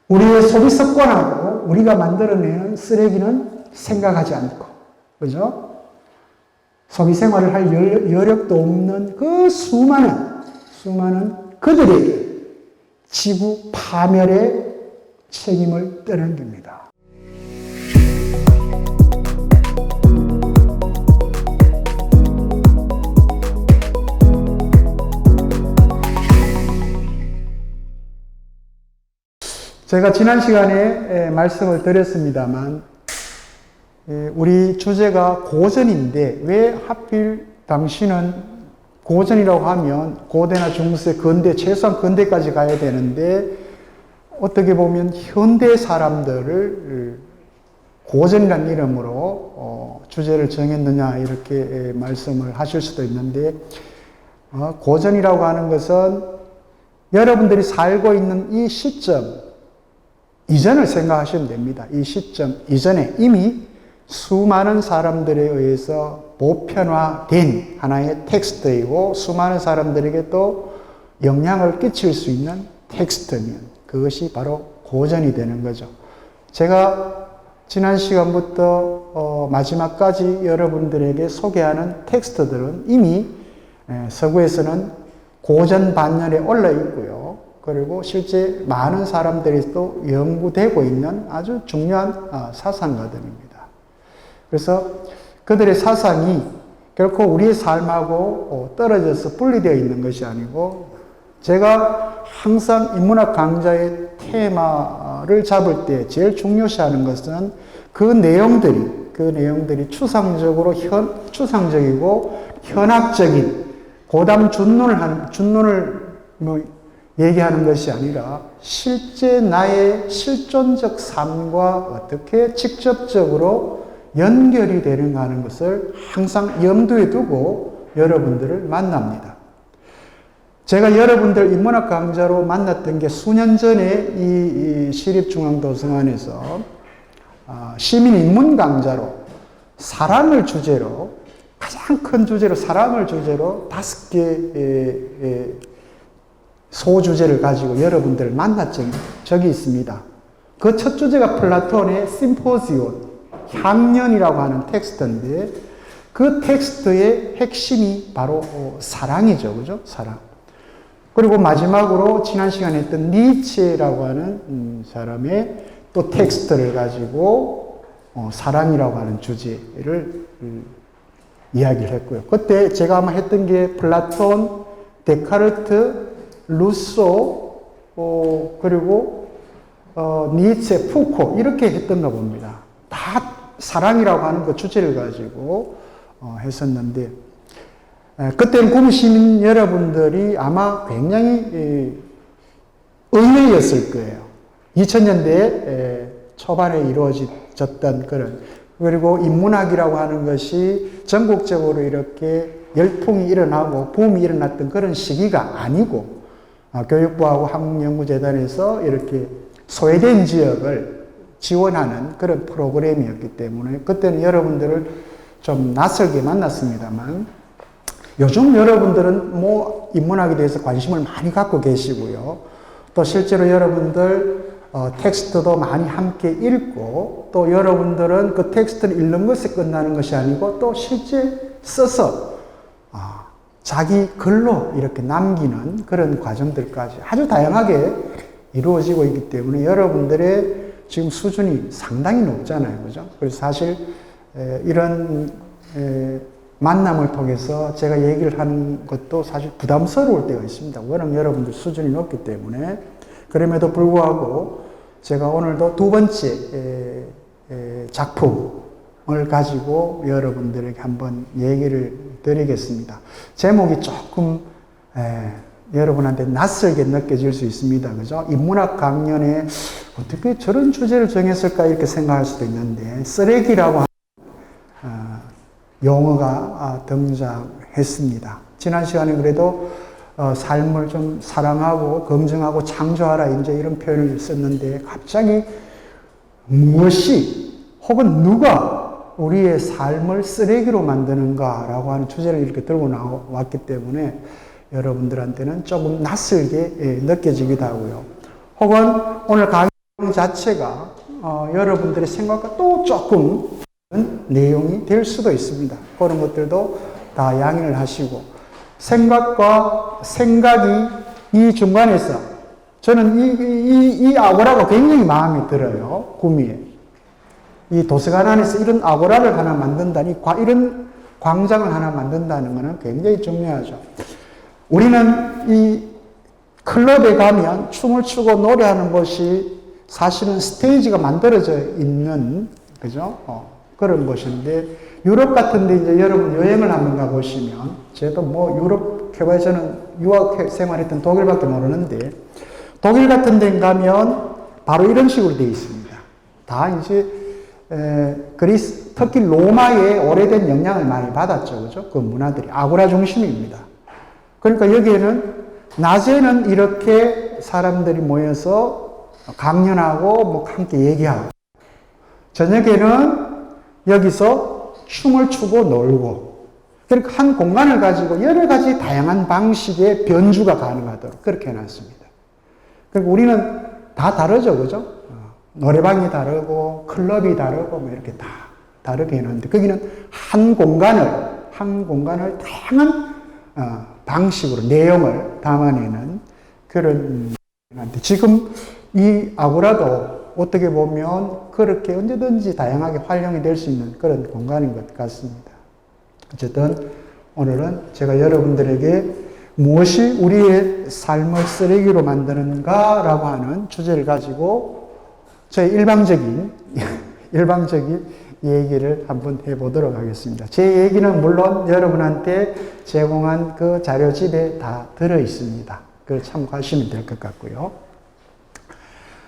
우리의 소비 습관하고 우리가 만들어내는 쓰레기는 생각하지 않고, 그죠? 소비 생활을 할 여력도 없는 그 수많은 그들에게 지구 파멸의 책임을 떠넘깁니다. 제가 지난 시간에 말씀을 드렸습니다만, 우리 주제가 고전인데 왜 하필 당신은 고전이라고 하면 고대나 중세, 근대, 최소한 근대까지 가야 되는데 어떻게 보면 현대 사람들을 고전이라는 이름으로 주제를 정했느냐 이렇게 말씀을 하실 수도 있는데, 고전이라고 하는 것은 여러분들이 살고 있는 이 시점 이전을 생각하시면 됩니다. 이 시점 이전에 이미 수많은 사람들에 의해서 보편화된 하나의 텍스트이고 수많은 사람들에게 또 영향을 끼칠 수 있는 텍스트면 그것이 바로 고전이 되는 거죠. 제가 지난 시간부터 마지막까지 여러분들에게 소개하는 텍스트들은 이미 서구에서는 고전 반열에 올라 있고요. 그리고 실제 많은 사람들이 또 연구되고 있는 아주 중요한 사상가들입니다. 그래서 그들의 사상이 결코 우리의 삶하고 떨어져서 분리되어 있는 것이 아니고, 제가 항상 인문학 강좌의 테마를 잡을 때 제일 중요시하는 것은 그 내용들이 추상적이고 현학적인 고담 준론을 얘기하는 것이 아니라 실제 나의 실존적 삶과 어떻게 직접적으로 연결이 되는가 하는 것을 항상 염두에 두고 여러분들을 만납니다. 제가 여러분들 인문학 강좌로 만났던 게 수년 전에 이 시립중앙도서관에서 시민인문 강좌로 사랑을 주제로, 가장 큰 주제로 사랑을 주제로 5개 소주제를 가지고 여러분들을 만났던 적이 있습니다. 그 첫 주제가 플라톤의 심포지온, 향년이라고 하는 텍스트인데, 그 텍스트의 핵심이 바로 사랑이죠. 그죠? 사랑. 그리고 마지막으로 지난 시간에 했던 니체라고 하는 사람의 또 텍스트를 가지고 사랑이라고 하는 주제를 이야기를 했고요. 그때 제가 아마 했던 게 플라톤, 데카르트, 루소, 그리고 니체, 푸코 이렇게 했던가 봅니다. 다 사랑이라고 하는 그 주제를 가지고 했었는데, 그때는 구미시민 여러분들이 아마 굉장히 의외였을 거예요. 2000년대 초반에 이루어졌던 그런, 그리고 인문학이라고 하는 것이 전국적으로 이렇게 열풍이 일어나고 붐이 일어났던 그런 시기가 아니고, 교육부하고 한국연구재단에서 이렇게 소외된 지역을 지원하는 그런 프로그램이었기 때문에 그때는 여러분들을 좀 낯설게 만났습니다만, 요즘 여러분들은 인문학에 대해서 관심을 많이 갖고 계시고요. 또 실제로 여러분들 텍스트도 많이 함께 읽고, 또 여러분들은 그 텍스트를 읽는 것에 끝나는 것이 아니고 또 실제 써서 자기 글로 이렇게 남기는 그런 과정들까지 아주 다양하게 이루어지고 있기 때문에 여러분들의 지금 수준이 상당히 높잖아요. 그죠? 그래서 사실 이런 만남을 통해서 제가 얘기를 하는 것도 사실 부담스러울 때가 있습니다. 워낙 여러분들 수준이 높기 때문에. 그럼에도 불구하고 제가 오늘도 두 번째 작품을 가지고 여러분들에게 한번 얘기를 드리겠습니다. 제목이 조금 여러분한테 낯설게 느껴질 수 있습니다. 그죠? 인문학 강연에 어떻게 저런 주제를 정했을까 이렇게 생각할 수도 있는데, 쓰레기라고 하는 용어가 등장했습니다. 지난 시간에 그래도 삶을 좀 사랑하고 검증하고 창조하라 이제 이런 표현을 썼는데, 갑자기 무엇이 혹은 누가 우리의 삶을 쓰레기로 만드는가라고 하는 주제를 이렇게 들고 나왔기 때문에 여러분들한테는 조금 낯설게 느껴지기도 하고요. 혹은 오늘 강의 자체가 여러분들의 생각과 또 조금 내용이 될 수도 있습니다. 그런 것들도 다 양해를 하시고, 생각과 생각이 이 중간에서 저는 이 아고라가 굉장히 마음에 들어요. 구미에. 이 도서관 안에서 이런 아고라를 하나 만든다니, 이런 광장을 하나 만든다는 것은 굉장히 중요하죠. 우리는 이 클럽에 가면 춤을 추고 노래하는 곳이 사실은 스테이지가 만들어져 있는, 그죠? 그런 곳인데, 유럽 같은데 이제 여러분 여행을 한번 가보시면, 저도 뭐 유럽 큐바에 저는 유학 생활했던 독일밖에 모르는데, 독일 같은 데 가면 바로 이런 식으로 되어 있습니다. 다 이제, 그리스, 특히 로마의 오래된 영향을 많이 받았죠. 그죠? 그 문화들이. 아고라 중심입니다. 그러니까 여기에는 낮에는 이렇게 사람들이 모여서 강연하고 뭐 함께 얘기하고, 저녁에는 여기서 춤을 추고 놀고, 그러니까 한 공간을 가지고 여러 가지 다양한 방식의 변주가 가능하도록 그렇게 해놨습니다. 그러니까 우리는 다 다르죠, 그죠? 노래방이 다르고 클럽이 다르고 뭐 이렇게 다 다르게 해놨는데, 거기는 한 공간을 다양한 방식으로 내용을 담아내는 그런, 지금 이 아고라도 어떻게 보면 그렇게 언제든지 다양하게 활용이 될 수 있는 그런 공간인 것 같습니다. 어쨌든 오늘은 제가 여러분들에게 무엇이 우리의 삶을 쓰레기로 만드는가라고 하는 주제를 가지고 저의 일방적인 얘기를 한번 해보도록 하겠습니다. 제 얘기는 물론 여러분한테 제공한 그 자료집에 다 들어 있습니다. 그걸 참고하시면 될 것 같고요.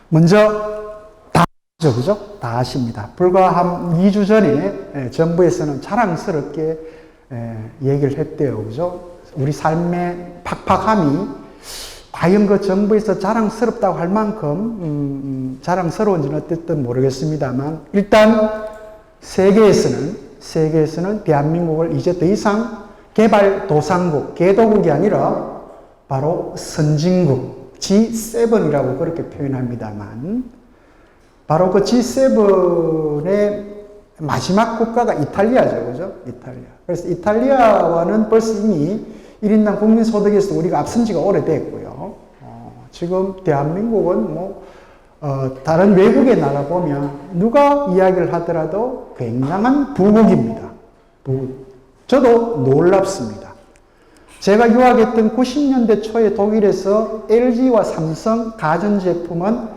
먼저 다 아시죠, 그죠? 다 아십니다. 불과 한 2주 전에 정부에서는 자랑스럽게 얘기를 했대요, 그죠? 우리 삶의 팍팍함이 과연 그 정부에서 자랑스럽다고 할 만큼 자랑스러운지는 어쨌든 모르겠습니다만, 일단 세계에서는 대한민국을 이제 더 이상 개발도상국, 개도국이 아니라 바로 선진국, G7이라고 그렇게 표현합니다만, 바로 그 G7의 마지막 국가가 이탈리아죠, 그죠? 이탈리아. 그래서 이탈리아와는 벌써 이미 1인당 국민소득에서 우리가 앞선 지가 오래됐고요. 지금 대한민국은 다른 외국에 나가보면 누가 이야기를 하더라도 굉장한 부국입니다. 저도 놀랍습니다. 제가 유학했던 90년대 초에 독일에서 LG와 삼성 가전제품은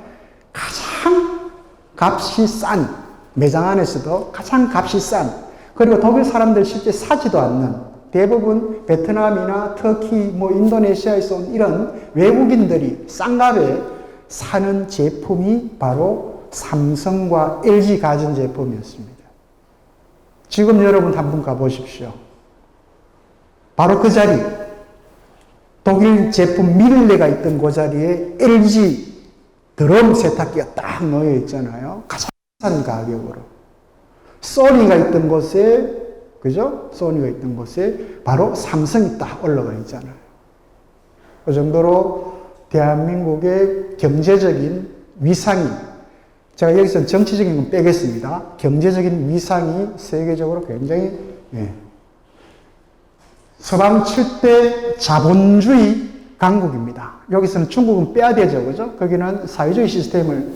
가장 값이 싼, 매장 안에서도 가장 값이 싼, 그리고 독일 사람들 실제 사지도 않는, 대부분 베트남이나 터키, 인도네시아에서 온 이런 외국인들이 싼 값에 사는 제품이 바로 삼성과 LG 가전제품이었습니다. 지금 여러분 한번 가보십시오. 바로 그 자리, 독일 제품 미를레가 있던 그 자리에 LG 드럼 세탁기가 딱 놓여 있잖아요. 가장 싼 가격으로. 소니가 있던 곳에, 그죠? 소니가 있던 곳에 바로 삼성이 딱 올라가 있잖아요. 그 정도로 대한민국의 경제적인 위상이, 제가 여기서 정치적인 건 빼겠습니다. 경제적인 위상이 세계적으로 굉장히, 서방 7대 자본주의 강국입니다. 여기서는 중국은 빼야 되죠, 그죠? 거기는 사회주의 시스템을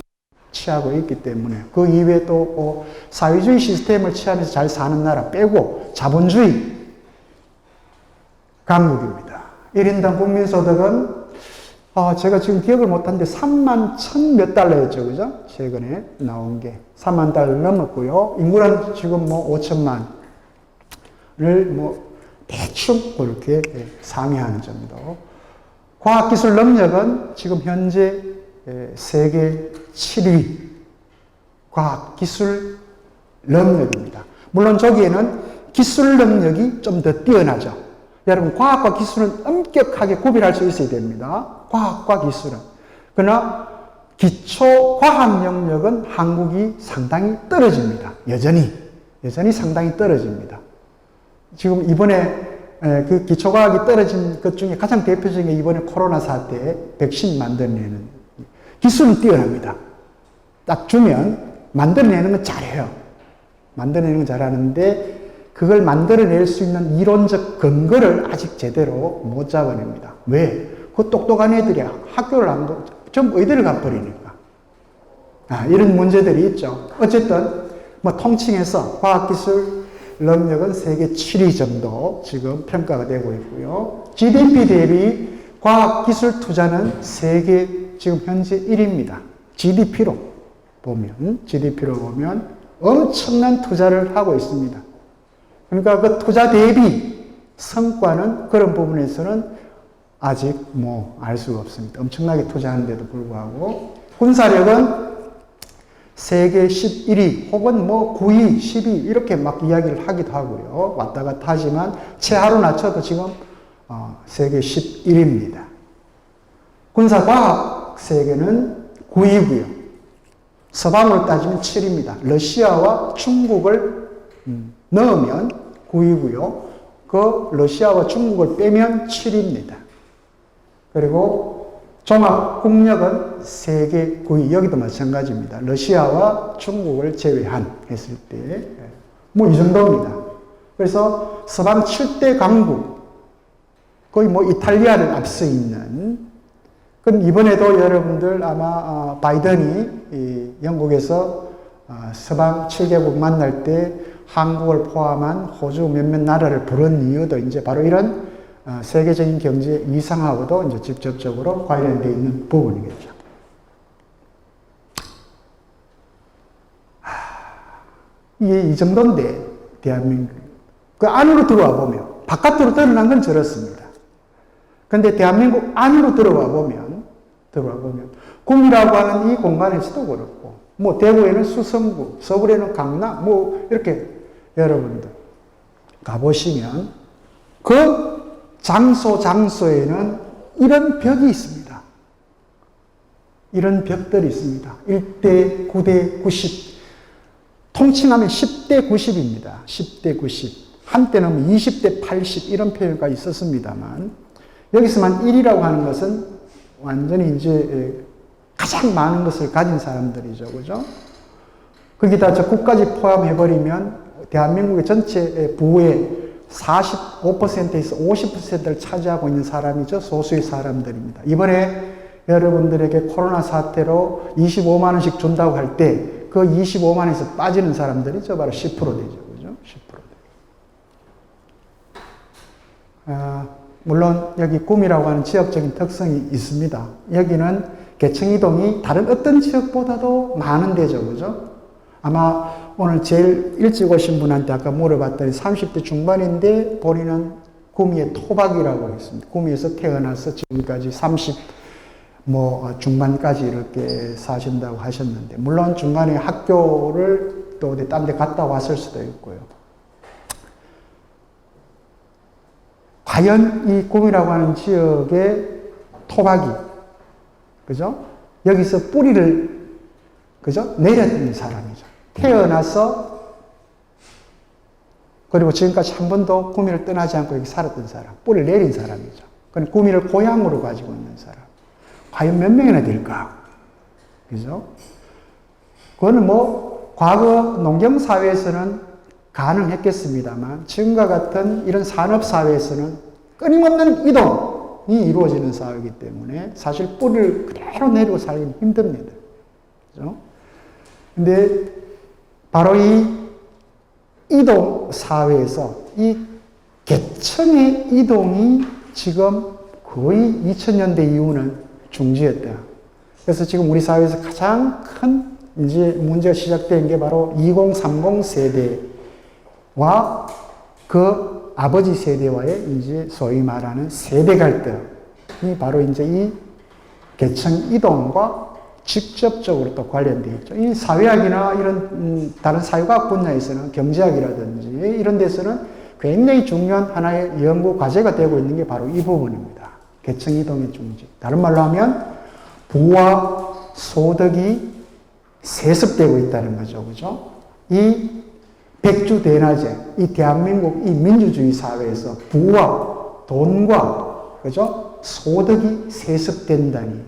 취하고 있기 때문에, 그 이외에 또 사회주의 시스템을 취하면서 잘 사는 나라 빼고 자본주의 강국입니다. 1인당 국민소득은 제가 지금 기억을 못하는데 3만 1천 몇 달러였죠, 그죠? 최근에 나온 게 3만 달러 넘었고요. 인구는 지금 5천만을 대충 그렇게 상회하는 정도. 과학기술 능력은 지금 현재 세계 7위 과학기술 능력입니다. 물론 저기에는 기술 능력이 좀 더 뛰어나죠. 여러분, 과학과 기술은 엄격하게 구별할 수 있어야 됩니다. 과학과 기술은. 그러나 기초 과학 영역은 한국이 상당히 떨어집니다. 여전히 상당히 떨어집니다. 지금 이번에 그 기초과학이 떨어진 것 중에 가장 대표적인 게 이번에 코로나 사태에 백신 만들어내는 기술은 뛰어납니다. 딱 주면 만들어내는 건 잘해요. 만들어내는 건 잘하는데 그걸 만들어낼 수 있는 이론적 근거를 아직 제대로 못 잡아냅니다. 왜? 그 똑똑한 애들이 학교를 안 가고 전부 의대를 가버리니까. 이런 문제들이 있죠. 어쨌든 뭐 통칭해서 과학기술 능력은 세계 7위 정도 지금 평가가 되고 있고요. GDP 대비 과학기술 투자는 세계 지금 현재 1위입니다. GDP로 보면 엄청난 투자를 하고 있습니다. 그러니까 그 투자 대비 성과는 그런 부분에서는 아직 뭐 알 수가 없습니다. 엄청나게 투자하는데도 불구하고 군사력은 세계 11위 혹은 뭐 9위, 10위 이렇게 막 이야기를 하기도 하고요. 왔다 갔다 하지만 최하로 낮춰도 지금 세계 11위입니다. 군사과학 세계는 9위고요. 서방으로 따지면 7위입니다. 러시아와 중국을 넣으면 9위고요. 그 러시아와 중국을 빼면 7위입니다. 그리고 종합국력은 세계 9위. 여기도 마찬가지입니다. 러시아와 중국을 제외한 했을 때 뭐 이 정도입니다. 그래서 서방 7대 강국 거의 뭐 이탈리아를 앞서 있는 그럼 이번에도 여러분들 아마 바이든이 영국에서 서방 7개국 만날 때 한국을 포함한 호주 몇몇 나라를 부른 이유도 이제 바로 이런 세계적인 경제 위상하고도 이제 직접적으로 관련되어 있는 부분이겠죠. 이게 이 정도인데, 대한민국. 그 안으로 들어와 보면, 바깥으로 드러난 건 저렇습니다. 근데 대한민국 안으로 들어와 보면, 구미라고 하는 이 공간에서도 그렇고, 뭐 대구에는 수성구, 서울에는 강남, 뭐 이렇게 여러분들 가보시면 그 장소에는 이런 벽이 있습니다. 이런 벽들이 있습니다. 1대 9대 90. 통칭하면 10대 90입니다. 10대 90. 한때는 20대 80 이런 표현가 있었습니다만 여기서만 1이라고 하는 것은 완전히 이제 가장 많은 것을 가진 사람들이죠. 그죠? 거기다 적국까지 포함해버리면 대한민국의 전체 부의 45%에서 50%를 차지하고 있는 사람이죠. 소수의 사람들입니다. 이번에 여러분들에게 코로나 사태로 25만 원씩 준다고 할 때 그 25만 원에서 빠지는 사람들이죠. 바로 10% 되죠. 그죠? 10%. 물론 여기 구미라고 하는 지역적인 특성이 있습니다. 여기는 계층이동이 다른 어떤 지역보다도 많은 데죠. 그죠? 아마 오늘 제일 일찍 오신 분한테 아까 물어봤더니 30대 중반인데 본인은 구미의 토박이라고 했습니다. 구미에서 태어나서 지금까지 30 중반까지 이렇게 사신다고 하셨는데, 물론 중간에 학교를 또 어디 딴 데 갔다 왔을 수도 있고요. 과연 이 구미라고 하는 지역의 토박이, 그죠? 여기서 뿌리를, 그죠? 내렸던 사람이죠. 태어나서, 그리고 지금까지 한 번도 구미를 떠나지 않고 여기 살았던 사람, 뿌리를 내린 사람이죠. 그럼 구미를 고향으로 가지고 있는 사람. 과연 몇 명이나 될까? 그죠? 그거는 과거 농경사회에서는 가능했겠습니다만, 지금과 같은 이런 산업사회에서는 끊임없는 이동이 이루어지는 사회이기 때문에 사실 뿌리를 그대로 내리고 살기는 힘듭니다. 그죠? 근데 바로 이 이동 사회에서 이 계층의 이동이 지금 거의 2000년대 이후는 중지했다. 그래서 지금 우리 사회에서 가장 큰 이제 문제가 시작된 게 바로 2030 세대와 그 아버지 세대와의 이제 소위 말하는 세대 갈등이 바로 이제 이 계층 이동과 직접적으로 또 관련되어 있죠. 이 사회학이나 이런 다른 사회과학 분야에서는 경제학이라든지 이런 데서는 굉장히 중요한 하나의 연구 과제가 되고 있는 게 바로 이 부분입니다. 계층 이동의 중지. 다른 말로 하면 부와 소득이 세습되고 있다는 거죠. 그죠? 이 백주대낮에 이 대한민국 이 민주주의 사회에서 부와 돈과 그죠? 소득이 세습된다니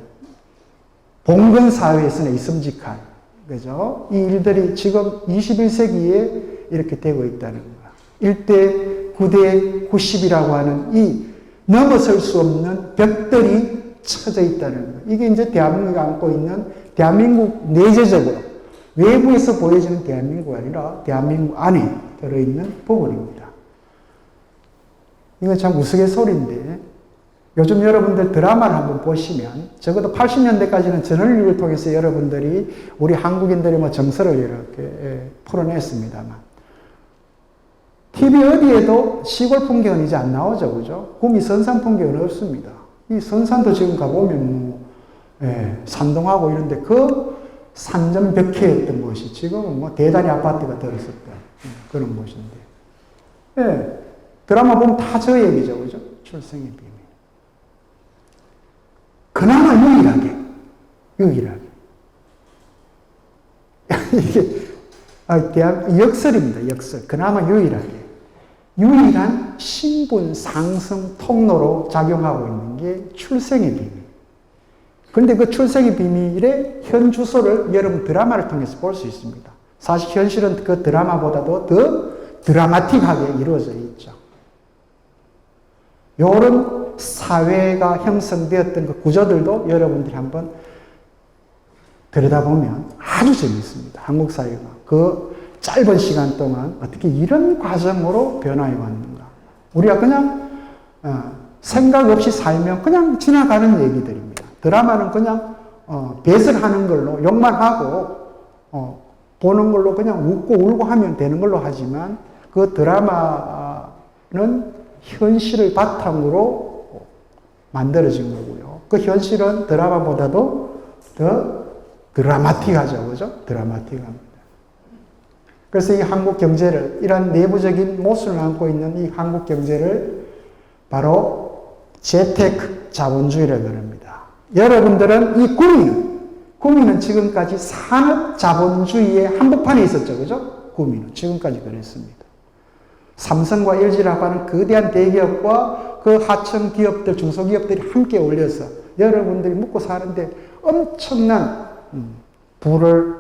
봉건 사회에서는 있음직한 그죠? 이 일들이 지금 21세기에 이렇게 되고 있다는 거야. 1대 9대 90이라고 하는 이 넘어설 수 없는 벽들이 쳐져 있다는 거야. 이게 이제 대한민국이 안고 있는 대한민국 내재적으로 외부에서 보여지는 대한민국이 아니라 대한민국 안에 들어있는 부분입니다. 이거 참 우스갯소리인데 요즘 여러분들 드라마를 한번 보시면 적어도 80년대까지는 저널리를 통해서 여러분들이 우리 한국인들의 뭐 정서를 이렇게 풀어냈습니다만 TV 어디에도 시골 풍경은 이제 안 나오죠, 그죠? 구미 선산 풍경은 없습니다. 이 선산도 지금 가보면 산동하고 이런데 그 산전벽해였던 곳이 지금은 뭐 대단히 아파트가 들었었던 그런 곳인데 드라마 보면 다 저 얘기죠, 그죠? 출생의 비밀. 그나마 유일하게. 이게, 역설입니다, 역설. 그나마 유일한 신분 상승 통로로 작용하고 있는 게 출생의 비밀. 그런데 그 출생의 비밀의 현 주소를 여러분 드라마를 통해서 볼 수 있습니다. 사실 현실은 그 드라마보다도 더 드라마틱하게 이루어져 있죠. 이런 사회가 형성되었던 그 구조들도 여러분들이 한번 들여다보면 아주 재밌습니다. 한국 사회가 그 짧은 시간 동안 어떻게 이런 과정으로 변화해 왔는가. 우리가 그냥 생각 없이 살면 그냥 지나가는 얘기들입니다. 드라마는 그냥 뱃을 하는 걸로 욕만 하고 보는 걸로 그냥 웃고 울고 하면 되는 걸로 하지만 그 드라마는 현실을 바탕으로 만들어진 거고요. 그 현실은 드라마보다도 더 드라마틱하죠. 그죠? 드라마틱합니다. 그래서 이 한국 경제를, 이런 내부적인 모순을 안고 있는 이 한국 경제를 바로 재테크 자본주의라고 합니다. 여러분들은 이 구미는 지금까지 산업 자본주의의 한복판에 있었죠. 그죠? 구미는 지금까지 그랬습니다. 삼성과 LG라고 하는 거대한 대기업과 그 하청 기업들, 중소기업들이 함께 올려서 여러분들이 먹고 사는데 엄청난 부를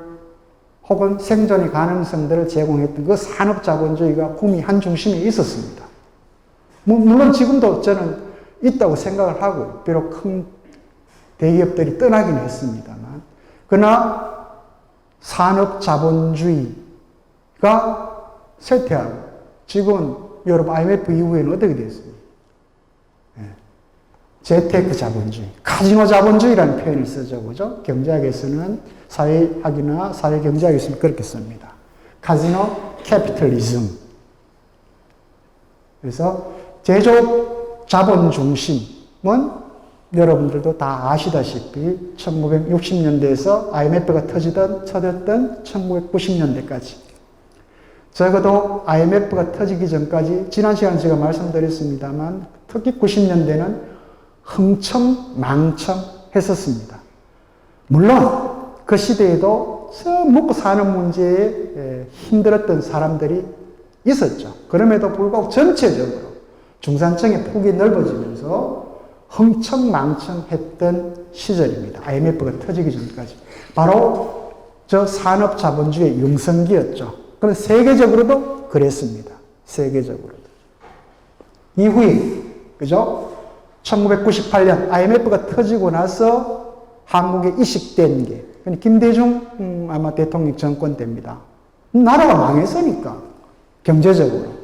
혹은 생존의 가능성들을 제공했던 그 산업 자본주의가 구미 한 중심에 있었습니다. 물론 지금도 저는 있다고 생각을 하고 비록 큰 대기업들이 떠나긴 했습니다만 그러나 산업 자본주의가 쇠퇴하고 지금은 여러분 IMF 이후에는 어떻게 됐습니까? 재테크 자본주의, 카지노 자본주의라는 표현을 쓰죠. 그죠? 경제학에서는 사회학이나 사회경제학에서는 그렇게 씁니다. 카지노 캐피털리즘. 그래서 제조업 자본 중심은 여러분들도 다 아시다시피 1960년대에서 IMF가 터졌던 1990년대까지 적어도 IMF가 터지기 전까지 지난 시간에 제가 말씀드렸습니다만 특히 90년대는 흥청망청했었습니다. 물론 그 시대에도 먹고 사는 문제에 힘들었던 사람들이 있었죠. 그럼에도 불구하고 전체적으로 중산층의 폭이 넓어지면서 흥청망청했던 시절입니다. IMF가 터지기 전까지. 바로 저 산업 자본주의의 영성기였죠. 그럼 세계적으로도 그랬습니다. 세계적으로도. 이후에, 그죠? 1998년 IMF가 터지고 나서 한국에 이식된 게 김대중 아마 대통령 정권 때입니다. 나라가 망했으니까 경제적으로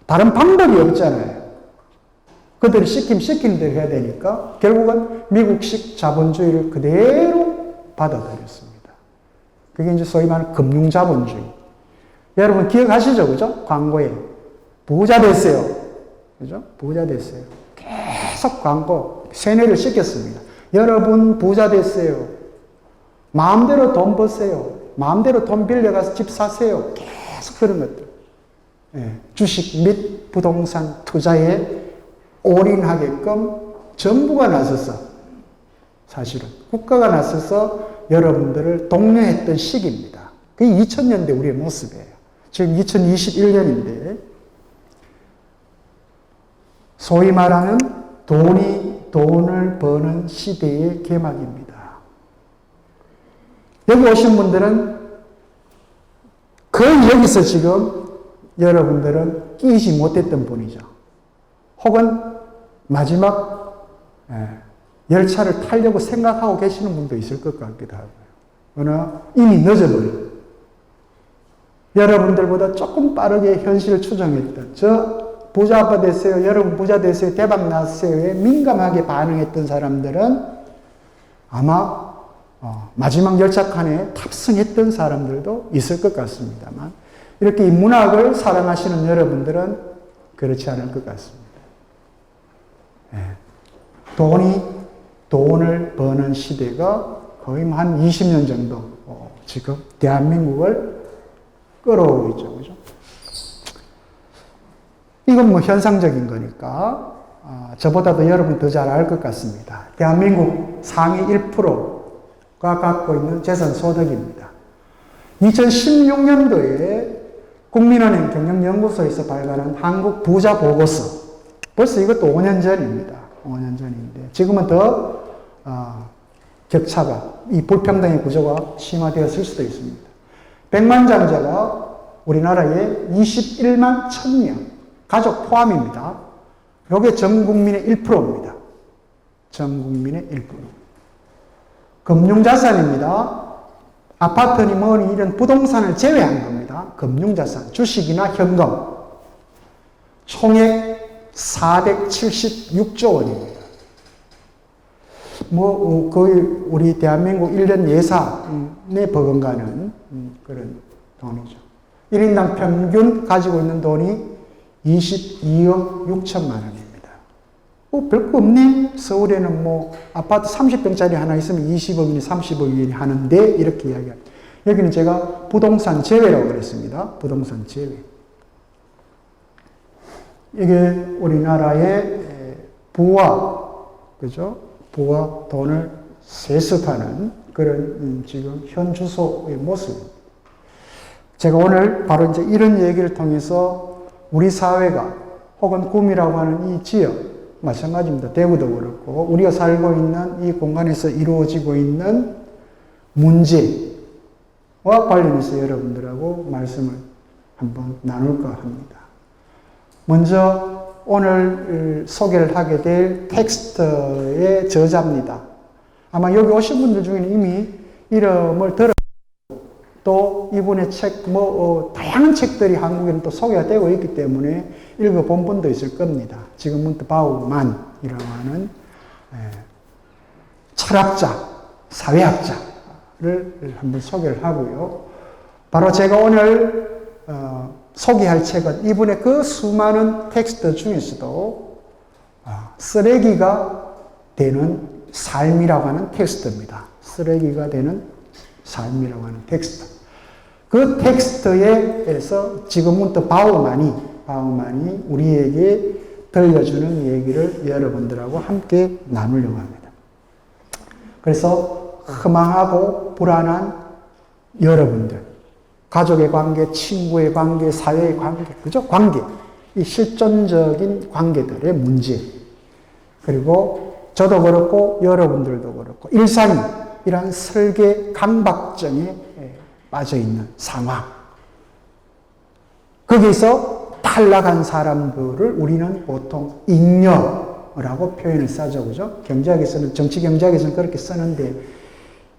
다른 방법이 없잖아요. 그들이 시키는 대로 해야 되니까 결국은 미국식 자본주의를 그대로 받아들였습니다. 그게 이제 소위 말하는 금융자본주의. 여러분 기억하시죠? 그죠? 광고에 부자 됐어요. 그죠? 부자 됐어요. 계속 광고, 세뇌를 시켰습니다. 여러분 부자 됐어요. 마음대로 돈 버세요. 마음대로 돈 빌려가서 집 사세요. 계속 그런 것들. 주식 및 부동산 투자에 올인하게끔 정부가 나서서 사실은 국가가 나서서 여러분들을 독려했던 시기입니다. 그게 2000년대 우리의 모습이에요. 지금 2021년인데 소위 말하는 돈을 버는 시대의 개막입니다. 여기 오신 분들은 거의 여기서 지금 여러분들은 끼지 못했던 분이죠. 혹은 마지막 열차를 타려고 생각하고 계시는 분도 있을 것 같기도 하고요. 그러나 이미 늦어버린 여러분들보다 조금 빠르게 현실을 추정했던 저 부자 아빠 됐어요. 여러분 부자 됐어요. 대박 났어요에 민감하게 반응했던 사람들은 아마 마지막 열차칸에 탑승했던 사람들도 있을 것 같습니다만 이렇게 이 문학을 사랑하시는 여러분들은 그렇지 않을 것 같습니다. 돈을 버는 시대가 거의 한 20년 정도 지금 대한민국을 끌어오고 있죠. 그죠? 이건 뭐 현상적인 거니까 저보다도 여러분 더 잘 알 것 같습니다. 대한민국 상위 1%가 갖고 있는 재산 소득입니다. 2016년도에 국민은행 경영연구소에서 발간한 한국 부자 보고서. 벌써 이것도 5년 전입니다. 5년 전인데 지금은 더 격차가 이 불평등의 구조가 심화되었을 수도 있습니다. 백만장자가 우리나라에 21만 1000명 가족 포함입니다. 이게 전 국민의 1%입니다. 전 국민의 1%. 금융자산입니다. 아파트니 뭐니 이런 부동산을 제외한 겁니다. 금융자산, 주식이나 현금. 총액 476조 원입니다. 거의 우리 대한민국 1년 예산에 버금가는 그런 돈이죠. 1인당 평균 가지고 있는 돈이 22억 6천만 원입니다. 별거 없네. 서울에는 아파트 30평짜리 하나 있으면 20억이니 30억이니 하는데 이렇게 이야기합니다. 여기는 제가 부동산 제외라고 그랬습니다. 부동산 제외. 이게 우리나라의 부와, 그죠? 부와 돈을 세습하는 그런 지금 현 주소의 모습입니다. 제가 오늘 바로 이제 이런 얘기를 통해서 우리 사회가 혹은 꿈이라고 하는 이 지역, 마찬가지입니다. 대구도 그렇고, 우리가 살고 있는 이 공간에서 이루어지고 있는 문제와 관련해서 여러분들하고 말씀을 한번 나눌까 합니다. 먼저 오늘 소개를 하게 될 텍스트의 저자입니다. 아마 여기 오신 분들 중에는 이미 이름을 들었고 또 이분의 책, 다양한 책들이 한국에는 또 소개가 되고 있기 때문에 읽어본 분도 있을 겁니다. 지금은 바우만이라고 하는 철학자, 사회학자를 한번 소개를 하고요. 바로 제가 오늘 소개할 책은 이분의 그 수많은 텍스트 중에서도 쓰레기가 되는 삶이라고 하는 텍스트입니다. 쓰레기가 되는 삶이라고 하는 텍스트. 그 텍스트에서 지금은 또 바우만이 우리에게 들려주는 얘기를 여러분들하고 함께 나누려고 합니다. 그래서 허망하고 불안한 여러분들, 가족의 관계, 친구의 관계, 사회의 관계, 그죠? 관계. 이 실존적인 관계들의 문제. 그리고 저도 그렇고 여러분들도 그렇고 일상이란 설계 강박증에 빠져 있는 상황. 거기서 탈락한 사람들을 우리는 보통 잉여라고 표현을 쓰죠. 그죠? 경제학에서는, 정치 경제학에서는 그렇게 쓰는데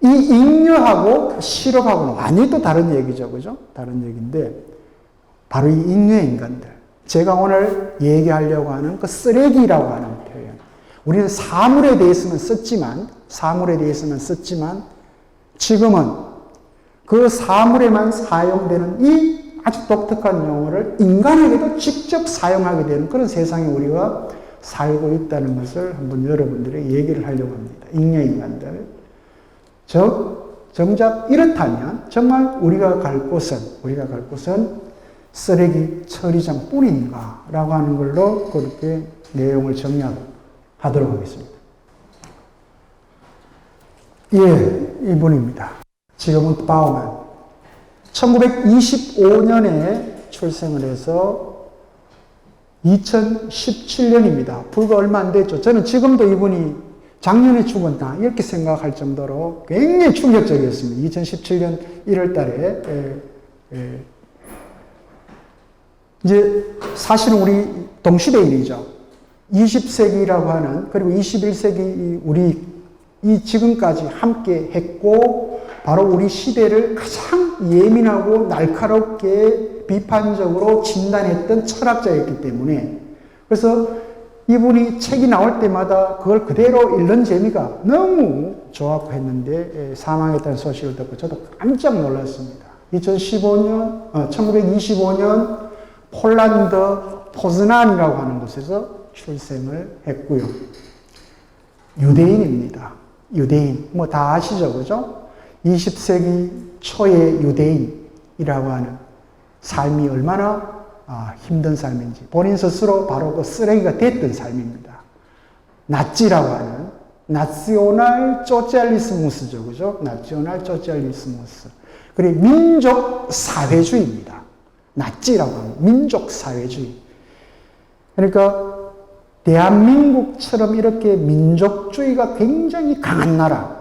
이 잉여하고 실업하고는 완전히 또 다른 얘기죠. 그죠? 다른 얘기인데 바로 이 잉여 인간들. 제가 오늘 얘기하려고 하는 그 쓰레기라고 하는 표현. 우리는 사물에 대해서는 썼지만 지금은 그 사물에만 사용되는 이 아주 독특한 용어를 인간에게도 직접 사용하게 되는 그런 세상에 우리가 살고 있다는 것을 한번 여러분들에게 얘기를 하려고 합니다. 잉여 인간들. 정작 이렇다면 정말 우리가 갈 곳은 쓰레기 처리장 뿐인가 라고 하는 걸로 그렇게 내용을 정리하도록 하겠습니다. 이분입니다. 지금은 바우만. 1925년에 출생을 해서 2017년입니다. 불과 얼마 안 됐죠. 저는 지금도 이분이 작년에 죽었나 이렇게 생각할 정도로 굉장히 충격적이었습니다. 2017년 1월 달에 이제 사실은 우리 동시대인이죠. 20세기라고 하는, 그리고 21세기 우리 이 지금까지 함께 했고, 바로 우리 시대를 가장 예민하고 날카롭게 비판적으로 진단했던 철학자였기 때문에, 그래서 이분이 책이 나올 때마다 그걸 그대로 읽는 재미가 너무 좋았고 했는데, 사망했다는 소식을 듣고 저도 깜짝 놀랐습니다. 1925년 폴란드 포즈난이라고 하는 곳에서 출생을 했고요. 유대인입니다. 유대인. 뭐 다 아시죠? 그죠? 20세기 초의 유대인이라고 하는 삶이 얼마나 힘든 삶인지 본인 스스로 바로 그 쓰레기가 됐던 삶입니다. 나치라고 하는 나시오날 소циал리스무스죠. 그죠? 나시오날 소циал리스무스. 그리고 민족 사회주의입니다. 나치라고 하는 민족 사회주의. 그러니까 대한민국처럼 이렇게 민족주의가 굉장히 강한 나라.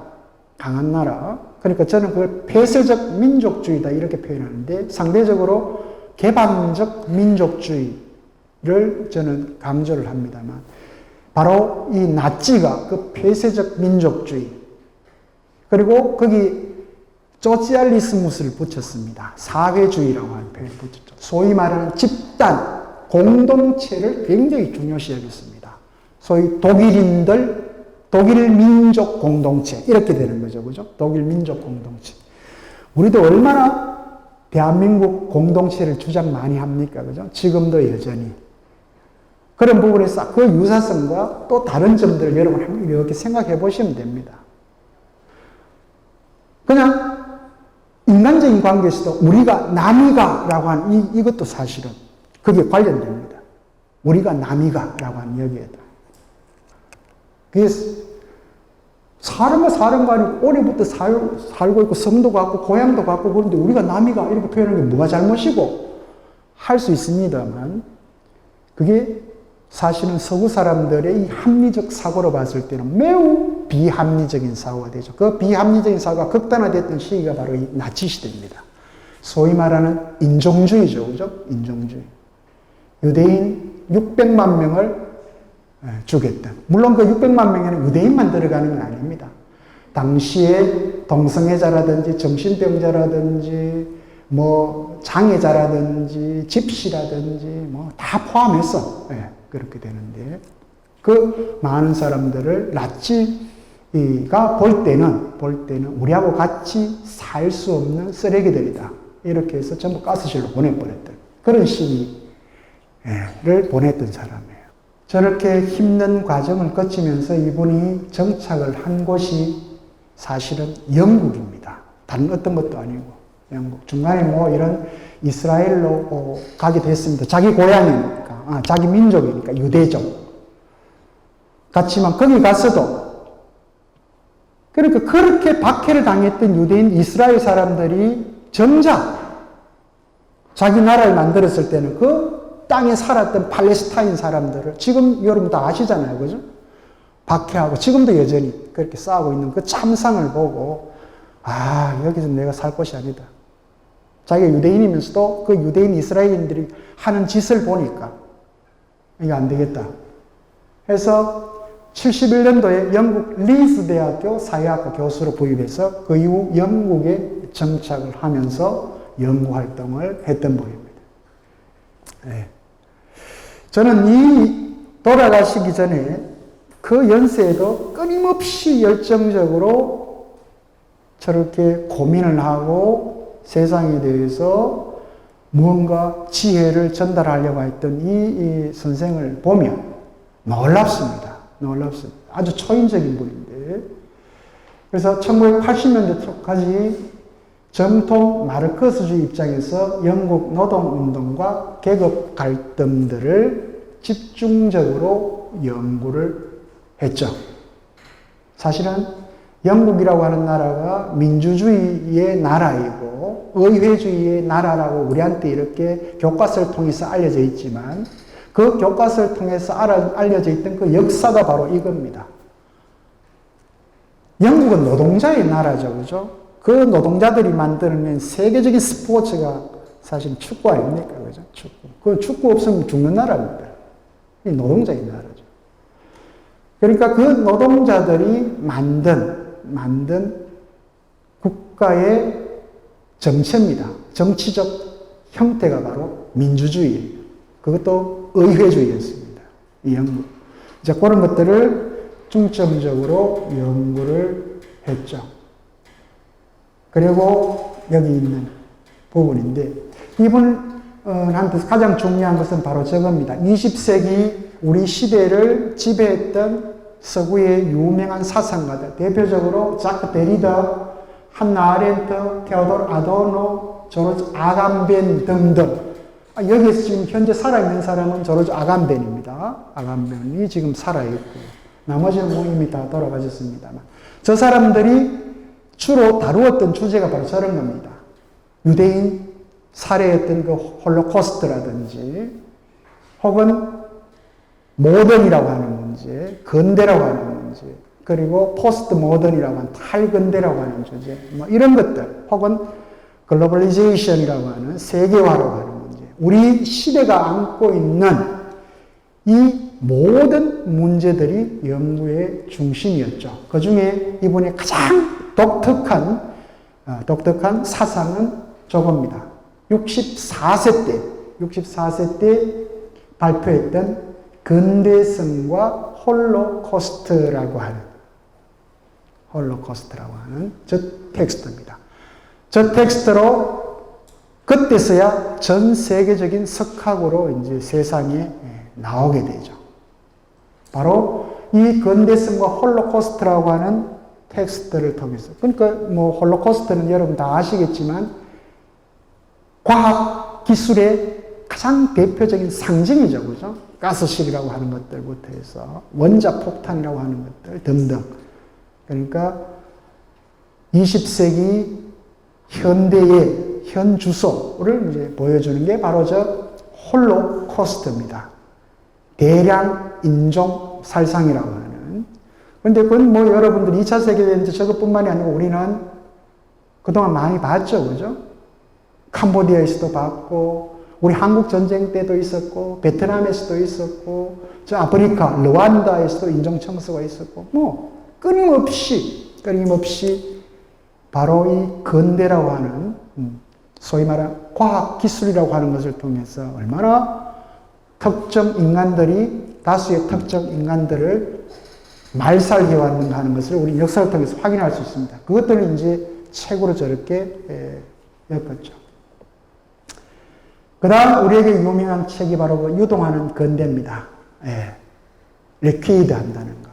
그러니까 저는 그걸 폐쇄적 민족주의다 이렇게 표현하는데, 상대적으로 개방적 민족주의를 저는 강조를 합니다만, 바로 이 나치가 그 폐쇄적 민족주의, 그리고 거기 소циал리스무스를 붙였습니다. 사회주의라고 하는 표현을 붙였죠. 소위 말하는 집단, 공동체를 굉장히 중요시 여겼습니다. 소위 독일 민족 공동체 이렇게 되는 거죠. 그죠? 독일 민족 공동체. 우리도 얼마나 대한민국 공동체를 주장 많이 합니까? 그죠? 지금도 여전히. 그런 부분에서 그 유사성과 또 다른 점들을 여러분 한번 이렇게 생각해 보시면 됩니다. 그냥 인간적인 관계에서도 우리가 남이가라고 하는 이것도 사실은 그게 관련됩니다. 우리가 남이가라고 하는 여기에다. 그래서 사람과 아니고 올해부터 살고 있고 성도 같고 고향도 같고 그런데 우리가 남이가 이렇게 표현하는 게 뭐가 잘못이고 할 수 있습니다만, 그게 사실은 서구 사람들의 이 합리적 사고로 봤을 때는 매우 비합리적인 사고가 되죠. 그 비합리적인 사고가 극단화됐던 시기가 바로 이 나치 시대입니다. 소위 말하는 인종주의죠. 그죠? 인종주의. 유대인 600만 명을 죽였던. 물론 그 600만 명에는 유대인만 들어가는 건 아닙니다. 당시에 동성애자라든지 정신병자라든지 뭐 장애자라든지 집시라든지 뭐 다 포함해서 그렇게 되는데, 그 많은 사람들을 나치가 볼 때는 우리하고 같이 살 수 없는 쓰레기들이다. 이렇게 해서 전부 가스실로 보내버렸던 그런 시기를 보냈던 사람이에요. 저렇게 힘든 과정을 거치면서 이분이 정착을 한 곳이 사실은 영국입니다. 다른 어떤 것도 아니고 영국. 중간에 뭐 이런 이스라엘로 가기도 했습니다. 자기 고향이니까, 자기 민족이니까, 유대족. 같지만 거기 가서도, 그러니까 그렇게 박해를 당했던 유대인 이스라엘 사람들이 정작 자기 나라를 만들었을 때는 그 땅에 살았던 팔레스타인 사람들을 지금 여러분 다 아시잖아요. 그죠? 박해하고 지금도 여전히 그렇게 싸우고 있는 그 참상을 보고, 여기서 내가 살 곳이 아니다. 자기가 유대인이면서도 그 유대인 이스라엘인들이 하는 짓을 보니까 이게 안 되겠다. 해서 71년도에 영국 리즈 대학교 사회학과 교수로 부임해서 그 이후 영국에 정착을 하면서 연구 활동을 했던 분입니다. 저는 이 돌아가시기 전에 그 연세에도 끊임없이 열정적으로 저렇게 고민을 하고 세상에 대해서 무언가 지혜를 전달하려고 했던 이 선생을 보면 놀랍습니다. 아주 초인적인 분인데, 그래서 1980년대 초까지 정통 마르크스주의 입장에서 영국 노동운동과 계급 갈등들을 집중적으로 연구를 했죠. 사실은 영국이라고 하는 나라가 민주주의의 나라이고 의회주의의 나라라고 우리한테 이렇게 교과서를 통해서 알려져 있지만, 그 교과서를 통해서 알려져 있던 그 역사가 바로 이겁니다. 영국은 노동자의 나라죠, 그죠? 그 노동자들이 만들어낸 세계적인 스포츠가 사실 축구 아닙니까, 그죠? 축구. 그 축구 없으면 죽는 나라입니다. 이 노동자의 나라죠. 그러니까 그 노동자들이 만든 국가의 정체입니다. 정치적 형태가 바로 민주주의예요. 그것도 의회주의였습니다. 이 영국. 이제 그런 것들을 중점적으로 연구를 했죠. 그리고 여기 있는 부분인데, 이분한테서 가장 중요한 것은 바로 저겁니다. 20세기 우리 시대를 지배했던 서구의 유명한 사상가들, 대표적으로 자크 데리다, 한나 아렌트, 테오도르 아도르노, 조르주 아감벤 등등. 여기에서 지금 현재 살아있는 사람은 조르주 아감벤입니다. 아감벤이 지금 살아있고, 나머지는 뭐 이미 다 돌아가셨습니다만. 저 사람들이 주로 다루었던 주제가 바로 저런 겁니다. 유대인 살해했던 그 홀로코스트라든지, 혹은 모던이라고 하는 문제, 근대라고 하는 문제, 그리고 포스트 모던이라고 하는 탈근대라고 하는 주제, 뭐 이런 것들, 혹은 글로벌리제이션이라고 하는 세계화라고 하는 문제, 우리 시대가 안고 있는 이 모든 문제들이 연구의 중심이었죠. 그 중에 이분의 가장 독특한 사상은 저겁니다. 64세 때 발표했던 근대성과 홀로코스트라고 하는 저 텍스트입니다. 저 텍스트로 그때서야 전 세계적인 석학으로 이제 세상에 나오게 되죠. 바로 이 근대성과 홀로코스트라고 하는 텍스트를 통해서. 그러니까 뭐 홀로코스트는 여러분 다 아시겠지만 과학 기술의 가장 대표적인 상징이죠, 그죠? 가스실이라고 하는 것들부터 해서 원자 폭탄이라고 하는 것들 등등. 그러니까 20세기 현대의 현 주소를 이제 보여주는 게 바로 저 홀로코스트입니다. 대량 인종 살상이라고 하는. 그런데 그건 뭐 여러분들 2차 세계대전 저것뿐만이 아니고 우리는 그동안 많이 봤죠, 그죠? 캄보디아에서도 봤고, 우리 한국 전쟁 때도 있었고, 베트남에서도 있었고, 저 아프리카, 르완다에서도 인종청소가 있었고, 뭐, 끊임없이 바로 이 근대라고 하는, 소위 말하는 과학기술이라고 하는 것을 통해서 얼마나 다수의 특정 인간들을 말살해왔는가 하는 것을 우리 역사를 통해서 확인할 수 있습니다. 그것들을 이제 책으로 저렇게 엮었죠. 그 다음 우리에게 유명한 책이 바로 그 유동하는 근대입니다. 리퀴드 한다는 거.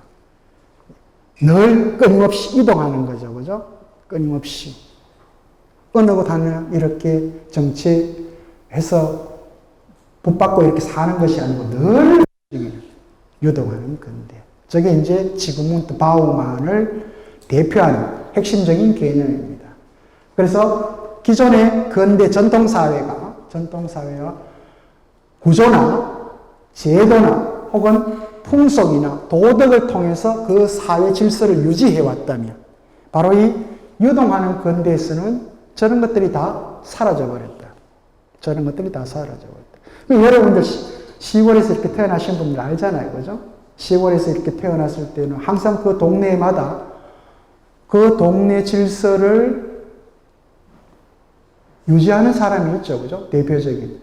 늘 끊임없이 이동하는 거죠. 그죠? 끊임없이. 어느 곳 하나 이렇게 정치해서 붙받고 이렇게 사는 것이 아니고 늘 유동하는 근대. 저게 이제 지그문트 바우만을 대표하는 핵심적인 개념입니다. 그래서 기존의 근대 전통사회와 구조나 제도나 혹은 풍속이나 도덕을 통해서 그 사회 질서를 유지해 왔다면 바로 이 유동하는 근대에서는 저런 것들이 다 사라져버렸다. 여러분들 시골에서 이렇게 태어나신 분들 알잖아요. 그죠? 시골에서 이렇게 태어났을 때는 항상 그 동네마다 그 동네 질서를 유지하는 사람이 있죠. 그죠? 대표적인.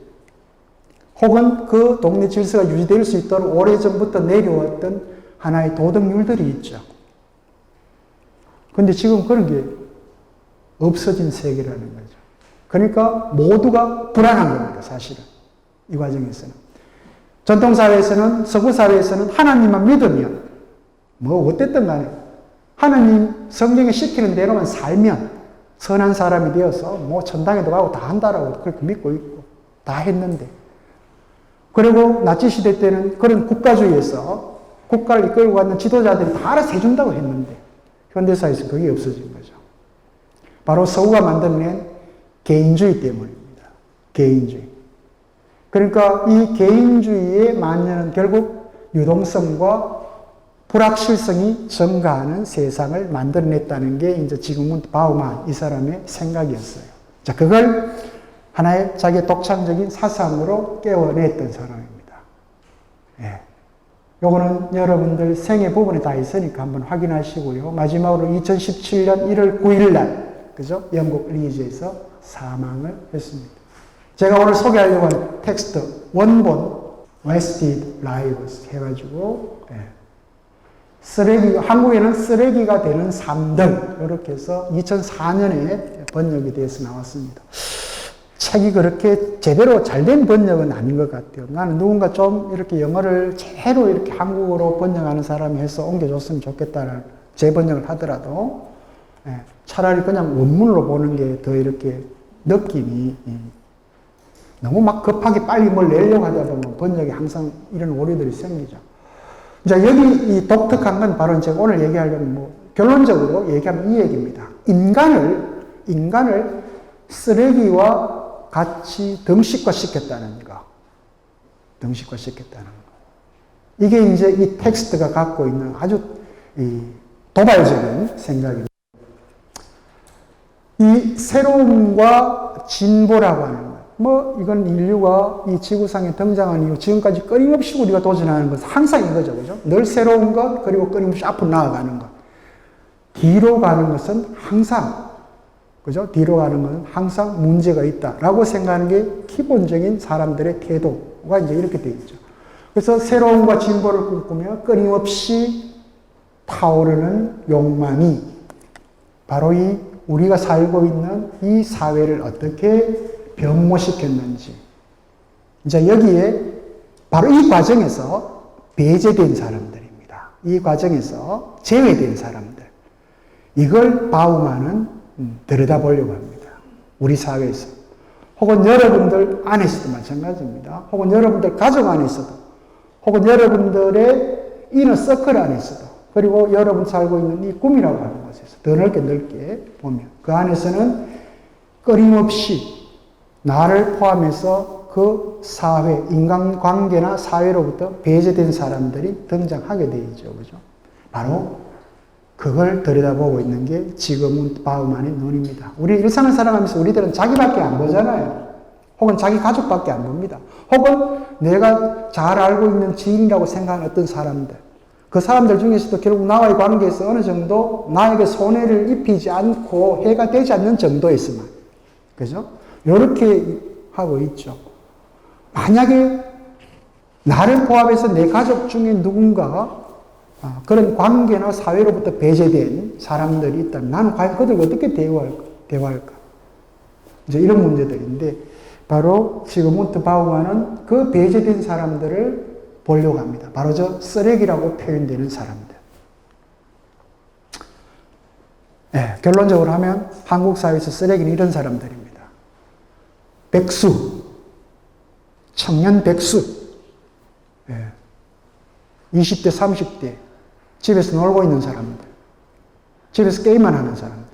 혹은 그 동네 질서가 유지될 수 있도록 오래전부터 내려왔던 하나의 도덕률들이 있죠. 근데 지금 그런 게 없어진 세계라는 거죠. 그러니까 모두가 불안한 겁니다, 사실은. 이 과정에서는. 전통사회에서는, 서구사회에서는 하나님만 믿으면, 뭐, 어땠든 간에, 하나님 성경에 시키는 대로만 살면 선한 사람이 되어서 뭐 천당에도 가고 다 한다라고 그렇게 믿고 있고, 다 했는데. 그리고 나치시대 때는 그런 국가주의에서 국가를 이끌고 가는 지도자들이 다 알아서 해준다고 했는데, 현대사회에서 그게 없어진 거죠. 바로 서구가 만들어낸 개인주의 때문입니다. 개인주의. 그러니까 이 개인주의의 만연은 결국 유동성과 불확실성이 증가하는 세상을 만들어냈다는 게 이제 지금은 바우만 이 사람의 생각이었어요. 자, 그걸 하나의 자기의 독창적인 사상으로 깨워냈던 사람입니다. 예. 요거는 여러분들 생애 부분에 다 있으니까 한번 확인하시고요. 마지막으로 2017년 1월 9일 날, 그죠? 영국 리즈에서 사망을 했습니다. 제가 오늘 소개하려고 한 텍스트, 원본, Wasted Lives 해가지고, 예. 쓰레기, 한국에는 쓰레기가 되는 삶들, 이렇게 해서 2004년에 번역이 돼서 나왔습니다. 책이 그렇게 제대로 잘된 번역은 아닌 것 같아요. 나는 누군가 좀 이렇게 영어를 제대로 이렇게 한국어로 번역하는 사람이 해서 옮겨줬으면 좋겠다는 재번역을 하더라도, 예, 차라리 그냥 원문으로 보는 게 더 이렇게 느낌이, 너무 막 급하게 빨리 뭘 내려고 하다 보면 번역에 항상 이런 오류들이 생기죠. 자, 여기 이 독특한 건 바로 제가 오늘 얘기하려면 뭐, 결론적으로 얘기하면 이 얘기입니다. 인간을 쓰레기와 같이 등식화시켰다는 거. 등식화시켰다는 거. 이게 이제 이 텍스트가 갖고 있는 아주 도발적인 생각입니다. 이 새로움과 진보라고 하는 것. 뭐, 이건 인류가 이 지구상에 등장한 이후 지금까지 끊임없이 우리가 도전하는 것은 항상 이거죠. 그죠? 늘 새로운 것, 그리고 끊임없이 앞으로 나아가는 것. 뒤로 가는 것은 항상, 그죠? 뒤로 가는 것은 항상 문제가 있다라고 생각하는 게 기본적인 사람들의 태도가 이제 이렇게 되어 있죠. 그래서 새로움과 진보를 꿈꾸며 끊임없이 타오르는 욕망이 바로 이 우리가 살고 있는 이 사회를 어떻게 변모시켰는지. 이제 여기에 바로 이 과정에서 배제된 사람들입니다. 이 과정에서 제외된 사람들. 이걸 바우만은 들여다보려고 합니다. 우리 사회에서. 혹은 여러분들 안에서도 마찬가지입니다. 혹은 여러분들 가족 안에서도. 혹은 여러분들의 이너 서클 안에서도. 그리고 여러분 살고 있는 이 꿈이라고 하는 곳에서 더 넓게 보면 그 안에서는 끊임없이 나를 포함해서 그 사회, 인간관계나 사회로부터 배제된 사람들이 등장하게 되죠. 그죠? 바로 그걸 들여다보고 있는 게 지금은 바우만의 눈입니다. 우리 일상을 살아가면서 우리들은 자기밖에 안 보잖아요. 혹은 자기 가족밖에 안 봅니다. 혹은 내가 잘 알고 있는 지인이라고 생각하는 어떤 사람들. 그 사람들 중에서도 결국 나와의 관계에서 어느 정도 나에게 손해를 입히지 않고 해가 되지 않는 정도에서만. 그죠? 이렇게 하고 있죠. 만약에 나를 포함해서 내 가족 중에 누군가가 그런 관계나 사회로부터 배제된 사람들이 있다면 나는 과연 그들과 어떻게 대화할까? 이제 이런 문제들인데 바로 지금 몬트 바우만은 그 배제된 사람들을 보려고 합니다. 바로 저 쓰레기라고 표현되는 사람들. 네, 결론적으로 하면 한국 사회에서 쓰레기는 이런 사람들입니다. 백수, 청년 백수, 20대, 30대, 집에서 놀고 있는 사람들, 집에서 게임만 하는 사람들.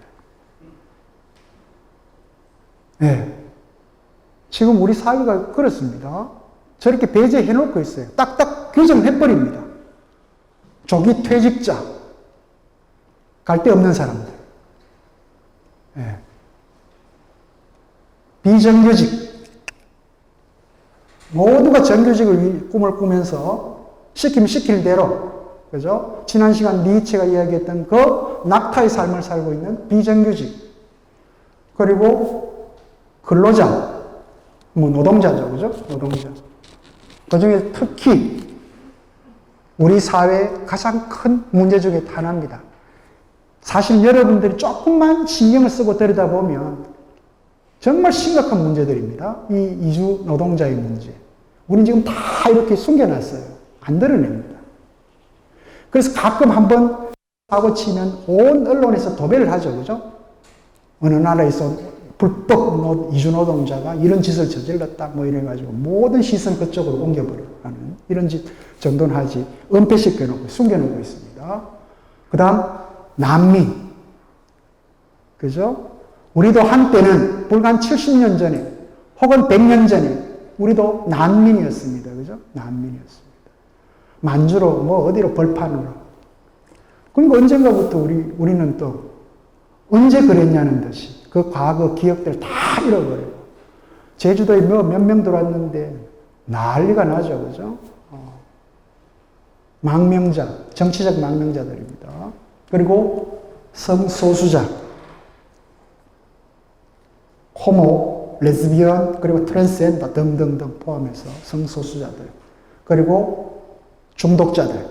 네. 지금 우리 사회가 그렇습니다. 저렇게 배제해놓고 있어요. 딱딱 규정해버립니다. 조기 퇴직자, 갈 데 없는 사람들. 네. 비정규직. 모두가 정규직을 꿈을 꾸면서 시키면 시킬 대로, 그죠? 지난 시간 니체가 이야기했던 그 낙타의 삶을 살고 있는 비정규직. 그리고 근로자, 뭐 노동자죠, 그죠? 노동자. 그 중에 특히 우리 사회의 가장 큰 문제 중에 하나입니다. 사실 여러분들이 조금만 신경을 쓰고 들여다보면 정말 심각한 문제들입니다. 이 이주 노동자의 문제. 우리는 지금 다 이렇게 숨겨놨어요. 안 드러냅니다. 그래서 가끔 한번 사고 치면 온 언론에서 도배를 하죠. 그죠? 어느 나라에서 불법 이주 노동자가 이런 짓을 저질렀다. 뭐 이래가지고 모든 시선 그쪽으로 옮겨버리는 이런 짓 정도는 하지. 은폐시켜놓고 숨겨놓고 있습니다. 그 다음 난민. 그죠? 우리도 한때는 불과 한 70년 전에 혹은 100년 전에 우리도 난민이었습니다. 그죠? 난민이었습니다. 만주로 뭐 어디로 벌판으로 그러니까 언젠가부터 우리는 또 언제 그랬냐는 듯이 그 과거 기억들을 다 잃어버려요. 제주도에 몇 명 들어왔는데 난리가 나죠. 그죠? 망명자, 정치적 망명자들입니다. 그리고 성소수자, 호모, 레즈비언, 그리고 트랜스젠더 등등등 포함해서 성소수자들. 그리고 중독자들.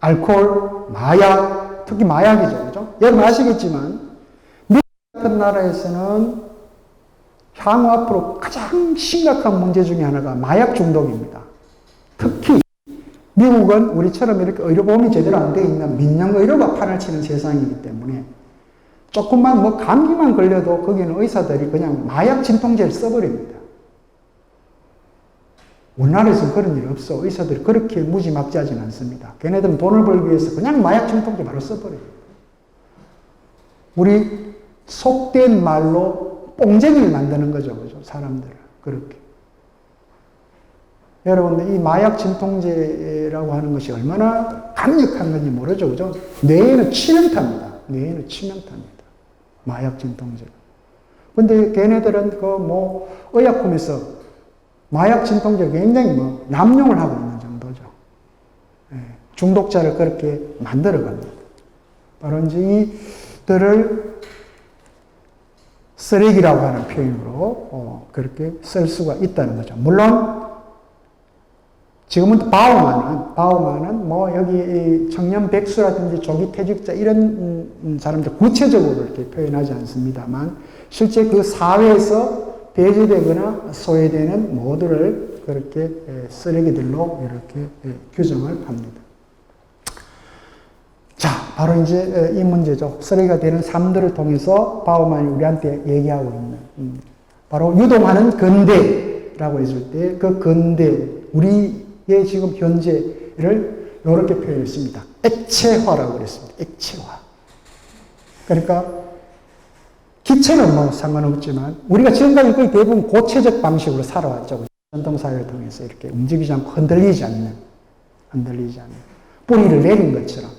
알코올, 마약, 특히 마약이죠. 그죠? 여러분 아시겠지만, 미국 같은 나라에서는 향후 앞으로 가장 심각한 문제 중에 하나가 마약 중독입니다. 특히 미국은 우리처럼 이렇게 의료보험이 제대로 안 되어 있는 민영의료가 판을 치는 세상이기 때문에 조금만 뭐 감기만 걸려도 거기는 의사들이 그냥 마약 진통제를 써버립니다. 우리나라에서는 그런 일 없어. 의사들이 그렇게 무지막지하지는 않습니다. 걔네들은 돈을 벌기 위해서 그냥 마약 진통제 바로 써버려요. 우리 속된 말로 뽕쟁이를 만드는 거죠. 그죠? 사람들을. 그렇게. 여러분, 이 마약 진통제라고 하는 것이 얼마나 강력한 건지 모르죠. 그죠? 뇌에는 치명타입니다. 뇌에는 치명타입니다. 마약 진통제가. 근데 걔네들은 의약품에서 마약 진통제를 굉장히 남용을 하고 있는 정도죠. 예, 중독자를 그렇게 만들어 갑니다. 바로 이제 이들을 쓰레기라고 하는 표현으로 그렇게 쓸 수가 있다는 거죠. 물론 지금은 바우만은 여기 청년 백수라든지 조기 퇴직자 이런 사람들 구체적으로 이렇게 표현하지 않습니다만 실제 그 사회에서 배제되거나 소외되는 모두를 그렇게 쓰레기들로 이렇게 규정을 합니다. 자, 바로 이제 이 문제죠. 쓰레기가 되는 삶들을 통해서 바우만이 우리한테 얘기하고 있는 바로 유동하는 근대라고 했을 때 그 근대, 우리의 지금 현재를 이렇게 표현했습니다. 액체화라고 그랬습니다. 액체화. 그러니까 기체는 상관없지만 우리가 지금까지 거의 대부분 고체적 방식으로 살아왔죠. 전통사회를 통해서 이렇게 움직이지 않고 흔들리지 않는 뿌리를 내린 것처럼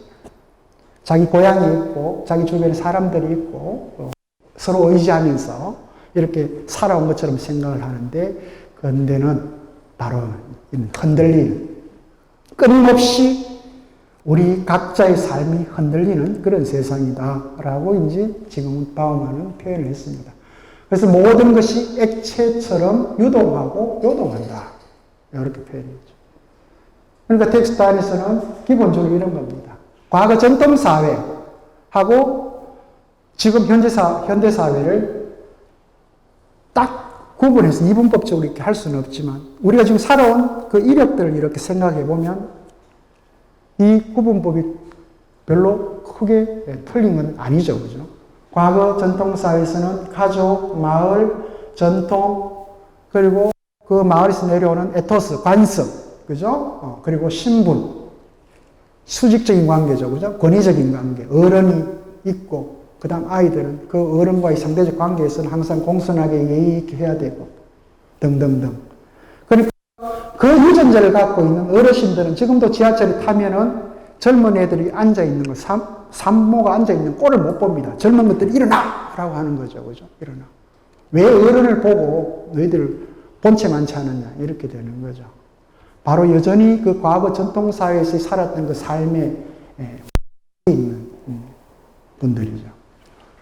자기 고향이 있고 자기 주변에 사람들이 있고 서로 의지하면서 이렇게 살아온 것처럼 생각을 하는데 근대는 바로 흔들리는 끊임없이 우리 각자의 삶이 흔들리는 그런 세상이다라고 이제 지금은 바우만은 표현을 했습니다. 그래서 모든 것이 액체처럼 유동하고 요동한다. 이렇게 표현했죠. 그러니까 텍스트 안에서는 기본적으로 이런 겁니다. 과거 전통사회하고 지금 현대사회를 딱 구분해서 이분법적으로 이렇게 할 수는 없지만 우리가 지금 살아온 그 이력들을 이렇게 생각해 보면 이 구분법이 별로 크게 틀린 건 아니죠. 그죠? 과거 전통사회에서는 가족, 마을, 전통, 그리고 그 마을에서 내려오는 에토스, 관습, 그죠? 그리고 신분, 수직적인 관계죠. 그죠? 권위적인 관계, 어른이 있고, 그 다음 아이들은 그 어른과의 상대적 관계에서는 항상 공손하게 예의 있게 해야 되고, 등등등. 그러니까 그 유전자를 갖고 있는 어르신들은 지금도 지하철에 타면은 젊은 애들이 앉아있는 거, 산모가 앉아있는 꼴을 못 봅니다. 젊은 것들이 일어나! 라고 하는 거죠. 그죠? 일어나. 왜 어른을 보고 너희들 본체 많지 않느냐. 이렇게 되는 거죠. 바로 여전히 그 과거 전통사회에서 살았던 그 삶에 있는 분들이죠.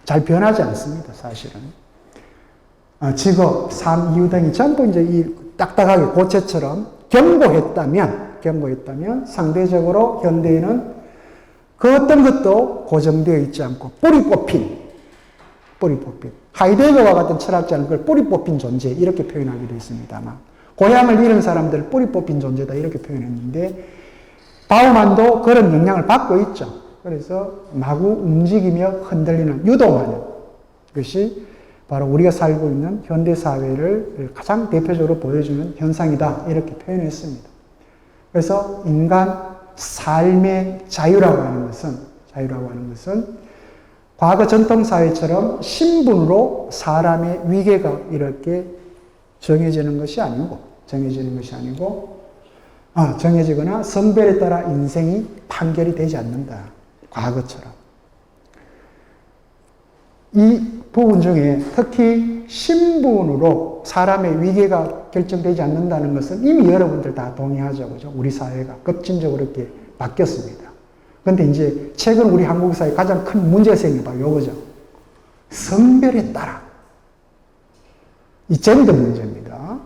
잘 변하지 않습니다. 사실은. 직업, 삶, 이유 등이 전부 이제 이 딱딱하게 고체처럼 견고했다면 상대적으로 현대에는 그 어떤 것도 고정되어 있지 않고 뿌리 뽑힌 하이데거와 같은 철학자는 그걸 뿌리 뽑힌 존재 이렇게 표현하기도 했습니다만 고향을 잃은 사람들 뿌리 뽑힌 존재다 이렇게 표현했는데 바우만도 그런 영향을 받고 있죠. 그래서 마구 움직이며 흔들리는 유동하는 것이 바로 우리가 살고 있는 현대사회를 가장 대표적으로 보여주는 현상이다. 이렇게 표현했습니다. 그래서 인간 삶의 자유라고 하는 것은 과거 전통사회처럼 신분으로 사람의 위계가 이렇게 정해지는 것이 아니고 정해지거나 성별에 따라 인생이 판결이 되지 않는다. 과거처럼. 이 부분 중에 특히 신분으로 사람의 위계가 결정되지 않는다는 것은 이미 여러분들 다 동의하죠. 그죠? 우리 사회가 급진적으로 이렇게 바뀌었습니다. 그런데 이제 최근 우리 한국 사회에 가장 큰 문제가 생겨봐요. 요거죠. 성별에 따라. 이 젠더 문제입니다.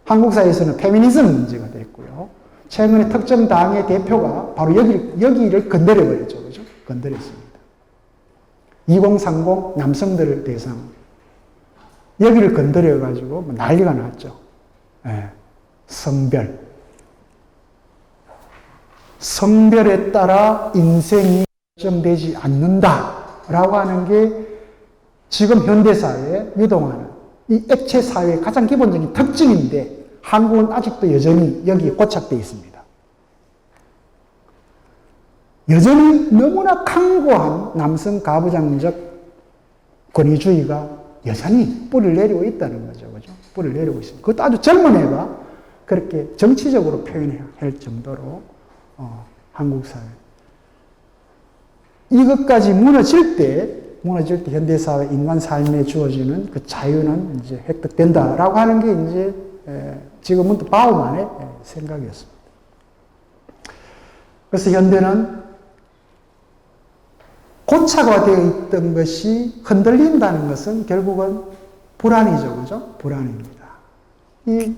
한국 사회에서는 페미니즘 문제가 됐고요. 최근에 특정 당의 대표가 바로 여기를 건드려버렸죠. 그죠? 건드렸습니다. 2030 남성들을 대상 여기를 건드려가지고 난리가 났죠. 네. 성별에 따라 인생이 결정되지 않는다라고 하는 게 지금 현대사회에 유동하는 이 액체사회의 가장 기본적인 특징인데 한국은 아직도 여전히 여기에 고착되어 있습니다. 여전히 너무나 강고한 남성 가부장적 권위주의가 여전히 뿌리를 내리고 있다는 거죠. 그죠? 뿌리를 내리고 있습니다. 그것도 아주 젊은 애가 그렇게 정치적으로 표현해야 할 정도로 한국 사회. 이것까지 무너질 때 현대사회 인간 삶에 주어지는 그 자유는 이제 획득된다라고 하는 게 이제 지금은 또 바우만의 생각이었습니다. 그래서 현대는 고착화되어 있던 것이 흔들린다는 것은 결국은 불안이죠. 그죠? 불안입니다. 이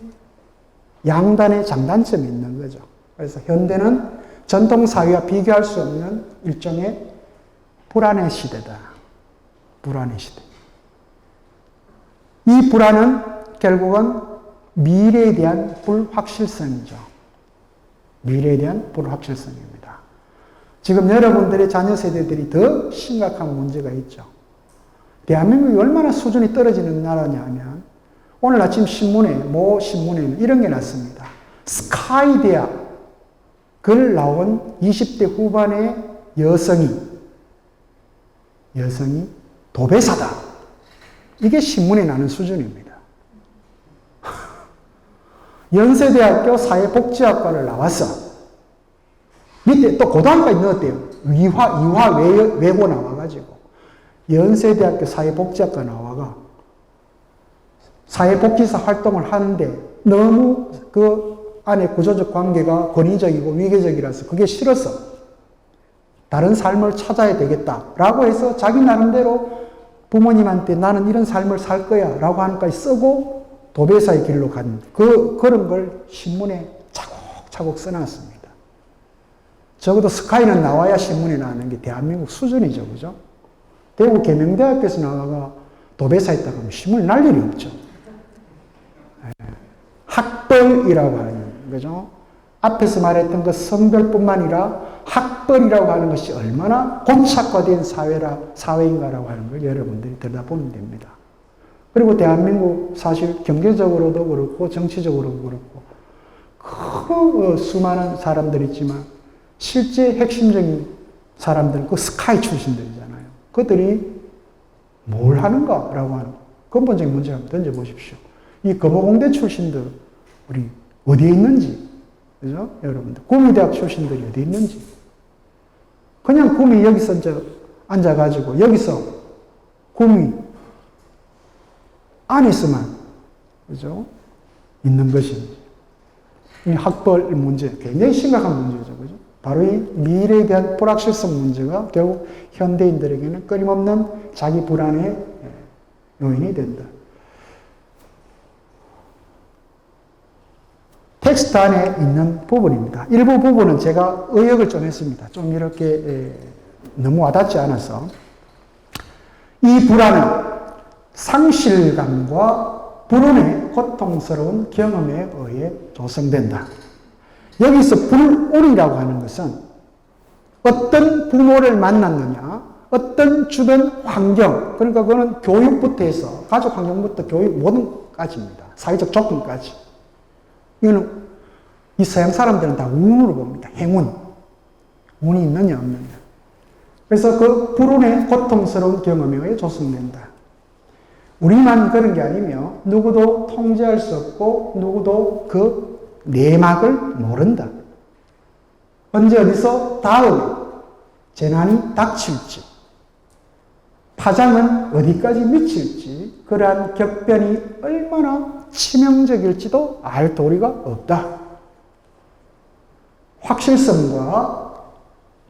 양단의 장단점이 있는 거죠. 그래서 현대는 전통사회와 비교할 수 없는 일종의 불안의 시대다. 불안의 시대. 이 불안은 결국은 미래에 대한 불확실성이죠. 미래에 대한 불확실성입니다. 지금 여러분들의 자녀 세대들이 더 심각한 문제가 있죠. 대한민국이 얼마나 수준이 떨어지는 나라냐 하면 오늘 아침 모 신문에는 이런 게 났습니다. 스카이 대학을 나온 20대 후반의 여성이 도배사다. 이게 신문에 나는 수준입니다. 연세대학교 사회복지학과를 나왔어. 밑에 또 고등학교까지 넣었대요. 이화 외고 나와가지고. 연세대학교 사회복지학과 나와가 사회복지사 활동을 하는데 너무 그 안에 구조적 관계가 권위적이고 위계적이라서 그게 싫어서 다른 삶을 찾아야 되겠다라고 해서 자기 나름대로 부모님한테 나는 이런 삶을 살 거야 라고 하는 것까지 쓰고 도배사의 길로 간 그런 걸 신문에 차곡차곡 써놨습니다. 적어도 스카이는 나와야 신문에 나오는 게 대한민국 수준이죠. 그죠? 대구 계명대학교에서 나와가 도배사 했다고 하면 신문에 날 일이 없죠. 학벌이라고 하는 거죠. 앞에서 말했던 그 성별뿐만 아니라 학벌이라고 하는 것이 얼마나 고착화된 사회인가라고 하는 걸 여러분들이 들여다보면 됩니다. 그리고 대한민국 사실 경제적으로도 그렇고 정치적으로도 그렇고 그 수많은 사람들이 있지만 실제 핵심적인 사람들은 그 스카이 출신들이잖아요. 그들이 뭘 하는가라고 하는 근본적인 문제 한번 던져보십시오. 이 검호공대 출신들 우리 어디에 있는지, 그죠? 여러분들 구미대학 출신들이 어디에 있는지 그냥 구미 여기서 이제 앉아가지고 여기서 구미 안에서만 그죠? 있는 것인지 이 학벌 문제 굉장히 심각한 문제죠, 그죠? 바로 이 미래에 대한 불확실성 문제가 결국 현대인들에게는 끊임없는 자기 불안의 요인이 된다. 텍스트 안에 있는 부분입니다. 일부 부분은 제가 의역을 좀 했습니다. 좀 이렇게 너무 와닿지 않아서. 이 불안은 상실감과 불운의 고통스러운 경험에 의해 조성된다. 여기서 불운이라고 하는 것은 어떤 부모를 만났느냐, 어떤 주변 환경, 그러니까 그거는 교육부터 해서 가족 환경부터 교육 모든 까지입니다. 사회적 조건까지. 이거는 이 서양 사람들은 다 운으로 봅니다. 행운. 운이 있느냐 없느냐. 그래서 그 불운의 고통스러운 경험에 의해 조성된다. 우리만 그런 게 아니며 누구도 통제할 수 없고 누구도 그 내막을 모른다. 언제 어디서 다음에 재난이 닥칠지, 파장은 어디까지 미칠지, 그러한 격변이 얼마나 치명적일지도 알 도리가 없다. 확실성과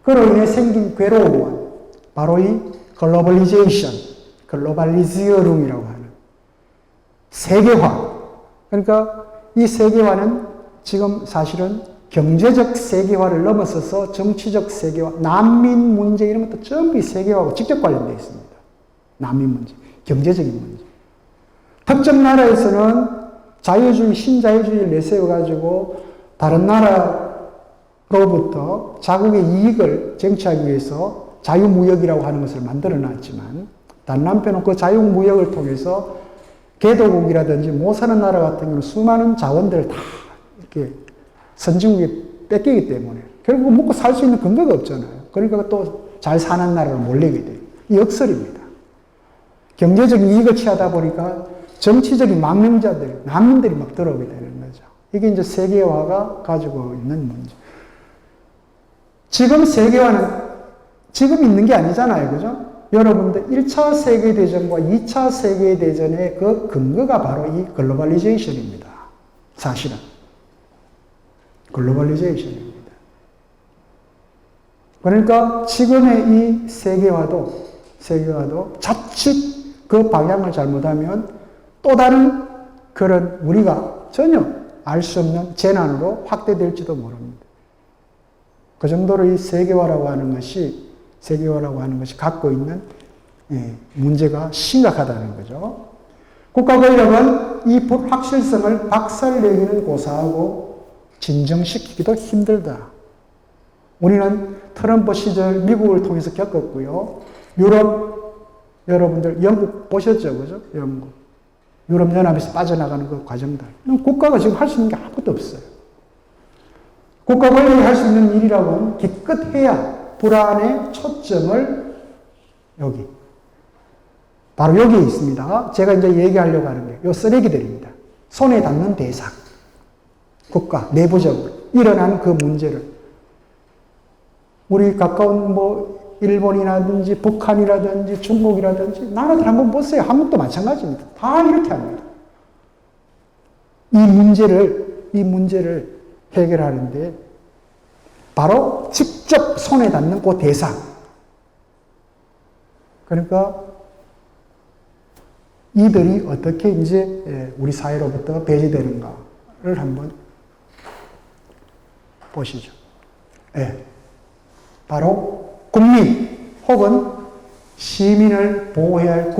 그로 인해 생긴 괴로움은 바로 이 글로벌리제이션, 글로발리지어룸이라고 하는 세계화. 그러니까 이 세계화는 지금 사실은 경제적 세계화를 넘어서서 정치적 세계화, 난민 문제 이런 것도 전부 이 세계화하고 직접 관련되어 있습니다. 난민 문제, 경제적인 문제. 특정 나라에서는 자유주의, 신자유주의를 내세워가지고 다른 나라로부터 자국의 이익을 쟁취하기 위해서 자유무역이라고 하는 것을 만들어 놨지만, 다른 한편은 그 자유무역을 통해서 개도국이라든지 못 사는 나라 같은 경우는 수많은 자원들을 다 이렇게 선진국에 뺏기기 때문에 결국 먹고 살 수 있는 근거가 없잖아요. 그러니까 또 잘 사는 나라로 몰리게 돼요. 이 역설입니다. 경제적인 이익을 취하다 보니까 정치적인 망명자들, 난민들이 막 들어오게 되는 거죠. 이게 이제 세계화가 가지고 있는 문제. 지금 세계화는 지금 있는 게 아니잖아요. 그죠? 여러분들 1차 세계대전과 2차 세계대전의 그 근거가 바로 이 글로벌리제이션입니다. 사실은. 글로벌리제이션입니다. 그러니까 지금의 이 세계화도 자칫 그 방향을 잘못하면 또 다른 그런 우리가 전혀 알 수 없는 재난으로 확대될지도 모릅니다. 그 정도로 이 세계화라고 하는 것이 갖고 있는 문제가 심각하다는 거죠. 국가 권력은 이 불확실성을 박살내기는 고사하고 진정시키기도 힘들다. 우리는 트럼프 시절 미국을 통해서 겪었고요. 유럽, 여러분들 영국 보셨죠? 그죠? 영국. 유럽연합에서 빠져나가는 그 과정들. 국가가 지금 할 수 있는 게 아무것도 없어요. 국가 권력이 할 수 있는 일이라고는 기껏해야 불안의 초점을 바로 여기에 있습니다. 제가 이제 얘기하려고 하는 게 이 쓰레기들입니다. 손에 닿는 대상. 국가, 내부적으로 일어난 그 문제를 우리 가까운 일본이라든지 북한이라든지 중국이라든지 나라들 한번 보세요. 한국도 마찬가지입니다. 다 이렇게 합니다. 이 문제를 해결하는데 바로 직접 손에 닿는 그 대상. 그러니까 이들이 어떻게 이제 우리 사회로부터 배제되는가를 한번 보시죠. 바로 국민 혹은 시민을 보호해야 할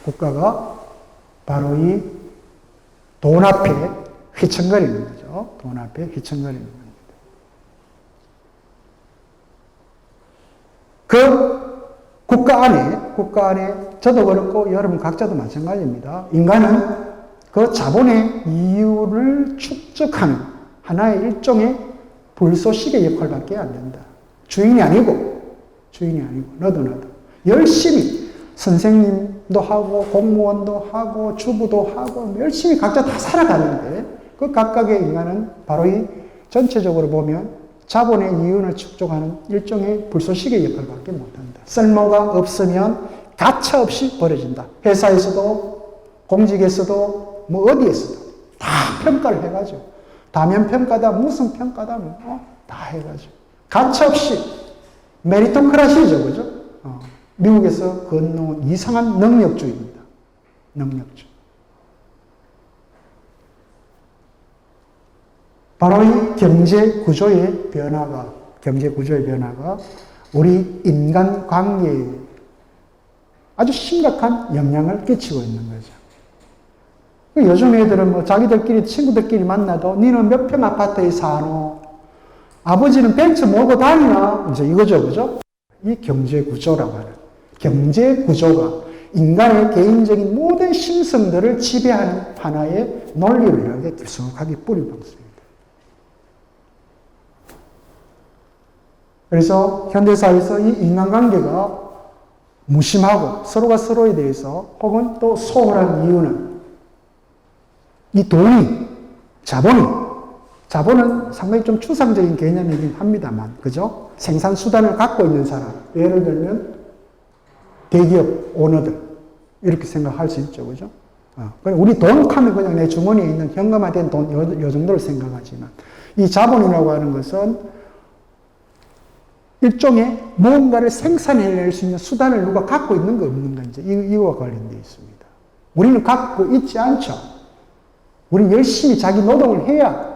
국가가 바로 이 돈 앞에 휘청거리는 거죠. 돈 앞에 휘청거리는 겁니다. 그 국가 안에 저도 그렇고 여러분 각자도 마찬가지입니다. 인간은 그 자본의 이유를 축적하는 하나의 일종의 불쏘시개 역할밖에 안 된다. 주인이 아니고 너도 열심히 선생님도 하고 공무원도 하고 주부도 하고 열심히 각자 다 살아가는데 그 각각의 인간은 바로 이 전체적으로 보면 자본의 이윤을 축적하는 일종의 불쏘시개 역할밖에 못한다. 쓸모가 없으면 가차없이 버려진다. 회사에서도 공직에서도 어디에서도 다 평가를 해가지고 다면 평가다 무슨 평가다 다 해가지고 가차없이 메리토크라시죠. 그죠? 미국에서 건너온 이상한 능력주의입니다. 능력주의. 바로 이 경제 구조의 변화가 우리 인간 관계에 아주 심각한 영향을 끼치고 있는 거죠. 요즘 애들은 자기들끼리, 친구들끼리 만나도 니는 몇 평 아파트에 사노? 아버지는 벤츠 몰고 다니나? 이제 이거죠, 그죠? 이 경제 구조라고 하는. 경제 구조가 인간의 개인적인 모든 심성들을 지배하는 하나의 논리를 이렇게 깊숙하게 뿌리박습니다. 그래서 현대사회에서 이 인간관계가 무심하고 서로가 서로에 대해서 혹은 또 소홀한 이유는 이 돈이 자본은 상당히 좀 추상적인 개념이긴 합니다만, 그죠? 생산수단을 갖고 있는 사람. 예를 들면, 대기업 오너들. 이렇게 생각할 수 있죠, 그죠? 우리 돈 하면 그냥 내 주머니에 있는 현금화된 돈, 요 정도를 생각하지만, 이 자본이라고 하는 것은 일종의 무언가를 생산해낼 수 있는 수단을 누가 갖고 있는가 없는가, 이제 이거와 관련되어 있습니다. 우리는 갖고 있지 않죠. 우리는 열심히 자기 노동을 해야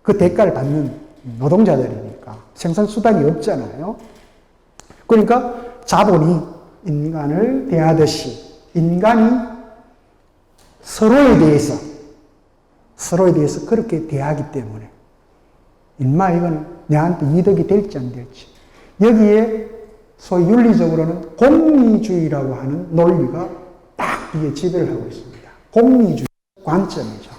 그 대가를 받는 노동자들이니까. 생산수단이 없잖아요. 그러니까 자본이 인간을 대하듯이 인간이 서로에 대해서 그렇게 대하기 때문에 인마 이거는 내한테 이득이 될지 안 될지. 여기에 소위 윤리적으로는 공리주의라고 하는 논리가 딱 이게 지배를 하고 있습니다. 공리주의 관점이죠.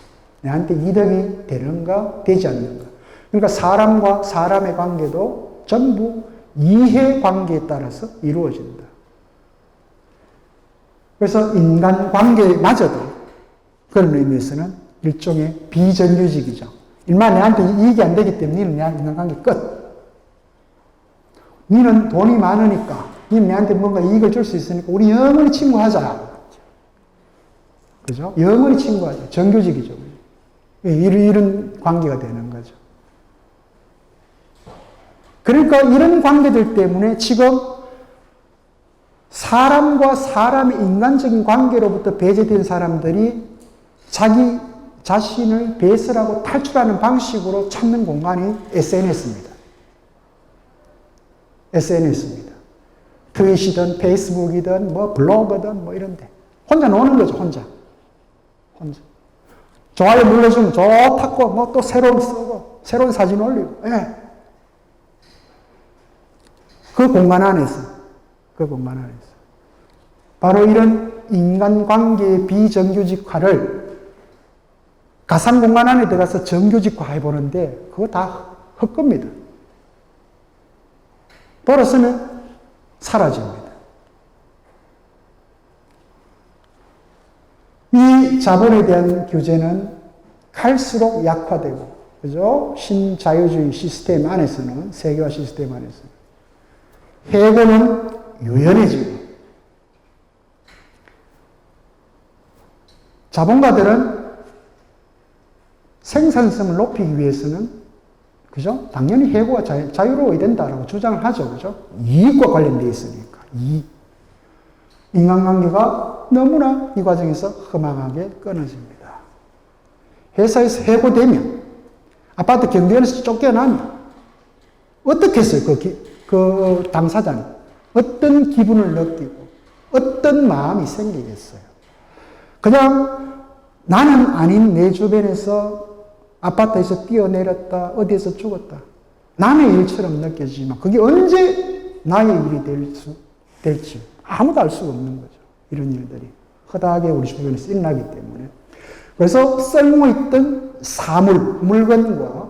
내한테 이득이 되는가 되지 않는가. 그러니까 사람과 사람의 관계도 전부 이해관계에 따라서 이루어진다. 그래서 인간관계마저도 그런 의미에서는 일종의 비정규직이죠. 일마 내한테 이익이 안 되기 때문에 니는 내한테 인간관계 끝. 니는 돈이 많으니까, 니는 내한테 뭔가 이익을 줄 수 있으니까 우리 영원히 친구하자. 그죠? 영원히 친구하자. 정규직이죠. 이런 관계가 되는 거죠. 그러니까 이런 관계들 때문에 지금 사람과 사람의 인간적인 관계로부터 배제된 사람들이 자기 자신을 배설하고 탈출하는 방식으로 찾는 공간이 SNS입니다. SNS입니다. 트윗이든 페이스북이든 뭐 블로그든 뭐 이런데 혼자 노는 거죠. 혼자. 좋아요 눌러주면 좋다고 뭐 또 새로운 쓰고 새로운 사진 올리고. 예. 그 공간 안에서 바로 이런 인간관계의 비정규직화를 가상공간 안에 들어가서 정규직화 해보는데 그거 다 헛겁니다. 돌아서면 사라집니다. 이 자본에 대한 규제는 갈수록 약화되고, 그죠? 신자유주의 시스템 안에서는, 세계화 시스템 안에서는 해고는 유연해지고, 자본가들은 생산성을 높이기 위해서는, 그죠? 당연히 해고가 자유로워야 된다라고 주장을 하죠. 그죠? 이익과 관련되어 있으니까. 인간관계가 너무나 이 과정에서 허망하게 끊어집니다. 회사에서 해고되면, 아파트 경비원에서 쫓겨나면, 어떻게 했어요? 그 당사자는. 어떤 기분을 느끼고, 어떤 마음이 생기겠어요? 그냥 나는 아닌 내 주변에서 아파트에서 뛰어내렸다, 어디에서 죽었다. 남의 일처럼 느껴지지만 그게 언제 나의 일이 될지 아무도 알 수가 없는 거죠. 이런 일들이 허다하게 우리 주변에서 일어나기 때문에. 그래서 썰모있던 사물, 물건과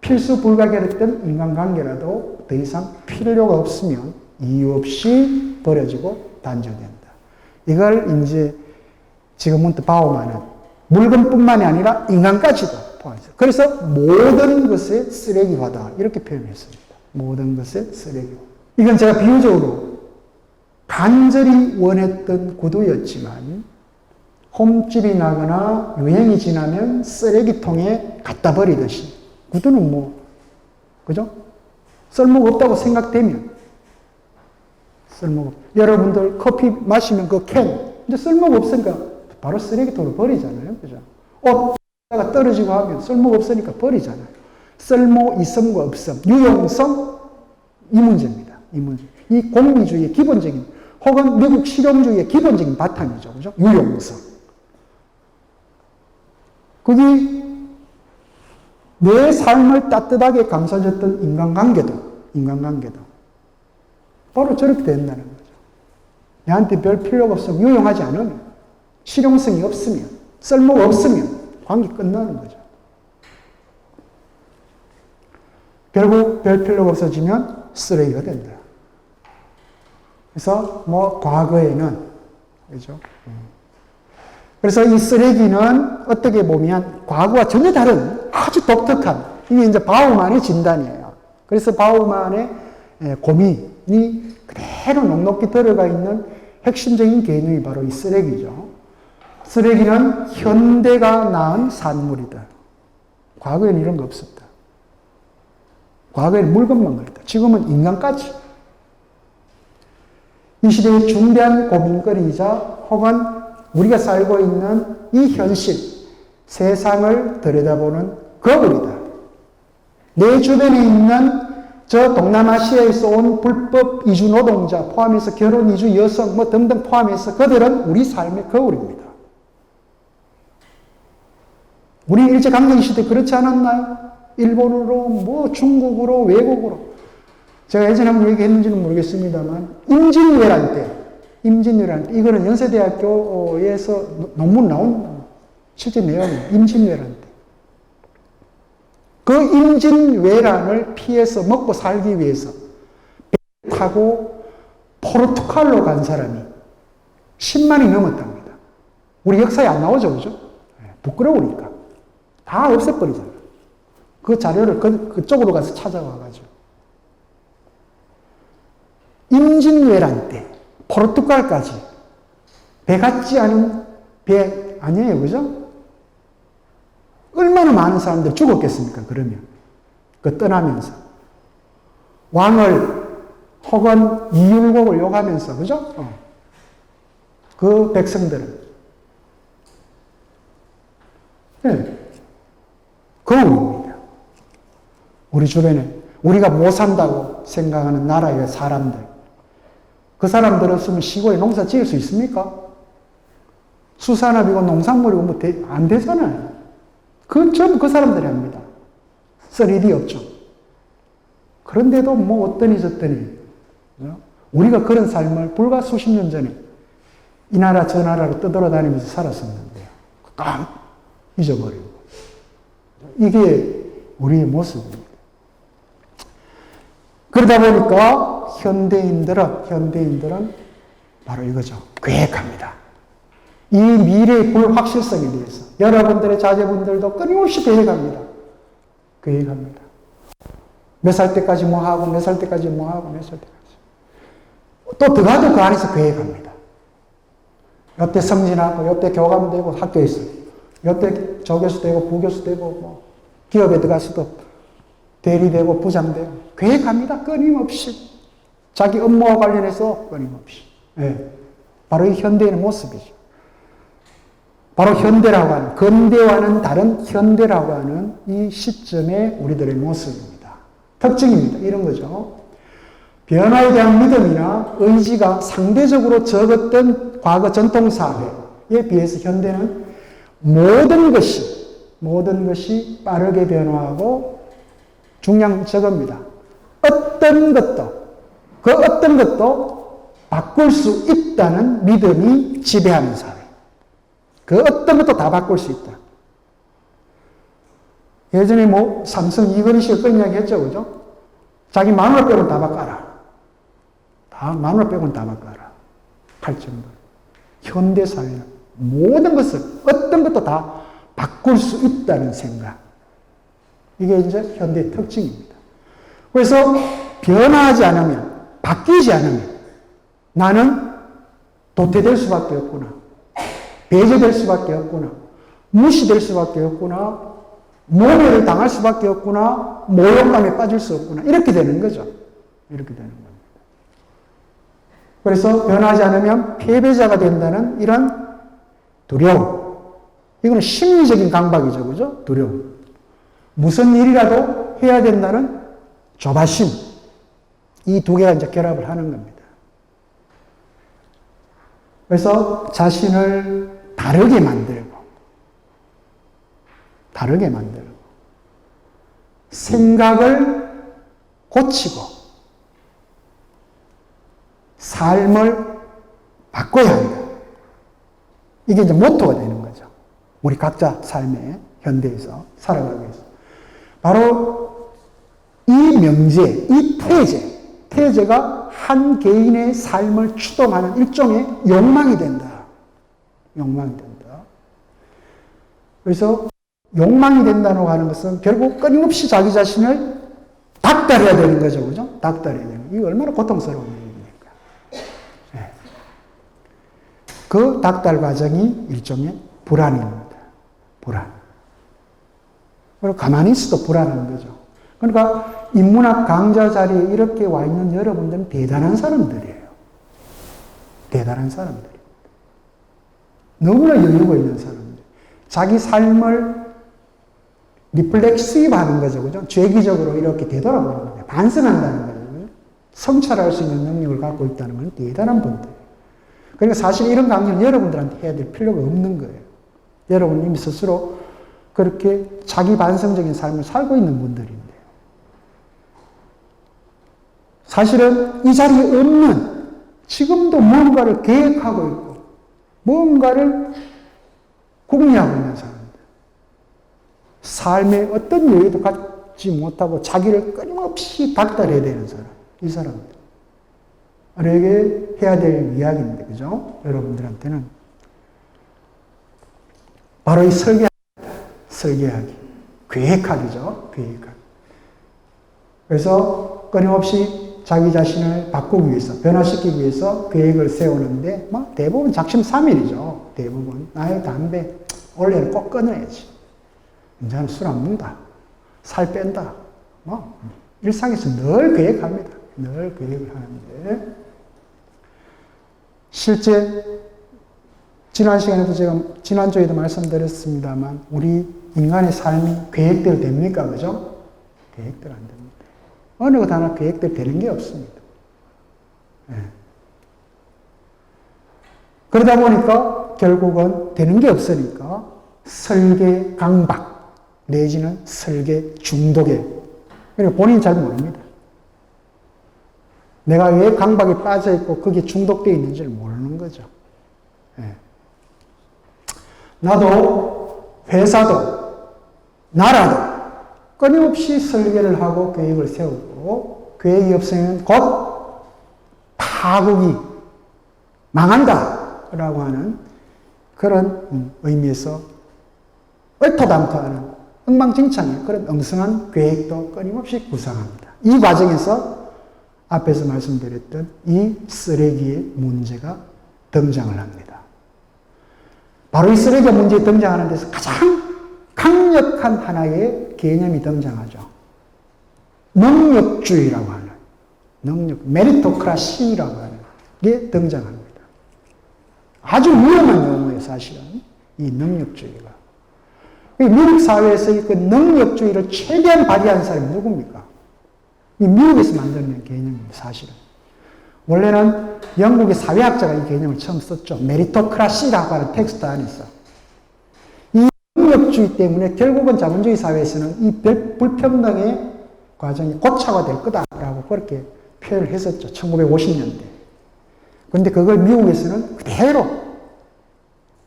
필수 불가결했던 인간관계라도 더 이상 필요가 없으면 이유 없이 버려지고 단절된다. 이걸 이제 지금 문득 바우만은 물건뿐만이 아니라 인간까지도 포함해서. 그래서 모든 것의 쓰레기화다. 이렇게 표현했습니다. 모든 것의 쓰레기화. 이건 제가 비유적으로 간절히 원했던 구두였지만 홈집이 나거나 유행이 지나면 쓰레기통에 갖다 버리듯이 구두는 뭐, 그죠? 쓸모가 없다고 생각되면 쓸모가 없. 여러분들 커피 마시면 그 캔, 이제 쓸모가 없으니까 바로 쓰레기통으로 버리잖아요. 그죠? 옷다가 떨어지고 하면 쓸모가 없으니까 버리잖아요. 쓸모, 이성과 없음, 유용성, 이 문제입니다. 이 문제. 이 공리주의의 기본적인, 혹은 미국 실용주의의 기본적인 바탕이죠. 그죠? 유용성. 그게 내 삶을 따뜻하게 감싸줬던 인간관계도 바로 저렇게 된다는 거죠. 내한테 별 필요가 없으면, 유용하지 않으면, 실용성이 없으면, 쓸모가 없으면 관계 끝나는 거죠. 결국 별 필요가 없어지면 쓰레기가 된다. 그래서 뭐 과거에는, 그죠? 그래서 이 쓰레기는 어떻게 보면 과거와 전혀 다른 아주 독특한, 이게 이제 바우만의 진단이에요. 그래서 바우만의 고민이 그대로 넉넉히 들어가 있는 핵심적인 개념이 바로 이 쓰레기죠. 쓰레기는 현대가 낳은 산물이다. 과거에는 이런 거 없었다. 과거에는 물건만 그랬다. 지금은 인간까지. 이 시대의 중대한 고민거리이자 혹은 우리가 살고 있는 이 현실, 세상을 들여다보는 거울이다. 내 주변에 있는 저 동남아시아에서 온 불법 이주 노동자 포함해서 결혼 이주 여성 뭐 등등 포함해서 그들은 우리 삶의 거울입니다. 우리 일제강점기 그렇지 않았나요? 일본으로 뭐 중국으로 외국으로. 제가 예전에 한번 얘기했는지는 모르겠습니다만 임진왜란 때 이거는 연세대학교에서 논문 나온 실제 내용이에요. 임진왜란 때. 그 임진왜란을 피해서 먹고 살기 위해서 배 타고 포르투갈로 간 사람이 10만이 넘었답니다. 우리 역사에 안 나오죠, 그죠? 부끄러우니까. 다 없애버리잖아요. 그 자료를 그쪽으로 가서 찾아와가지고. 임진왜란 때 포르투갈까지 배 같지 않은 배 아니에요, 그죠? 얼마나 많은 사람들이 죽었겠습니까, 그러면. 그 떠나면서. 왕을 혹은 이율곡을 욕하면서, 그죠? 그 백성들은. 네. 거울입니다. 우리 주변에 우리가 못 산다고 생각하는 나라의 사람들. 그 사람들 없으면 시골에 농사 지을 수 있습니까? 수산업이고 농산물이고 뭐 안 되잖아요. 그건 전부 그 사람들이 합니다. 3D 업종. 그런데도 뭐 어떠니 저떠니. 우리가 그런 삶을 불과 수십 년 전에 이 나라 저 나라로 떠돌아다니면서 살았었는데요. 깜 잊어버리고. 이게 우리의 모습입니다. 그러다 보니까 현대인들은 바로 이거죠. 계획합니다. 이 미래의 불확실성에 대해서 여러분들의 자제분들도 끊임없이 계획합니다. 계획합니다. 몇 살 때까지 뭐 하고, 몇 살 때까지 뭐 하고, 몇 살 때까지. 또 들어가도 그 안에서 계획합니다. 요때 성진하고, 요때 교감 되고, 학교에서. 요때 조교수 되고, 부교수 되고, 뭐, 기업에 들어가서도 대리되고, 부장되고. 계획합니다. 끊임없이. 자기 업무와 관련해서 끊임없이. 네. 바로 이 현대인의 모습이죠. 바로 현대라고 하는, 근대와는 다른 현대라고 하는 이 시점의 우리들의 모습입니다. 특징입니다. 이런 거죠. 변화에 대한 믿음이나 의지가 상대적으로 적었던 과거 전통사회에 비해서 현대는 모든 것이 빠르게 변화하고 중량 저겁니다. 어떤 것도 바꿀 수 있다는 믿음이 지배하는 사회. 그 어떤 것도 다 바꿀 수 있다. 예전에 뭐 삼성 이건희 씨가 그런 이야기 했죠, 그죠? 자기 마누라 빼고는 다 바꿔라. 마누라 빼고는 다 바꿔라. 할 정도. 현대 사회는 모든 것을 어떤 것도 다 바꿀 수 있다는 생각. 이게 이제 현대의 특징입니다. 그래서 변화하지 않으면, 바뀌지 않으면 나는 도태될 수밖에 없구나. 배제될 수밖에 없구나. 무시될 수밖에 없구나. 모멸을 당할 수밖에 없구나. 모욕감에 빠질 수 없구나. 이렇게 되는 거죠. 이렇게 되는 겁니다. 그래서 변하지 않으면 패배자가 된다는 이런 두려움. 이거는 심리적인 강박이죠. 그죠? 두려움. 무슨 일이라도 해야 된다는 조바심. 이 두 개가 이제 결합을 하는 겁니다. 그래서 자신을 다르게 만들고, 생각을 고치고, 삶을 바꿔야 한다. 이게 이제 모토가 되는 거죠. 우리 각자 삶의 현대에서 살아가기 위해서. 바로 이 명제, 이 태제가 한 개인의 삶을 추동하는 일종의 욕망이 된다. 욕망이 된다. 그래서 욕망이 된다고 하는 것은 결국 끊임없이 자기 자신을 닥달해야 되는 거죠. 그죠? 닥달해야 되는 거. 이게 얼마나 고통스러운 일입니까? 네. 그 닥달 과정이 일종의 불안입니다. 불안. 그리고 가만히 있어도 불안한 거죠. 그러니까 인문학 강좌 자리에 이렇게 와 있는 여러분들은 대단한 사람들이에요. 대단한 사람들. 너무나 여유가 있는 사람들. 자기 삶을 리플렉시브하는 거죠. 그죠? 죄기적으로 이렇게 되돌아보는 거예요. 반성한다는 거죠. 성찰할 수 있는 능력을 갖고 있다는 건 대단한 분들이에요. 그러니까 사실 이런 강의는 여러분들한테 해야 될 필요가 없는 거예요. 여러분 이미 스스로 그렇게 자기 반성적인 삶을 살고 있는 분들인데. 사실은 이 자리에 없는, 지금도 뭔가를 계획하고 있고, 뭔가를 궁리하고 있는 사람들. 삶에 어떤 여유도 갖지 못하고 자기를 끊임없이 닥달해야 되는 사람. 이 사람들. 우리에게 해야 될 이야기인데, 그죠? 여러분들한테는. 바로 이 설계하기. 계획하기죠. 계획하기. 그래서 끊임없이 자기 자신을 바꾸기 위해서, 변화시키기 위해서 계획을 세우는데, 대부분 작심삼일이죠. 대부분. 나의 담배, 원래는 꼭 끊어야지. 이제는 술 안 먹는다. 살 뺀다. 일상에서 늘 계획합니다. 늘 계획을 하는데. 실제, 지난 시간에도 제가, 지난주에도 말씀드렸습니다만, 우리 인간의 삶이 계획대로 됩니까? 그죠? 계획대로 안 됩니다. 어느 것 하나 계획대로 되는 게 없습니다. 네. 그러다 보니까 결국은 되는 게 없으니까 설계 강박 내지는 설계 중독에, 그러니까 본인이 잘 모릅니다. 내가 왜 강박에 빠져 있고 거기에 중독되어 있는지를 모르는 거죠. 네. 나도 회사도 나라도 끊임없이 설계를 하고 계획을 세우고, 계획이 없으면 곧 파국이 망한다 라고 하는 그런 의미에서 얼토당토하는 엉망진창의 그런 엉성한 계획도 끊임없이 구상합니다. 이 과정에서 앞에서 말씀드렸던 이 쓰레기의 문제가 등장을 합니다. 바로 이 쓰레기 문제에 등장하는 데서 가장 강력한 하나의 개념이 등장하죠. 능력주의라고 하는, 메리토크라시라고 하는 게 등장합니다. 아주 위험한 용어예요, 사실은. 이 능력주의가. 미국 사회에서의 그 능력주의를 최대한 발휘한 사람이 누굽니까? 이 미국에서 만들어낸 개념입니다, 사실은. 원래는 영국의 사회학자가 이 개념을 처음 썼죠. 메리토크라시라고 하는 텍스트 안에서. 이 능력주의 때문에 결국은 자본주의 사회에서는 이 불평등의 과정이 고착화 될 거다라고 그렇게 표현을 했었죠. 1950년대. 그런데 그걸 미국에서는 그대로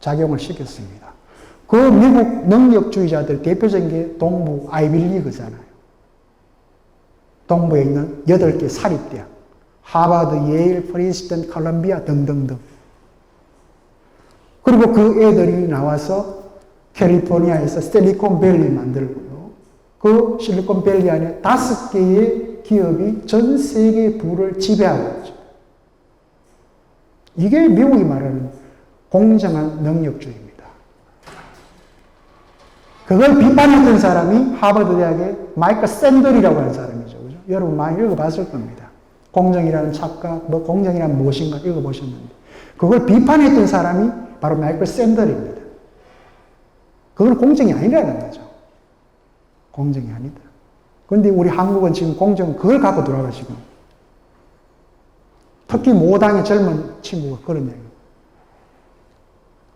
작용을 시켰습니다. 그 미국 능력주의자들 대표적인 게 동부 아이비리그잖아요. 동부에 있는 8개 사립대학. 하버드, 예일, 프린스턴, 컬럼비아 등등등. 그리고 그 애들이 나와서 캘리포니아에서 실리콘밸리 만들고요. 그 실리콘밸리 안에 5개의 기업이 전 세계 부를 지배하고 있죠. 이게 미국이 말하는 공정한 능력주의입니다. 그걸 비판했던 사람이 하버드 대학의 마이클 샌들이라고 하는 사람이죠. 그죠? 여러분 많이 읽어봤을 겁니다. 공정이라는 착각, 공정이란 무엇인가 읽어보셨는데, 그걸 비판했던 사람이 바로 마이클 샌들입니다. 그건 공정이 아니라는 거죠. 공정이 아니다. 그런데 우리 한국은 지금 그걸 갖고 돌아가 지금. 특히 모당의 젊은 친구가 그런 얘기.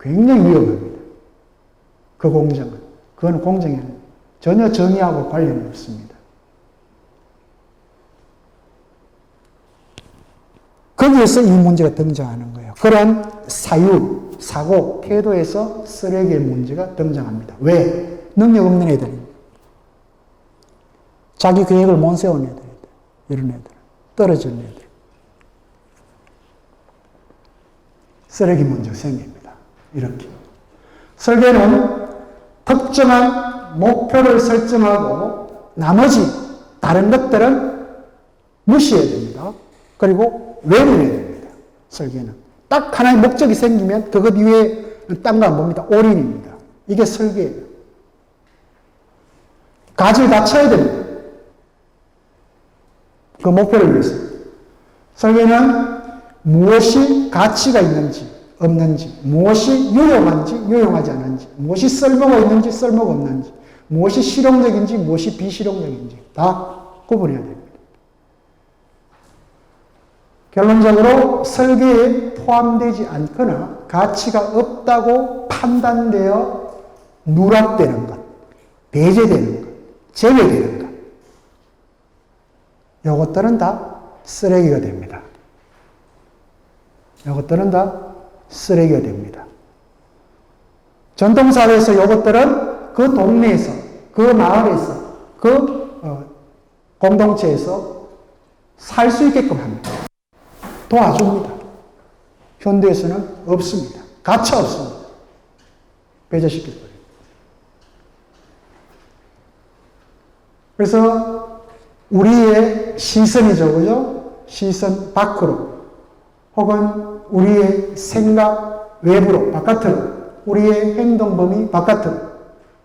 굉장히 위험합니다. 그 공정은. 그건 공정이 아닙니다. 전혀 정의하고 관련이 없습니다. 거기에서 이 문제가 등장하는 거예요. 그런 사유, 사고, 태도에서 쓰레기의 문제가 등장합니다. 왜? 능력 없는 애들이. 자기 계획을 못 세운 애들, 이런 애들. 떨어진 애들. 쓰레기 문제가 생깁니다. 이렇게. 설계는 특정한 목표를 설정하고 나머지 다른 것들은 무시해야 됩니다. 그리고 외면해야 됩니다. 설계는. 딱 하나의 목적이 생기면 그것 이외에 딴 거 안 봅니다. 올인입니다. 이게 설계예요. 가지를 다 쳐야 됩니다. 그 목표를 위해서. 설계는 무엇이 가치가 있는지 없는지, 무엇이 유용한지 유용하지 않은지, 무엇이 쓸모가 있는지 쓸모가 없는지, 무엇이 실용적인지 무엇이 비실용적인지 다 구분해야 됩니다. 결론적으로 설계에 포함되지 않거나 가치가 없다고 판단되어 누락되는 것, 배제되는 것, 제외되는 것, 이것들은 다 쓰레기가 됩니다. 이것들은 다 쓰레기가 됩니다. 전통사회에서 이것들은 그 동네에서, 그 마을에서, 그 공동체에서 살 수 있게끔 합니다. 도와줍니다. 현대에서는 없습니다. 가차 없습니다. 배제시켜버려요. 그래서 우리의 시선이죠, 그죠? 시선 밖으로 혹은 우리의 생각 외부로, 바깥으로, 우리의 행동 범위 바깥으로,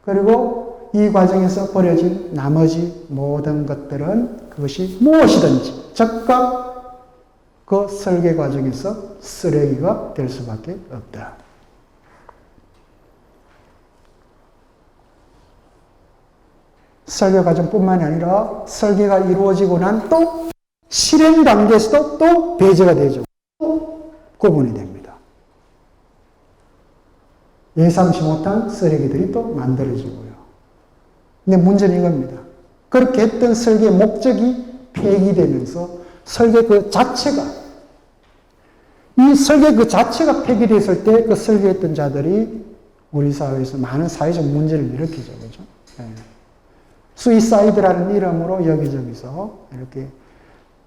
그리고 이 과정에서 버려진 나머지 모든 것들은 그것이 무엇이든지 즉각 그 설계 과정에서 쓰레기가 될 수밖에 없다. 설계 과정뿐만이 아니라 설계가 이루어지고 난 또 실행 단계에서도 또 배제가 되죠. 또 구분이 됩니다. 예상치 못한 쓰레기들이 또 만들어지고요. 근데 문제는 이겁니다. 그렇게 했던 설계의 목적이 폐기되면서 설계 그 자체가, 이 설계 그 자체가 폐기됐을 때 그 설계했던 자들이 우리 사회에서 많은 사회적 문제를 일으키죠. 그죠? 네. 수이사이드라는 이름으로 여기저기서 이렇게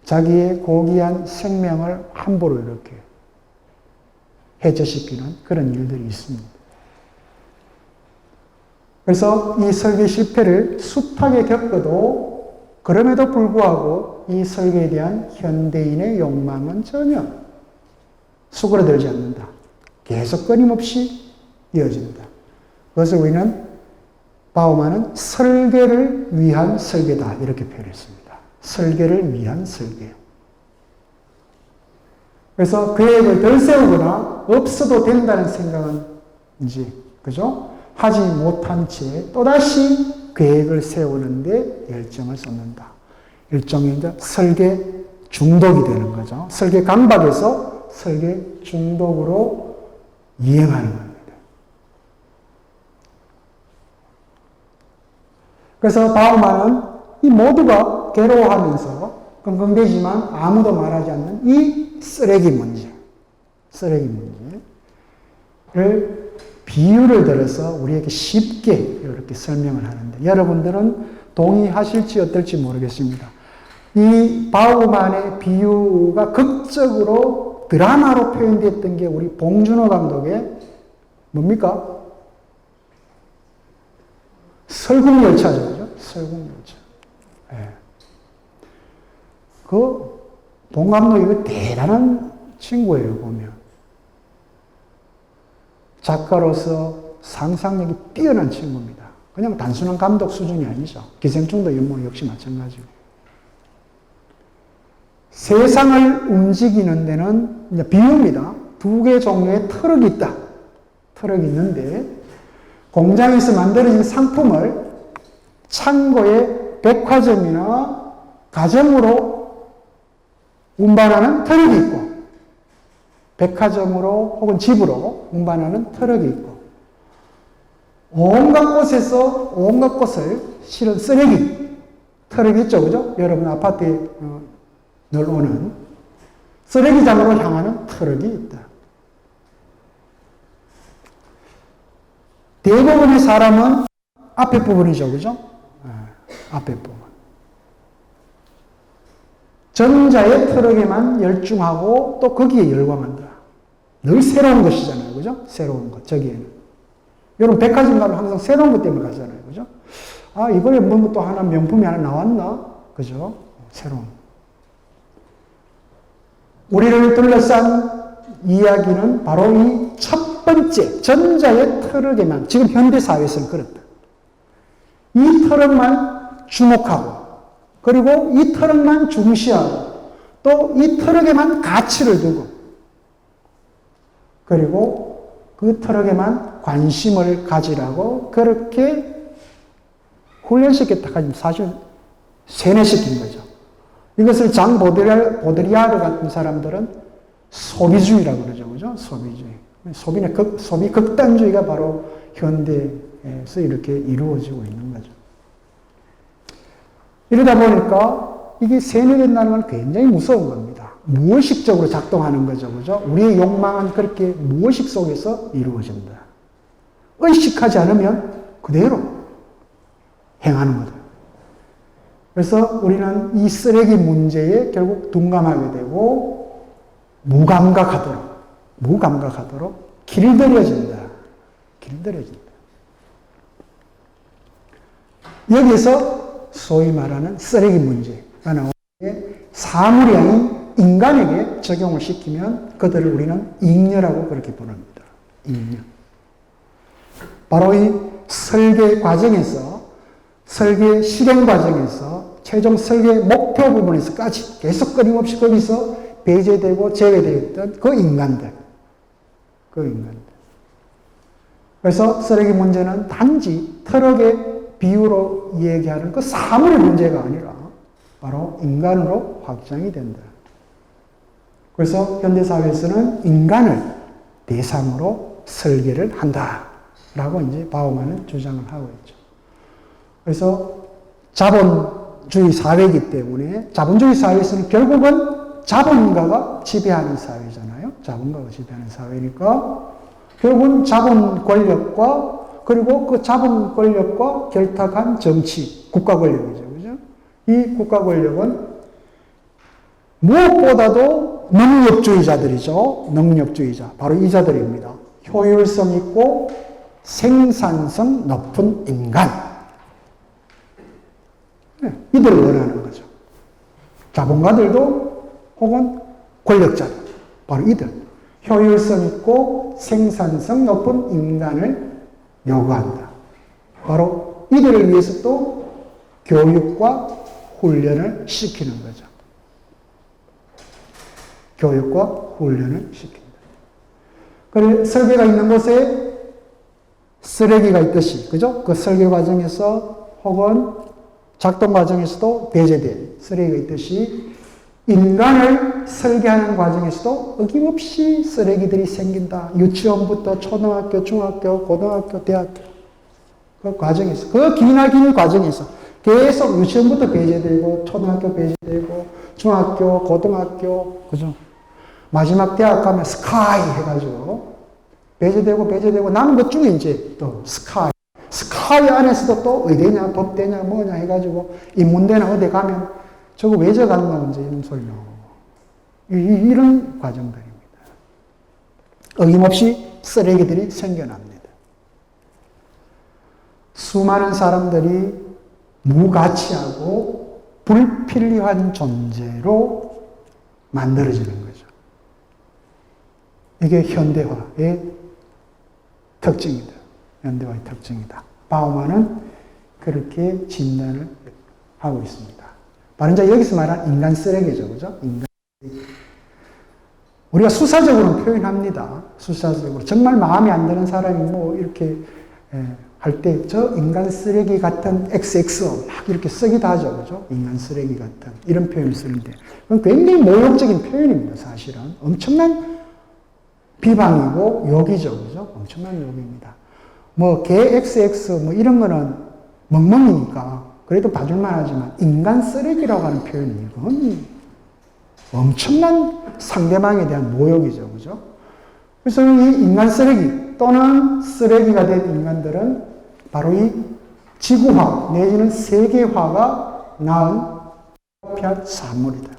자기의 고귀한 생명을 함부로 이렇게 해체시키는 그런 일들이 있습니다. 그래서 이 설계 실패를 숱하게 겪어도 그럼에도 불구하고 이 설계에 대한 현대인의 욕망은 전혀 수그러들지 않는다. 계속 끊임없이 이어진다. 그것을 우리는 바우만은 설계를 위한 설계다 이렇게 표현했습니다. 설계를 위한 설계. 그래서 계획을 덜 세우거나 없어도 된다는 생각은 이제 그죠? 하지 못한 채 또다시 계획을 세우는데 열정을 쏟는다. 일종의 이제 설계 중독이 되는 거죠. 설계 강박에서 설계 중독으로 이행하는 겁니다. 그래서 바우만은 이 모두가 괴로워하면서 끙끙대지만 아무도 말하지 않는 이 쓰레기 문제를 비유를 들어서 우리에게 쉽게 이렇게 설명을 하는데 여러분들은 동의하실지 어떨지 모르겠습니다. 이 바우만의 비유가 극적으로 드라마로 표현됐던 게 우리 봉준호 감독의 뭡니까? 설국열차죠. 그죠? 설국열차. 네. 봉 감독이 그 대단한 친구예요, 보면. 작가로서 상상력이 뛰어난 친구입니다. 그냥 단순한 감독 수준이 아니죠. 기생충도 연모 역시 마찬가지고. 세상을 움직이는 데는 이제 비유입니다. 두 개 종류의 트럭이 있다. 트럭이 있는데 공장에서 만들어진 상품을 창고에 백화점이나 가정으로 운반하는 트럭이 있고 백화점으로 혹은 집으로 운반하는 트럭이 있고 온갖 곳에서 온갖 곳을 실은 쓰레기 트럭이 있죠. 그죠? 여러분 아파트에 늘 오는 쓰레기장으로 향하는 트럭이 있다. 대부분의 사람은 앞에 부분이죠. 그죠? 앞에 부분. 전자의 트럭에만 열중하고 또 거기에 열광한다. 늘 새로운 것이잖아요. 그죠? 새로운 것, 저기에는. 여러분, 백화점 가면 항상 새로운 것 때문에 가잖아요. 그죠? 아, 이번에 뭐 또 하나 명품이 하나 나왔나? 그죠? 새로운. 우리를 둘러싼 이야기는 바로 이 첫 번째, 전자의 트럭에만, 지금 현대사회에서는 그렇다. 이 트럭만 주목하고, 그리고 이 트럭만 중시하고, 또 이 트럭에만 가치를 두고, 그리고 그 트럭에만 관심을 가지라고 그렇게 훈련시켰다 하면 사실 세뇌시킨 거죠. 이것을 장 보드리아르 같은 사람들은 소비주의라고 그러죠. 그죠? 소비주의. 소비 극단주의가 바로 현대에서 이렇게 이루어지고 있는 거죠. 이러다 보니까 이게 세뇌된다는 건 굉장히 무서운 겁니다. 무의식적으로 작동하는 거죠. 그죠? 우리의 욕망은 그렇게 무의식 속에서 이루어진다. 의식하지 않으면 그대로 행하는 거다. 그래서 우리는 이 쓰레기 문제에 결국 둔감하게 되고 무감각하도록 길들여진다. 여기서 소위 말하는 쓰레기 문제가 나오는데 사물이 아닌 인간에게 적용을 시키면 그들을 우리는 잉여라고 그렇게 부릅니다. 잉여. 바로 이 설계 과정에서, 설계 실행 과정에서, 최종 설계 목표 부분에서까지 계속 끊임없이 거기서 배제되고 제외되었던 그 인간들. 그래서 쓰레기 문제는 단지 트럭의 비유로 얘기하는 그 사물의 문제가 아니라 바로 인간으로 확장이 된다. 그래서 현대사회에서는 인간을 대상으로 설계를 한다라고 이제 바우만은 주장을 하고 있죠. 그래서 자본주의 사회이기 때문에 자본주의 사회에서는 결국은 자본가가 지배하는 사회잖아요. 자본가가 지배하는 사회니까 결국은 자본 권력과 그리고 그 자본 권력과 결탁한 정치, 국가 권력이죠. 그죠? 이 국가 권력은 무엇보다도 능력주의자들이죠. 능력주의자. 바로 이 자들입니다. 효율성 있고 생산성 높은 인간. 이들을 원하는 거죠. 자본가들도 혹은 권력자들. 바로 이들. 효율성 있고 생산성 높은 인간을 요구한다. 바로 이들을 위해서 또 교육과 훈련을 시키는 거죠. 교육과 훈련을 시킨다. 그래, 설계가 있는 곳에 쓰레기가 있듯이, 그죠? 그 설계 과정에서 혹은 작동 과정에서도 배제된 쓰레기가 있듯이 인간을 설계하는 과정에서도 어김없이 쓰레기들이 생긴다. 유치원부터 초등학교, 중학교, 고등학교, 대학교. 그 과정에서, 그 기나긴 과정에서 계속 유치원부터 배제되고, 초등학교 배제되고, 중학교, 고등학교, 그죠? 마지막 대학 가면 스카이 해가지고, 배제되고, 남은 것 중에 이제 또 스카이. 스카이 안에서도 또 의대냐, 법대냐, 뭐냐 해가지고, 인문대나 어디 가면 저거 왜 저갔나, 이제 이런 소리 나오고. 이런 과정들입니다. 어김없이 쓰레기들이 생겨납니다. 수많은 사람들이 무가치하고 불필요한 존재로 만들어지는 거죠. 이게 현대화의 특징이다. 현대화의 특징이다. 바우만은 그렇게 진단을 하고 있습니다. 바로 이제 여기서 말하는 인간 쓰레기죠. 그죠? 인간 쓰레기. 우리가 수사적으로는 표현합니다. 수사적으로. 정말 마음에 안 드는 사람이 뭐 이렇게 할 때 저 인간 쓰레기 같은 XX 막 이렇게 쓰기도 하죠. 그죠? 인간 쓰레기 같은 이런 표현을 쓰는데 그건 굉장히 모욕적인 표현입니다. 사실은. 엄청난 비방이고 욕이죠. 그죠? 엄청난 욕입니다. 뭐 개 XX 뭐 이런 거는 멍멍이니까 그래도 봐줄만 하지만 인간 쓰레기라고 하는 표현이 이건 엄청난 상대방에 대한 모욕이죠. 그죠? 그래서 이 인간 쓰레기 또는 쓰레기가 된 인간들은 바로 이 지구화 내지는 세계화가 낳은 불가피한 산물이다.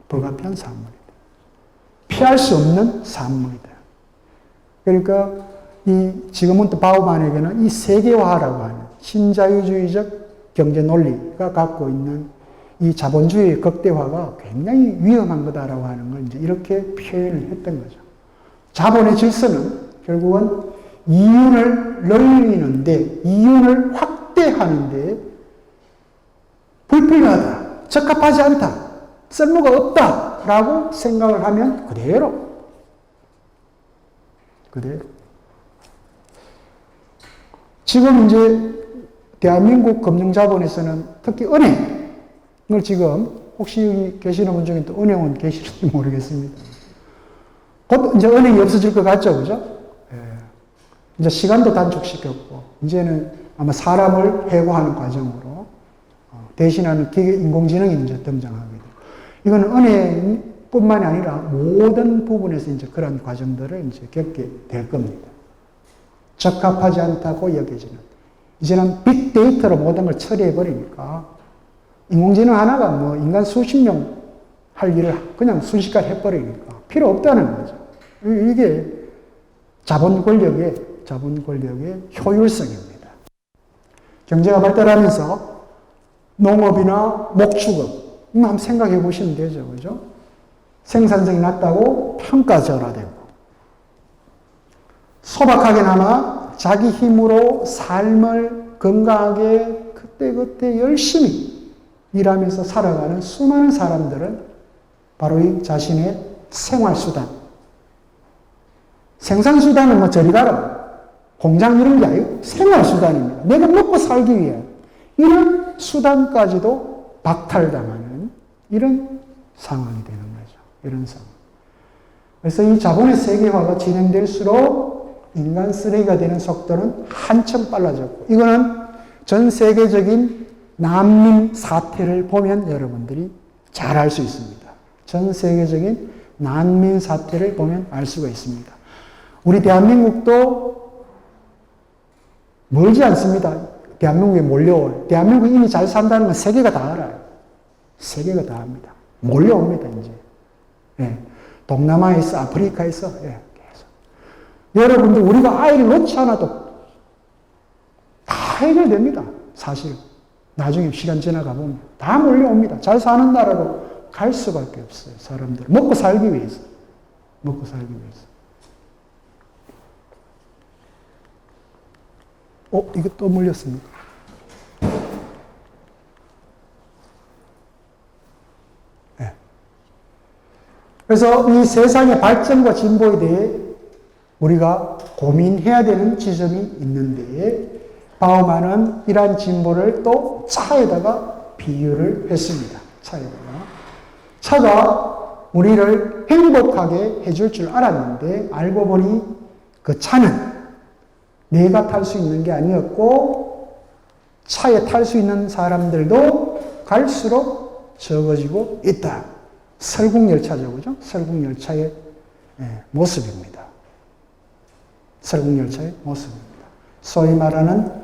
불가피한 산물이다. 피할 수 없는 산물이다. 그러니까 지금은 또 바우만에게는 이 세계화라고 하는 신자유주의적 경제 논리가 갖고 있는 이 자본주의의 극대화가 굉장히 위험한 거다라고 하는 걸 이제 이렇게 표현을 했던 거죠. 자본의 질서는 결국은 이윤을 늘리는데, 이윤을 확대하는데 불필요하다, 적합하지 않다, 쓸모가 없다라고 생각을 하면 그대로. 지금 이제 대한민국 금융자본에서는 특히 은행을 지금 혹시 여기 계시는 분 중에 또 은행원 계시는지 모르겠습니다. 곧 이제 은행이 없어질 것 같죠, 그죠? 예. 이제 시간도 단축시켰고, 이제는 아마 사람을 해고하는 과정으로 대신하는 기계 인공지능이 이제 등장하게 되고, 이거는 은행뿐만이 아니라 모든 부분에서 이제 그런 과정들을 이제 겪게 될 겁니다. 적합하지 않다고 여겨지는. 이제는 빅데이터로 모든 걸 처리해버리니까, 인공지능 하나가 뭐 인간 수십 명 할 일을 그냥 순식간에 해버리니까 필요 없다는 거죠. 이게 자본 권력의 효율성입니다. 경제가 발달하면서 농업이나 목축업, 한번 생각해 보시면 되죠. 그죠? 생산성이 낮다고 평가절하되고, 소박하게나마 자기 힘으로 삶을 건강하게 그때그때 열심히 일하면서 살아가는 수많은 사람들은 바로 이 자신의 생활수단, 생산수단은 뭐 저리 가라, 공장 이런 게 아니고 생활수단입니다. 내가 먹고 살기 위해 이런 수단까지도 박탈당하는 이런 상황이 되는 거죠. 이런 상황. 그래서 이 자본의 세계화가 진행될수록 인간 쓰레기가 되는 속도는 한층 빨라졌고, 이거는 전 세계적인 난민 사태를 보면 여러분들이 잘 알 수 있습니다. 전 세계적인 난민 사태를 보면 알 수가 있습니다. 우리 대한민국도 멀지 않습니다. 대한민국에 몰려올, 대한민국이 이미 잘 산다는 건 세계가 다 알아요. 세계가 다 압니다. 몰려옵니다, 이제. 예. 동남아에서, 아프리카에서, 예, 계속. 여러분들, 우리가 아이를 놓지 않아도 다 해결됩니다. 사실. 나중에 시간 지나가 보면 다 몰려옵니다. 잘 사는 나라로 갈 수밖에 없어요, 사람들. 먹고 살기 위해서. 먹고 살기 위해서. 이거 또 물렸습니다. 네. 그래서 이 세상의 발전과 진보에 대해 우리가 고민해야 되는 지점이 있는데, 바우만은 이러한 진보를 또 차에다가 비유를 했습니다. 차가 우리를 행복하게 해줄 줄 알았는데, 알고 보니 그 차는 내가 탈 수 있는 게 아니었고, 차에 탈 수 있는 사람들도 갈수록 적어지고 있다. 설국열차죠, 그죠? 설국열차의 모습입니다. 설국열차의 모습입니다. 소위 말하는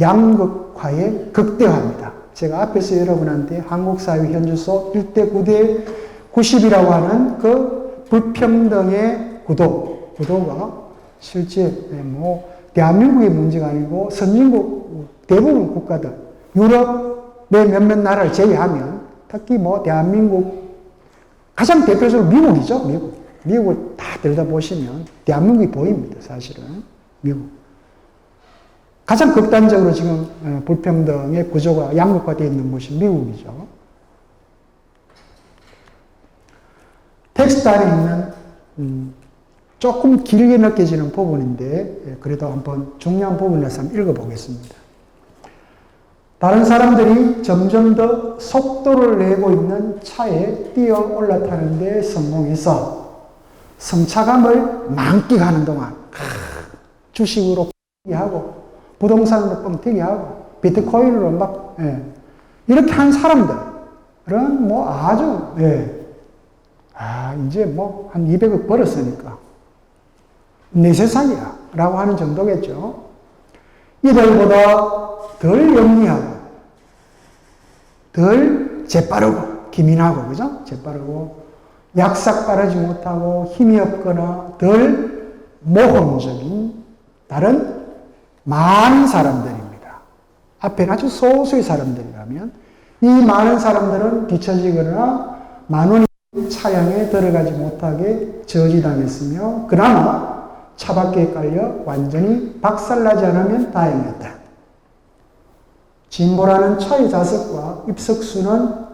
양극화의 극대화입니다. 제가 앞에서 여러분한테 한국사회 현주소 1대 9대 90이라고 하는 그 불평등의 구도가 실제 뭐 대한민국의 문제가 아니고 선진국 대부분 국가들, 유럽의 몇몇 나라를 제외하면 특히 뭐 대한민국 가장 대표적으로 미국이죠. 미국을 다 들여다보시면 대한민국이 보입니다. 사실은 미국. 가장 극단적으로 지금 불평등의 구조가 양극화되어 있는 곳이 미국이죠. 텍스트 안에 있는 조금 길게 느껴지는 부분인데 그래도 한번 중요한 부분이라서 한번 읽어보겠습니다. 다른 사람들이 점점 더 속도를 내고 있는 차에 뛰어 올라타는 데 성공해서 성차감을 만끽하는 동안 주식으로 하고 부동산으로 뻥튀기 하고 비트코인으로 막 이렇게 한 사람들은 뭐 아주 이제 뭐 한 200억 벌었으니까 내 세상이야 라고 하는 정도겠죠. 이들보다 덜 영리하고 덜 재빠르고 기민하고, 그죠? 재빠르고 약삭 빠르지 못하고 힘이 없거나 덜 모험적인 다른 많은 사람들입니다. 앞에는 아주 소수의 사람들이라면 이 많은 사람들은 뒤처지거나 만원이 차량에 들어가지 못하게 저지당했으며 그나마 차바퀴에 깔려 완전히 박살나지 않으면 다행이었다. 진보라는 차의 좌석과 입석수는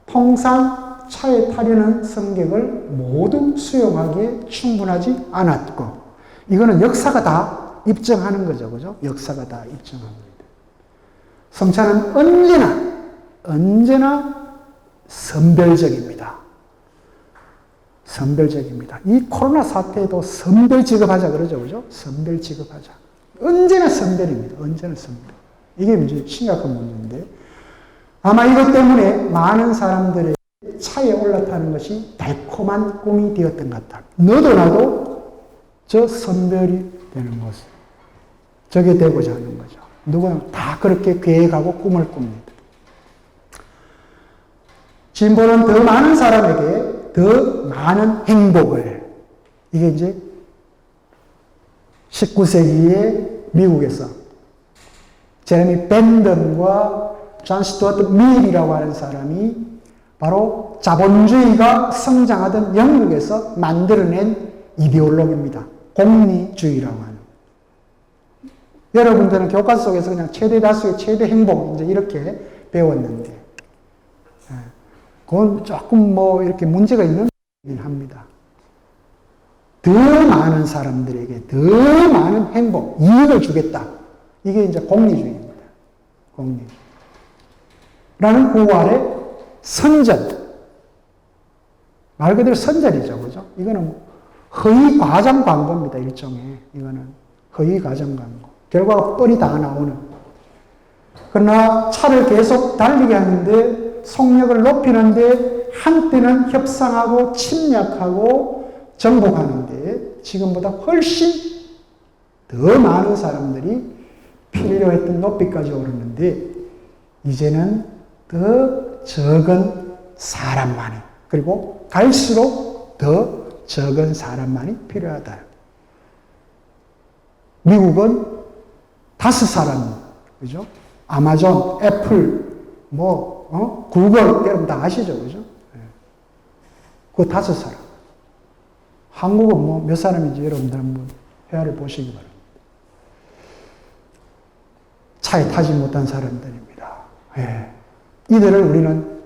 통상 차에 타려는 승객을 모두 수용하기에 충분하지 않았고 이거는 역사가 다 입증하는 거죠. 그죠? 역사가 다 입증합니다. 성차는 언제나 선별적입니다. 선별적입니다. 이 코로나 사태에도 선별 취급하자 그러죠. 그죠? 선별 취급하자. 언제나 선별입니다. 언제나 선별. 이게 이제 심각한 문제인데 아마 이것 때문에 많은 사람들의 차에 올라타는 것이 달콤한 꿈이 되었던 것 같다. 너도 나도 저 선별이 되는 것을 저게 되고자 하는 거죠. 누구나 다 그렇게 계획하고 꿈을 꿉니다. 진보는 더 많은 사람에게 더 많은 행복을 이게 이제 19세기에 미국에서 제레미 벤던과 존 스튜어트 밀이라고 하는 사람이 바로 자본주의가 성장하던 영국에서 만들어낸 이데올로기입니다. 공리주의라고 하는. 여러분들은 교과서 속에서 그냥 최대 다수의 최대 행복 이제 이렇게 배웠는데 그건 조금 뭐 이렇게 문제가 있는 거긴 합니다. 더 많은 사람들에게 더 많은 행복, 이익을 주겠다. 이게 이제 공리주의입니다. 공리주의. 라는 구호 아래 선전. 말 그대로 선전이죠. 그죠? 이거는 허위 과장 광고입니다. 일종의. 이거는 허위 과장 광고. 결과가 뻔히 다 나오는. 그러나 차를 계속 달리게 하는데 속력을 높이는데 한때는 협상하고 침략하고 정복하는데 지금보다 훨씬 더 많은 사람들이 필요했던 높이까지 오르는데 이제는 더 적은 사람만이 그리고 갈수록 더 적은 사람만이 필요하다. 미국은 5사람, 그죠? 아마존, 애플, 구글, 여러분 다 아시죠? 그죠? 그 5사람. 한국은 몇 사람인지 여러분들 한번 헤아려 보시기 바랍니다. 차에 타지 못한 사람들입니다. 예. 이들을 우리는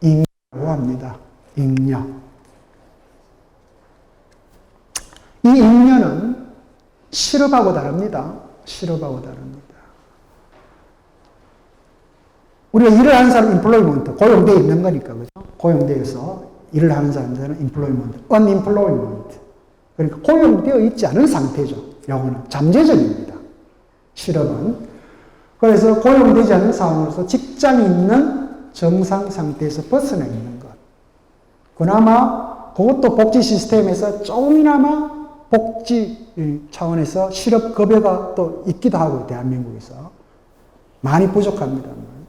잉여라고 합니다. 잉여. 이 잉여는 실업하고 다릅니다. 실업하고 다릅니다. 우리가 일을 하는 사람 employment, 고용되어 있는 거니까, 그죠? 고용되어서 일을 하는 사람들은 employment, unemployment. 그러니까 고용되어 있지 않은 상태죠. 영어는 잠재적입니다. 실업은. 그래서 고용되지 않는 상황으로서 직장이 있는 정상 상태에서 벗어나 있는 것. 그나마 그것도 복지 시스템에서 조금이나마 복지 차원에서 실업급여가 또 있기도 하고 대한민국에서 많이 부족합니다만.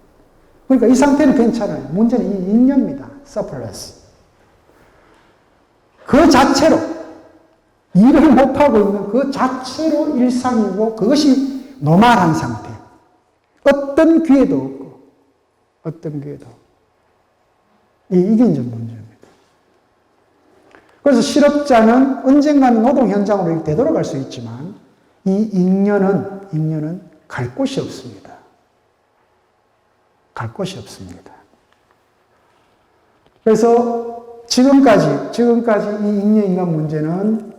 그러니까 이 상태는 괜찮아요. 문제는 이 잉여입니다. surplus. 그 자체로 일을 못하고 있는 그 자체로 일상이고 그것이 노멀한 상태. 어떤 기회도 없고 어떤 기회도 없고. 이게 이제 문제입니다. 그래서 실업자는 언젠가는 노동 현장으로 되돌아갈 수 있지만 이 잉여는 갈 곳이 없습니다. 갈 곳이 없습니다. 그래서 지금까지 이 잉여 인간 문제는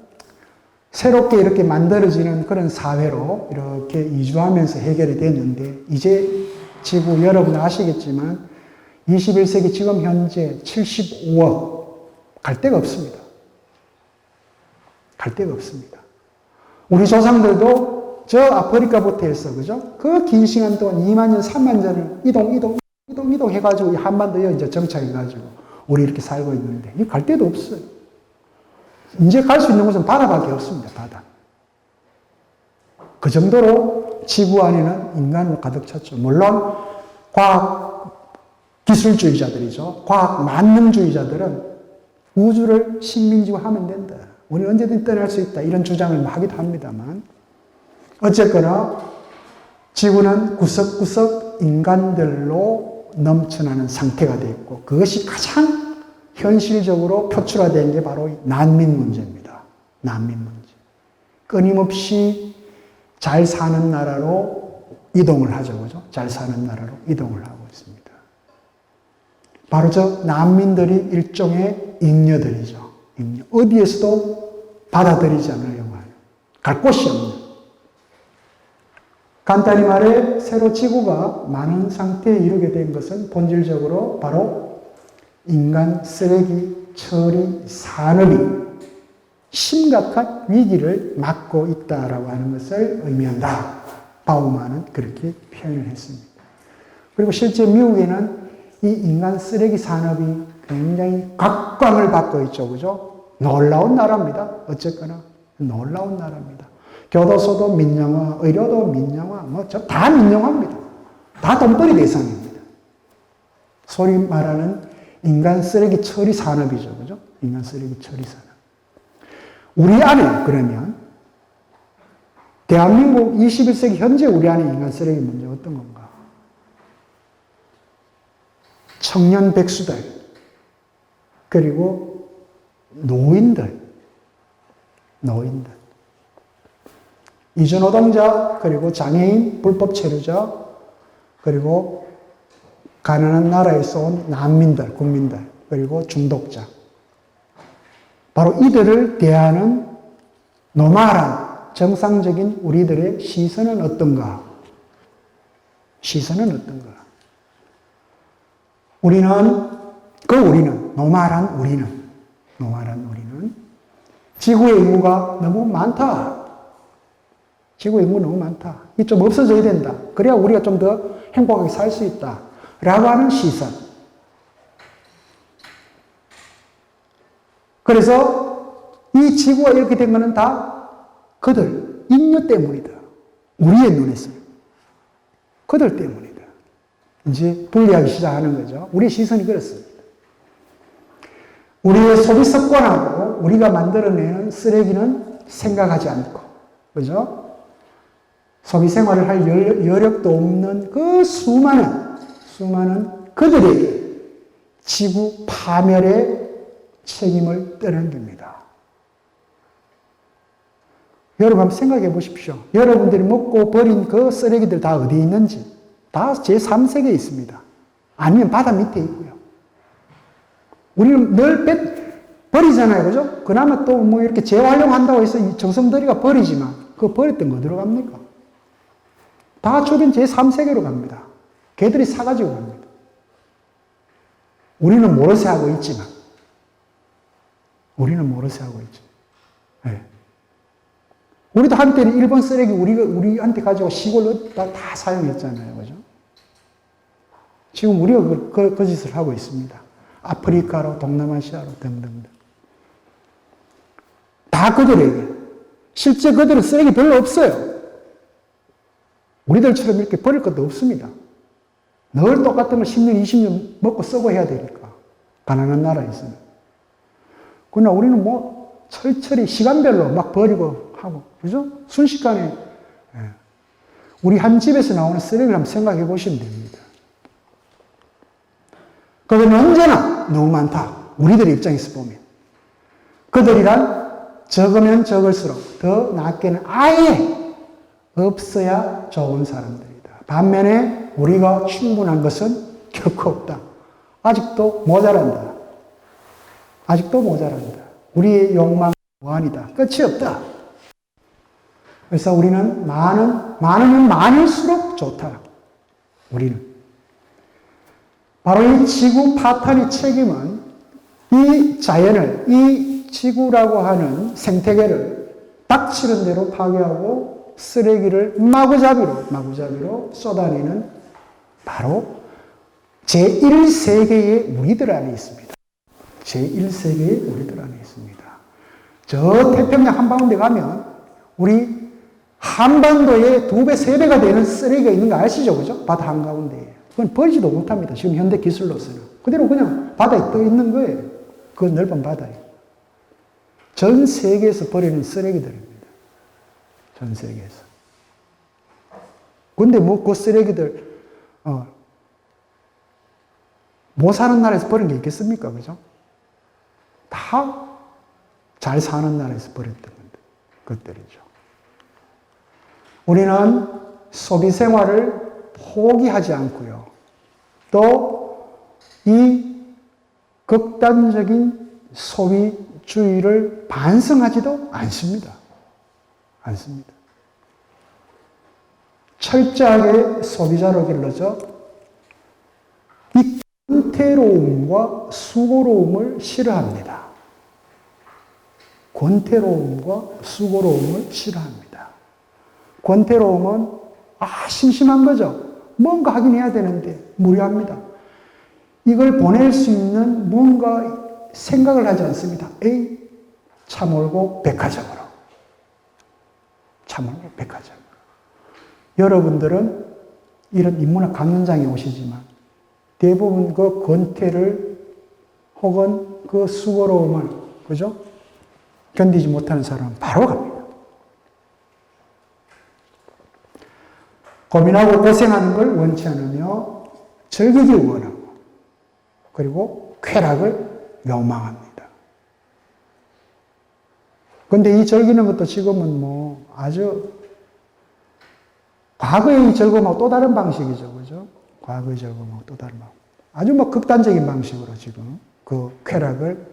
새롭게 이렇게 만들어지는 그런 사회로 이렇게 이주하면서 해결이 됐는데 이제 지구 여러분 아시겠지만 21세기 지금 현재 75억 갈 데가 없습니다. 갈 데가 없습니다. 우리 조상들도 저 아프리카부터 해서 그죠? 그 긴 시간 동안 2만 년, 3만 년을 이동 해가지고 한반도에 이제 정착해가지고 우리 이렇게 살고 있는데 이 갈 데도 없어요. 이제 갈 수 있는 곳은 바다밖에 없습니다. 바다. 그 정도로 지구 안에는 인간으로 가득 찼죠. 물론 과학 기술주의자들이죠. 과학 만능주의자들은 우주를 식민지화하면 된다. 우리 언제든 떠날 수 있다. 이런 주장을 하기도 합니다만 어쨌거나 지구는 구석구석 인간들로 넘쳐나는 상태가 되어 있고 그것이 가장 현실적으로 표출화된 게 바로 난민 문제입니다. 난민 문제. 끊임없이 잘 사는 나라로 이동을 하죠. 그죠? 잘 사는 나라로 이동을 하고 있습니다. 바로 저 난민들이 일종의 잉여들이죠. 잉여. 어디에서도 받아들이지 않으려고 하는. 갈 곳이 없는. 간단히 말해 새로 지구가 많은 상태에 이르게 된 것은 본질적으로 바로 인간 쓰레기 처리 산업이 심각한 위기를 맞고 있다라고 하는 것을 의미한다. 바우만은 그렇게 표현을 했습니다. 그리고 실제 미국에는 이 인간 쓰레기 산업이 굉장히 각광을 받고 있죠. 그죠? 놀라운 나라입니다. 어쨌거나 놀라운 나라입니다. 교도소도 민영화, 의료도 민영화, 다 민영화입니다. 다 돈벌이 대상입니다. 소위 말하는 인간 쓰레기 처리 산업이죠. 그죠? 인간 쓰레기 처리 산업. 우리 안에 그러면 대한민국 21세기 현재 우리 안에 인간 쓰레기 문제 어떤 건가? 청년 백수들, 그리고 노인들, 이주노동자, 그리고 장애인, 불법 체류자, 그리고 가난한 나라에서 온 난민들, 국민들, 그리고 중독자. 바로 이들을 대하는 노멀한 정상적인 우리들의 시선은 어떤가? 노멀한 우리는 지구의 인구가 너무 많다. 이 좀 없어져야 된다. 그래야 우리가 좀 더 행복하게 살 수 있다. 라고 하는 시선. 그래서 이 지구가 이렇게 된 것은 다 그들, 인류 때문이다. 우리의 눈에서는. 그들 때문이다. 이제 분리하기 시작하는 거죠. 우리의 시선이 그렇습니다. 우리의 소비 습관하고 우리가 만들어내는 쓰레기는 생각하지 않고, 그죠? 소비 생활을 할 여력도 없는 그 수많은 그들에게 지구 파멸의 책임을 떠넘깁니다. 여러분 한번 생각해 보십시오. 여러분들이 먹고 버린 그 쓰레기들 다 어디에 있는지 다 제3세계에 있습니다. 아니면 바다 밑에 있고요. 우리는 늘 버리잖아요. 그죠? 그나마 또 뭐 이렇게 재활용한다고 해서 정성 들이가 버리지만 그거 버렸던 거 어디로 갑니까? 다 주변 제3세계로 갑니다. 걔들이 사가지고 갑니다. 우리는 모르쇠 하고 있지만 네. 우리도 한때는 일본 쓰레기 우리한테 가지고 시골로 다 사용했잖아요. 그죠? 지금 우리가 그 짓을 하고 있습니다. 아프리카로, 동남아시아로 등등등. 다 그들에게. 실제 그들은 쓰레기 별로 없어요. 우리들처럼 이렇게 버릴 것도 없습니다. 늘 똑같은 걸 10년, 20년 먹고 쓰고 해야 되니까. 가난한 나라에서는. 그러나 우리는 철저히 시간별로 막 버리고 하고, 그죠? 순식간에. 우리 한 집에서 나오는 쓰레기를 한번 생각해 보시면 됩니다. 그들은 언제나 너무 많다. 우리들의 입장에서 보면. 그들이란 적으면 적을수록 더 낮게는 아예 없어야 좋은 사람들이다. 반면에 우리가 충분한 것은 결코 없다. 아직도 모자란다. 우리의 욕망은 무한이다. 끝이 없다. 그래서 우리는 많으면 많을수록 좋다. 우리는. 바로 이 지구 파탄의 책임은 이 자연을, 이 지구라고 하는 생태계를 닥치는 대로 파괴하고 쓰레기를 마구잡이로 쏟아내는 바로 제1세계의 우리들 안에 있습니다. 저 태평양 한가운데 가면 우리 한반도의 2배, 3배가 되는 쓰레기가 있는 거 아시죠? 그죠? 바다 한가운데에. 그건 버리지도 못합니다. 지금 현대 기술로서는. 그대로 그냥 바다에 떠 있는 거예요. 그 넓은 바다에. 전 세계에서 버리는 쓰레기들입니다. 전 세계에서. 근데 뭐 그 쓰레기들, 못 사는 나라에서 버린 게 있겠습니까? 그죠? 다 잘 사는 나라에서 버렸던 것들이죠. 우리는 소비 생활을 포기하지 않고요. 또 이 극단적인 소비주의를 반성하지도 않습니다. 않습니다. 철저하게 소비자로 길러져 이 권태로움과 수고로움을 싫어합니다. 권태로움과 수고로움을 싫어합니다. 권태로움은 심심한 거죠. 뭔가 하긴 해야 되는데 무료합니다. 이걸 보낼 수 있는 뭔가 생각을 하지 않습니다. 에이, 차 몰고 백화점으로. 차 몰고 백화점으로. 여러분들은 이런 인문학 강연장에 오시지만 대부분 그 권태를 혹은 그 수고로움을, 그죠? 견디지 못하는 사람은 바로 갑니다. 고민하고 고생하는 걸 원치 않으며 즐기길 원하고 그리고 쾌락을 욕망합니다. 그런데 이 즐기는 것도 지금은 뭐 아주 과거의 즐거움하고 또 다른 방식이죠. 그죠? 과거의 즐거움하고 또 다른 방식. 아주 뭐 극단적인 방식으로 지금 그 쾌락을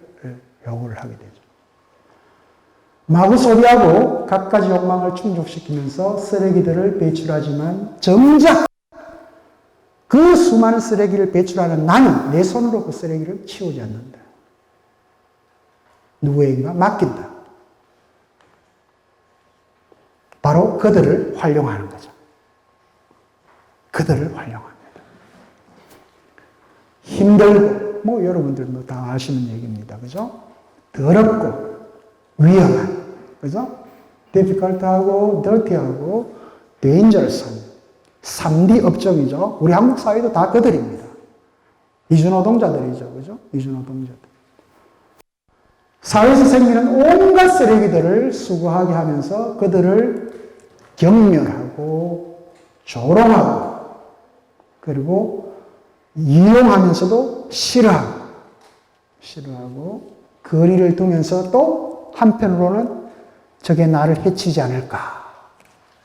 요구를 하게 되죠. 마구 소비하고 갖가지 욕망을 충족시키면서 쓰레기들을 배출하지만 정작 그 수많은 쓰레기를 배출하는 나는 내 손으로 그 쓰레기를 치우지 않는다. 누구에게나 맡긴다. 바로 그들을 활용하는 거죠. 그들을 활용합니다. 힘들고, 뭐 여러분들도 다 아시는 얘기입니다. 그죠? 더럽고, 위험한, 그죠? difficult하고, dirty하고, dangerous한 3D 업종이죠. 우리 한국 사회도 다 그들입니다. 이주노동자들이죠. 그죠? 이주노동자들. 사회에서 생기는 온갖 쓰레기들을 수거하게 하면서 그들을 경멸하고, 조롱하고, 그리고 이용하면서도 싫어하고, 거리를 두면서 또 한편으로는 저게 나를 해치지 않을까.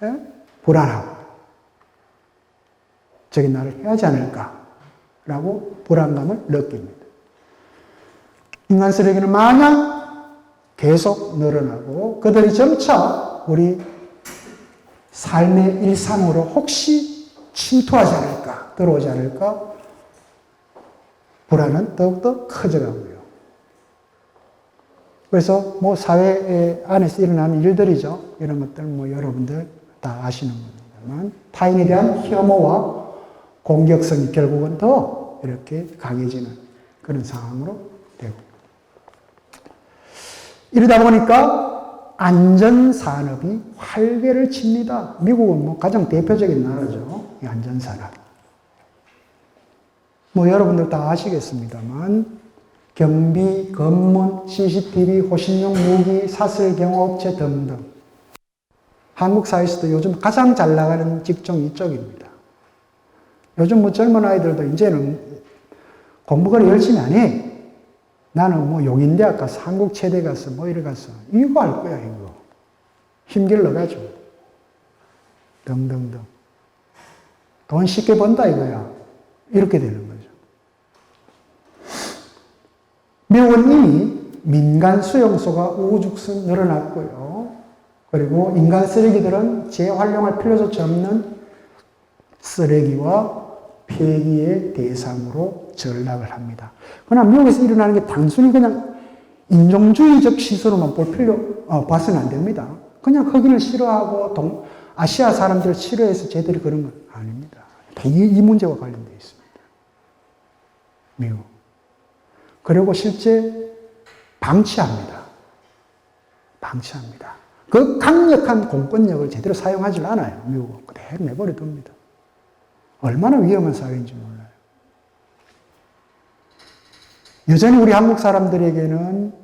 예? 불안하고. 저게 나를 해하지 않을까라고 불안감을 느낍니다. 인간 쓰레기는 마냥 계속 늘어나고 그들이 점차 우리 삶의 일상으로 혹시 침투하지 않을까, 들어오지 않을까 불안은 더욱더 커져가고요. 그래서 뭐 사회 안에서 일어나는 일들이죠. 이런 것들 뭐 여러분들 다 아시는 겁니다만 타인에 대한 혐오와 공격성이 결국은 더 이렇게 강해지는 그런 상황으로 되고. 이러다 보니까 안전산업이 활개를 칩니다. 미국은 뭐 가장 대표적인 나라죠. 이 안전산업. 뭐 여러분들 다 아시겠습니다만 경비, 검문, CCTV, 호신용 무기, 사슬 경호업체 등등. 한국 사회에서도 요즘 가장 잘 나가는 직종이 이쪽입니다. 요즘 뭐 젊은 아이들도 이제는 공부를 열심히 안 해. 나는 뭐 용인대학 가서 한국체대 가서 뭐 이래 가서 이거 할 거야 이거. 힘길러가지고 등등등. 돈 쉽게 번다 이거야. 이렇게 되는 거죠. 미국은 이미 민간 수용소가 우후죽순 늘어났고요. 그리고 인간 쓰레기들은 재활용할 필요조차 없는 쓰레기와 폐기의 대상으로 전락을 합니다. 그러나 미국에서 일어나는 게 단순히 그냥 인종주의적 시선으로만 봐서는 안 됩니다. 그냥 흑인을 싫어하고 아시아 사람들을 싫어해서 쟤들이 그런 건 아닙니다. 이 문제와 관련되어 있습니다. 미국. 그리고 실제 방치합니다. 방치합니다. 그 강력한 공권력을 제대로 사용하지 않아요. 미국은 그대로 내버려 둡니다. 얼마나 위험한 사회인지 몰라요. 여전히 우리 한국 사람들에게는,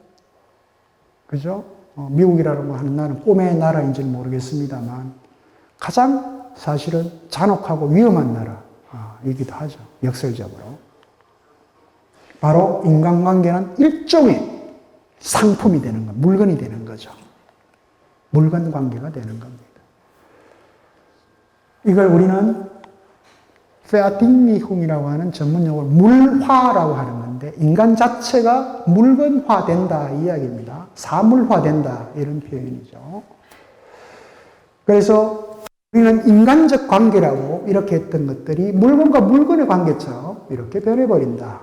그죠? 미국이라고 하는 나라는 꿈의 나라인지는 모르겠습니다만, 가장 사실은 잔혹하고 위험한 나라이기도 하죠. 역설적으로. 바로 인간관계는 일종의 상품이 되는 것, 물건이 되는 거죠. 물건 관계가 되는 겁니다. 이걸 우리는 페아팅미훔이라고 하는 전문용어로 물화라고 하는 건데, 인간 자체가 물건화된다 이 이야기입니다. 사물화된다 이런 표현이죠. 그래서 우리는 인간적 관계라고 이렇게 했던 것들이 물건과 물건의 관계처럼 이렇게 변해버린다.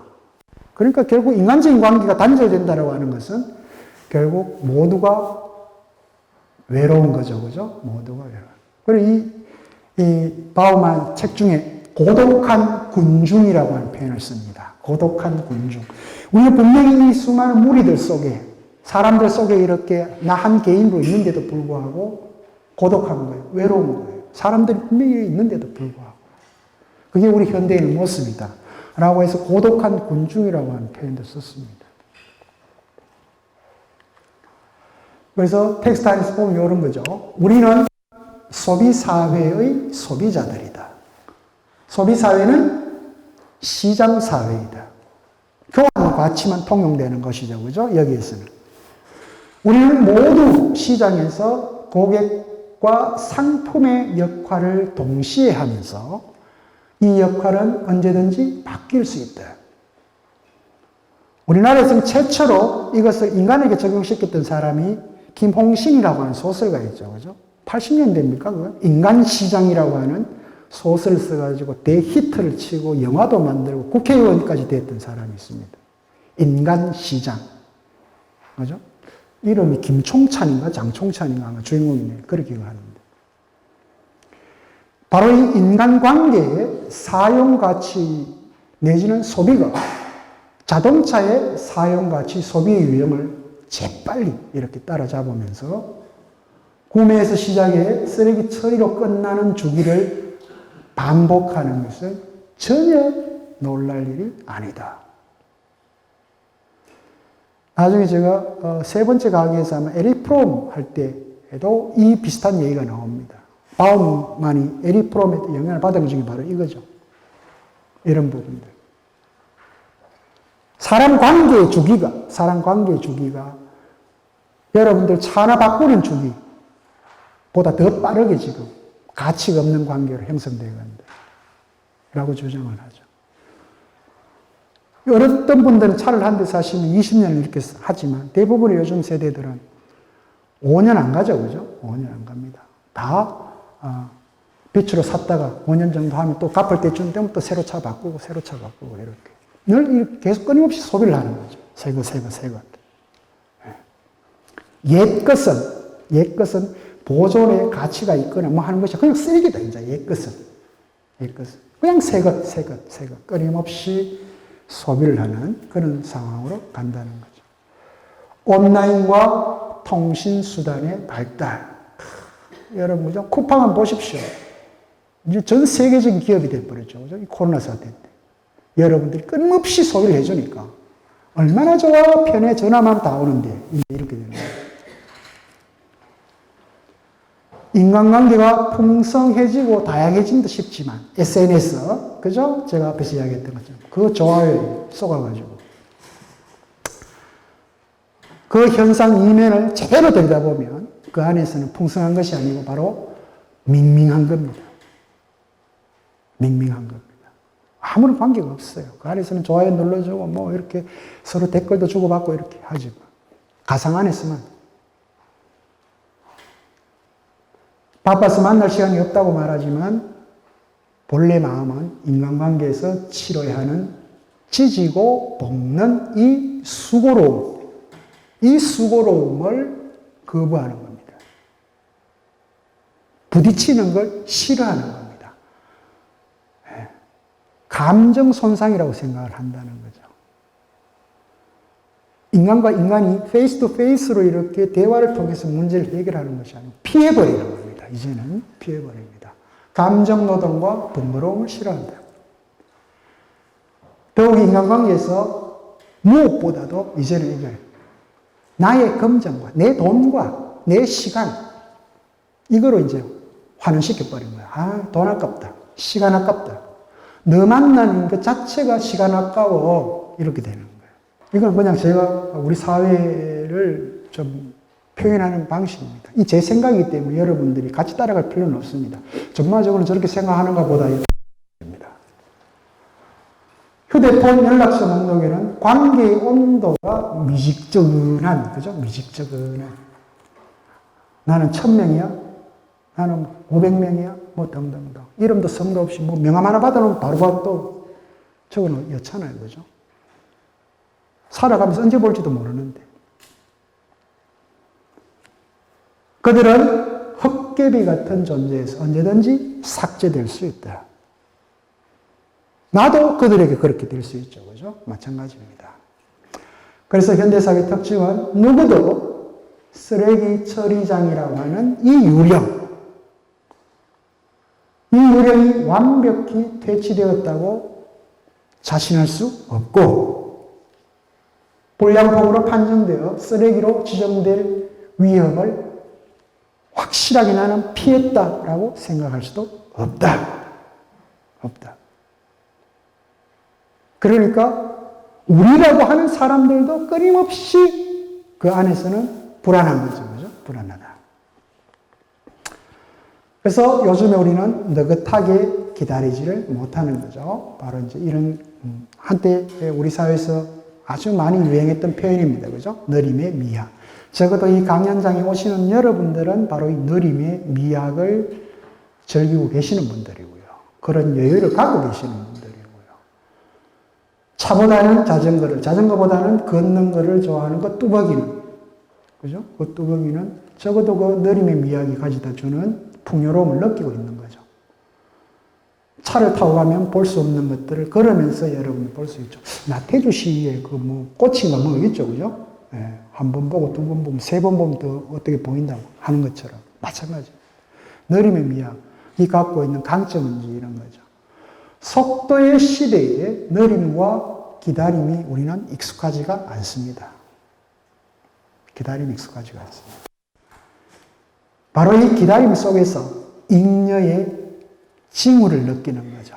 그러니까 결국 인간적인 관계가 단절된다라고 하는 것은 결국 모두가 외로운 거죠. 그죠? 모두가 외로운. 그리고 이 바우만 책 중에 고독한 군중이라고 하는 표현을 씁니다. 고독한 군중. 우리는 분명히 이 수많은 무리들 속에, 사람들 속에 이렇게 나 한 개인으로 있는데도 불구하고 고독한 거예요. 외로운 거예요. 사람들이 분명히 있는데도 불구하고. 그게 우리 현대인의 모습이다. 라고 해서 고독한 군중이라고 하는 표현도 썼습니다. 그래서 텍스트 안에서 보면 이런 거죠. 우리는 소비사회의 소비자들이다. 소비사회는 시장사회이다. 교환 가치만 통용되는 것이죠. 그죠? 여기에서는. 우리는 모두 시장에서 고객과 상품의 역할을 동시에 하면서 이 역할은 언제든지 바뀔 수 있다. 우리나라에서는 최초로 이것을 인간에게 적용시켰던 사람이 김홍신이라고 하는 소설가였죠. 그죠? 80년대입니까? 그거? 인간시장이라고 하는 소설을 써가지고 대히트를 치고 영화도 만들고 국회의원까지 됐던 사람이 있습니다. 인간시장. 그죠? 이름이 김총찬인가 장총찬인가 아마 주인공이네요. 그렇게 기억하는데. 바로 이 인간관계의 사용가치 내지는 소비가 자동차의 사용가치 소비의 유형을 재빨리 이렇게 따라잡으면서 구매에서 시작해 쓰레기 처리로 끝나는 주기를 반복하는 것은 전혀 놀랄 일이 아니다. 나중에 제가 세 번째 강의에서 아마 에릭 프롬 할 때에도 이 비슷한 얘기가 나옵니다. 바움만이 에릭 프롬에 영향을 받은 것 중에 바로 이거죠. 이런 부분들. 사람 관계의 주기가 여러분들 차 하나 바꾸는 주기보다 더 빠르게 지금 가치가 없는 관계로 형성되어간다. 라고 주장을 하죠. 어떤 분들은 차를 한 대 사시면 20년을 이렇게 하지만 대부분의 요즘 세대들은 5년 안 가죠. 그죠? 5년 안 갑니다. 다 빛으로 샀다가 5년 정도 하면 또 갚을 때쯤 되면 또 새로 차 바꾸고 이렇게. 늘 계속 끊임없이 소비를 하는 거죠. 새 것. 옛 것은 보존의 가치가 있거나 뭐 하는 것이 그냥 쓰레기다, 이제 옛 것은. 그냥 새 것. 끊임없이 소비를 하는 그런 상황으로 간다는 거죠. 온라인과 통신수단의 발달. 여러분, 그죠? 쿠팡은 보십시오. 이제 전 세계적인 기업이 돼버렸죠. 그죠? 이 코로나 사태 때. 여러분들이 끊임없이 소비를 해주니까. 얼마나 좋아, 편해, 전화만 다 오는데. 이렇게 되는 거예요. 인간관계가 풍성해지고 다양해진다 싶지만, SNS, 그죠? 제가 앞에서 이야기했던 것처럼, 그 좋아요에 쏘가가지고, 그 현상 이면을 제대로 들여다보면, 그 안에서는 풍성한 것이 아니고 바로 밍밍한 겁니다. 밍밍한 겁니다. 아무런 관계가 없어요. 그 안에서는 좋아요 눌러주고, 뭐, 이렇게 서로 댓글도 주고받고 이렇게 하지. 가상 안에서만. 바빠서 만날 시간이 없다고 말하지만, 본래 마음은 인간관계에서 치러야 하는 지지고 볶는 이 수고로움을 거부하는 겁니다. 부딪히는 걸 싫어하는 겁니다. 감정 손상이라고 생각을 한다는 거죠. 인간과 인간이 페이스 투 페이스로 이렇게 대화를 통해서 문제를 해결하는 것이 아니고 피해버리는 겁니다. 이제는 피해버립니다. 감정 노동과 번거로움을 싫어한다. 더욱 인간관계에서 무엇보다도 이제는 이게 나의 금전과 내 돈과 내 시간 이거로 이제 환원시켜버린 거야. 아, 돈 아깝다. 시간 아깝다. 너 만나는 것 자체가 시간 아까워. 이렇게 되는 거예요. 이건 그냥 제가 우리 사회를 좀 표현하는 방식입니다. 이 제 생각이기 때문에 여러분들이 같이 따라갈 필요는 없습니다. 전반적으로 저렇게 생각하는가 보다 입니다. 휴대폰 연락처 목록에는 관계의 온도가 미직적은한, 그죠? 미직적은한. 나는 1000명이야? 나는 500명이야? 뭐 등등등. 이름도 성도 없이 뭐 명함 하나 받아놓으면 바로바로 또 적어놓 였잖아요. 그죠? 살아가면서 언제 볼지도 모르는데. 그들은 헛개비 같은 존재에서 언제든지 삭제될 수 있다. 나도 그들에게 그렇게 될 수 있죠. 그죠? 마찬가지입니다. 그래서 현대사회의 특징은 누구도 쓰레기 처리장이라고 하는 이 유령이 완벽히 퇴치되었다고 자신할 수 없고, 불량품으로 판정되어 쓰레기로 지정될 위험을 확실하게 나는 피했다라고 생각할 수도 없다. 없다. 그러니까 우리라고 하는 사람들도 끊임없이 그 안에서는 불안한 거죠. 그죠? 불안하다. 그래서 요즘에 우리는 느긋하게 기다리지를 못하는 거죠. 바로 이제 이런, 한때 우리 사회에서 아주 많이 유행했던 표현입니다. 그죠? 느림의 미학. 적어도 이 강연장에 오시는 여러분들은 바로 이 느림의 미학을 즐기고 계시는 분들이고요. 그런 여유를 갖고 계시는 분들이고요. 차보다는 자전거보다는 걷는 거를 좋아하는 그 뚜벅이는, 그죠? 그 뚜벅이는 적어도 그 느림의 미학이 가져다 주는 풍요로움을 느끼고 있는 거죠. 차를 타고 가면 볼 수 없는 것들을 걸으면서 여러분이 볼 수 있죠. 나태주 시의 그 뭐 꽃인가 뭐 있죠, 그죠? 예, 한 번 보고 두 번 보면 세 번 보면 더 어떻게 보인다고 하는 것처럼 마찬가지. 느림의 미학이 갖고 있는 강점은 이런 거죠. 속도의 시대에 느림과 기다림이 우리는 익숙하지가 않습니다. 기다림이 익숙하지가 않습니다. 바로 이 기다림 속에서 잉여의 징후를 느끼는 거죠.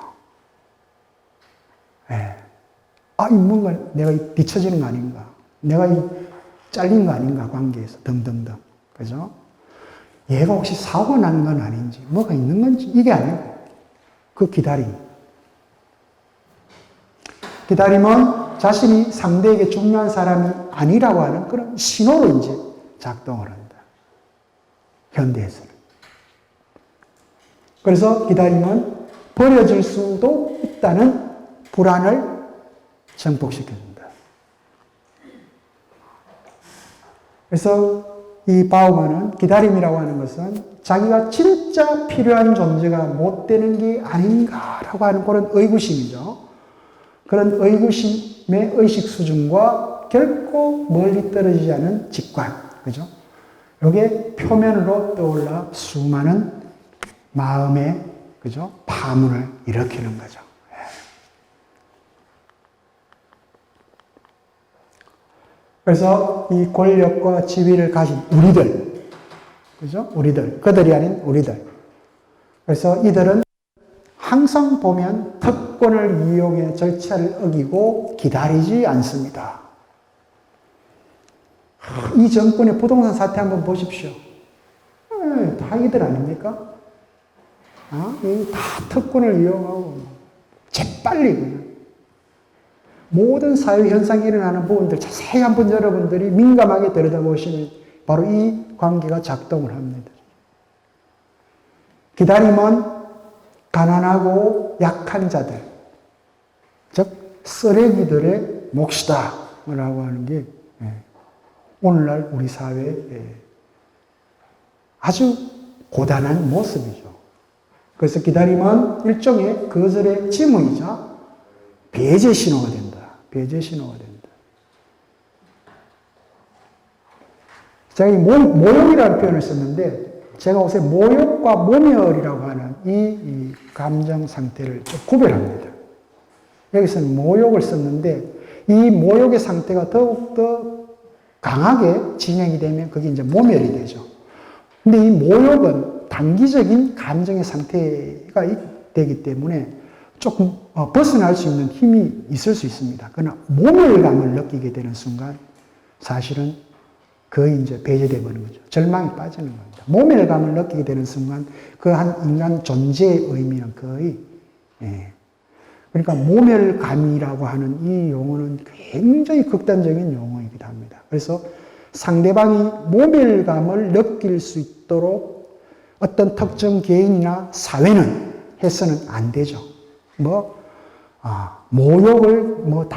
예. 아, 이 뭔가 내가 뒤처지는 거 아닌가? 내가 잘린 거 아닌가? 관계에서 등등등. 그죠? 얘가 혹시 사고 난 건 아닌지, 뭐가 있는 건지, 이게 아니고, 그 기다림. 기다림은 자신이 상대에게 중요한 사람이 아니라고 하는 그런 신호로 이제 작동을 한다. 현대에서는. 그래서 기다림은 버려질 수도 있다는 불안을 증폭시켜준다. 그래서 이 바우만은 기다림이라고 하는 것은 자기가 진짜 필요한 존재가 못 되는 게 아닌가라고 하는 그런 의구심이죠. 그런 의구심의 의식 수준과 결코 멀리 떨어지지 않은 직관. 그죠? 이게 표면으로 떠올라 수많은 마음의, 그죠? 파문을 일으키는 거죠. 그래서 이 권력과 지위를 가진 우리들, 그죠? 우리들, 그들이 아닌 우리들. 그래서 이들은 항상 보면 특권을 이용해 절차를 어기고 기다리지 않습니다. 이 정권의 부동산 사태 한번 보십시오. 다 이들 아닙니까? 다 특권을 이용하고 재빨리 그냥 모든 사회 현상이 일어나는 부분들 자세히 한번 여러분들이 민감하게 들여다보시면 바로 이 관계가 작동을 합니다. 기다림은 가난하고 약한 자들, 즉 쓰레기들의 몫이다 라고 하는 게 오늘날 우리 사회의 아주 고단한 모습이죠. 그래서 기다림은 일종의 거절의 징후이자 배제 신호가 된다. 배제 신호가 된다. 제가 이 모욕이라는 표현을 썼는데 제가 요새 모욕과 모멸이라고 하는 이 감정 상태를 좀 구별합니다. 여기서는 모욕을 썼는데 이 모욕의 상태가 더욱더 강하게 진행이 되면 그게 이제 모멸이 되죠. 근데 이 모욕은 단기적인 감정의 상태가 되기 때문에 조금 벗어날 수 있는 힘이 있을 수 있습니다. 그러나 모멸감을 느끼게 되는 순간 사실은 거의 이제 배제되어 버리는 거죠. 절망에 빠지는 겁니다. 모멸감을 느끼게 되는 순간 그 한 인간 존재의 의미는 거의 그러니까 모멸감이라고 하는 이 용어는 굉장히 극단적인 용어이기도 합니다. 그래서 상대방이 모멸감을 느낄 수 있도록 어떤 특정 개인이나 사회는 해서는 안 되죠. 모욕을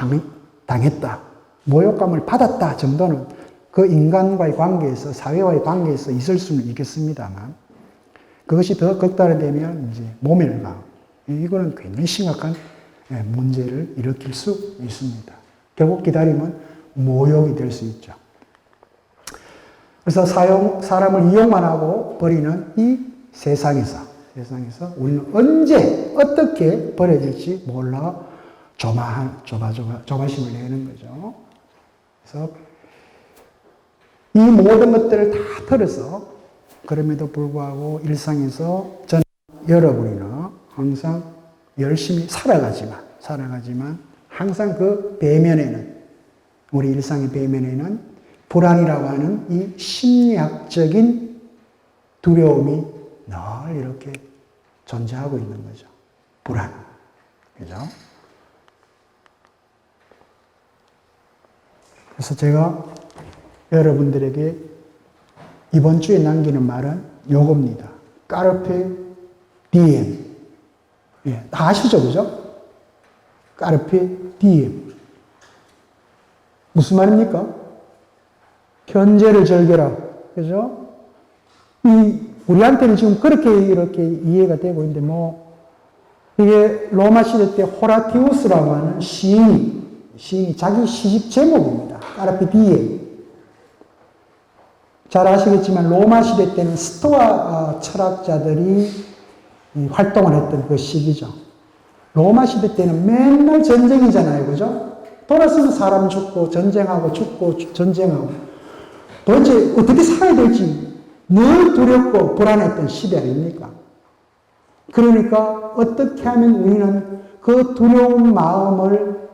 당했다. 모욕감을 받았다 정도는 그 인간과의 관계에서, 사회와의 관계에서 있을 수는 있겠습니다만, 그것이 더 극단화되면 이제 모멸감. 이거는 굉장히 심각한 문제를 일으킬 수 있습니다. 결국 기다림은 모욕이 될 수 있죠. 그래서 사람을 이용만 하고 버리는 이 세상에서 우리는 언제 어떻게 버려질지 몰라 조바심을 내는 거죠. 그래서 이 모든 것들을 다 털어서 그럼에도 불구하고 일상에서 여러분이나 항상 열심히 살아가지만 항상 그 배면에는, 우리 일상의 배면에는 불안이라고 하는 이 심리학적인 두려움이 늘 이렇게 존재하고 있는 거죠. 불안. 그죠? 그래서 제가 여러분들에게 이번 주에 남기는 말은 요겁니다. 까르페 디엠. 다 아시죠? 그죠? 까르페 디엠. 무슨 말입니까? 현재를 즐겨라. 그죠? 우리한테는 지금 그렇게 이렇게 이해가 되고 있는데, 이게 로마 시대 때 호라티우스라고 하는 시인이 자기 시집 제목입니다. 까르페 디엠. 잘 아시겠지만 로마 시대 때는 스토아 철학자들이 활동을 했던 그 시기죠. 로마 시대 때는 맨날 전쟁이잖아요. 그죠? 돌아서면 사람 죽고 전쟁하고 도대체 어떻게 살아야 될지 늘 두렵고 불안했던 시대 아닙니까? 그러니까 어떻게 하면 우리는 그 두려운 마음을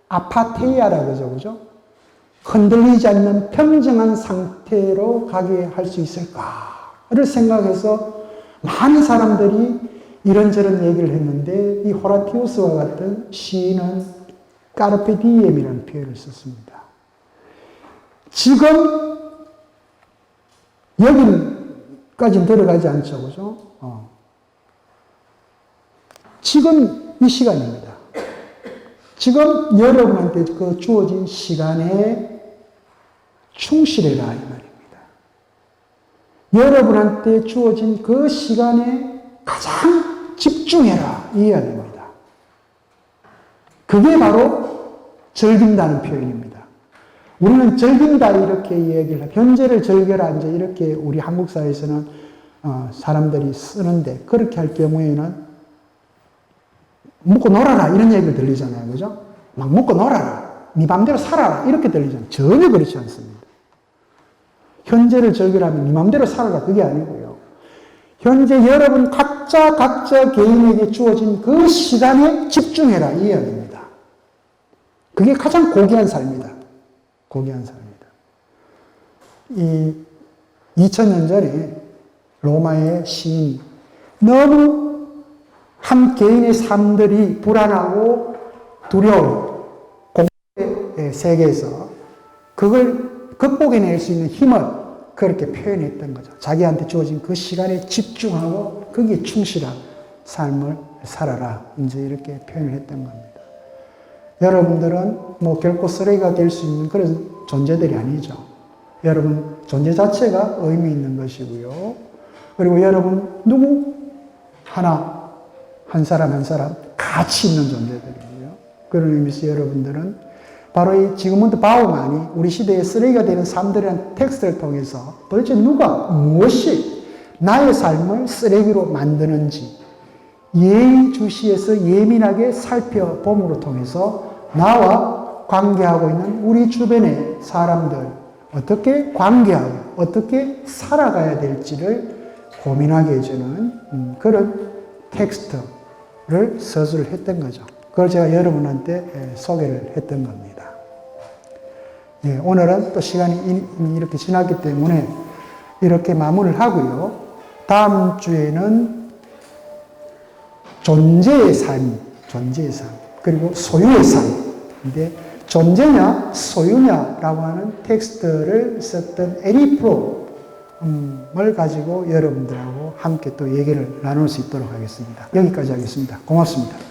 아파테이아라고 그러죠. 그죠? 흔들리지 않는 평정한 상태로 가게 할 수 있을까를 생각해서 많은 사람들이 이런저런 얘기를 했는데, 이 호라티우스와 같은 시인은 까르페 디엠이라는 표현을 썼습니다. 지금 여기까지는 들어가지 않죠. 그죠? 지금 이 시간입니다. 지금 여러분한테 그 주어진 시간에 충실해라 이 말입니다. 여러분한테 주어진 그 시간에 가장 집중해라 이 이야기입니다. 그게 바로 즐긴다는 표현입니다. 우리는 즐긴다 이렇게 얘기를 해요. 현재를 즐겨라 이제 이렇게 우리 한국 사회에서는 사람들이 쓰는데, 그렇게 할 경우에는 먹고 놀아라 이런 얘기를 들리잖아요. 그죠? 막 먹고 놀아라. 네 맘대로 살아라 이렇게 들리잖아요. 전혀 그렇지 않습니다. 현재를 즐기라면 네 맘대로 살아라 그게 아니고요. 현재 여러분 각자 개인에게 주어진 그 시간에 집중해라 이 이야기입니다. 그게 가장 고귀한 삶이다. 고귀한 삶이다. 2000년 전에 로마의 시인, 너무 한 개인의 삶들이 불안하고 두려운 공포의 세계에서 그걸 극복해낼 수 있는 힘을 그렇게 표현했던 거죠. 자기한테 주어진 그 시간에 집중하고 거기에 충실한 삶을 살아라. 이제 이렇게 표현을 했던 겁니다. 여러분들은 결코 쓰레기가 될 수 있는 그런 존재들이 아니죠. 여러분 존재 자체가 의미 있는 것이고요. 그리고 여러분 누구 하나 한 사람 가치 있는 존재들이고요. 그런 의미에서 여러분들은 바로 이 지그문드 바우만이 우리 시대의 쓰레기가 되는 삶들이라는 텍스트를 통해서 도대체 무엇이 나의 삶을 쓰레기로 만드는지 예의주시해서 예민하게 살펴봄으로 통해서 나와 관계하고 있는 우리 주변의 사람들 어떻게 관계하고 어떻게 살아가야 될지를 고민하게 해주는 그런 텍스트를 서술을 했던 거죠. 그걸 제가 여러분한테 소개를 했던 겁니다. 예, 오늘은 또 시간이 이렇게 지났기 때문에 이렇게 마무리를 하고요. 다음 주에는 존재의 삶, 그리고 소유의 삶인데 존재냐 소유냐라고 하는 텍스트를 썼던 에리 프롬을 가지고 여러분들하고 함께 또 얘기를 나눌 수 있도록 하겠습니다. 여기까지 하겠습니다. 고맙습니다.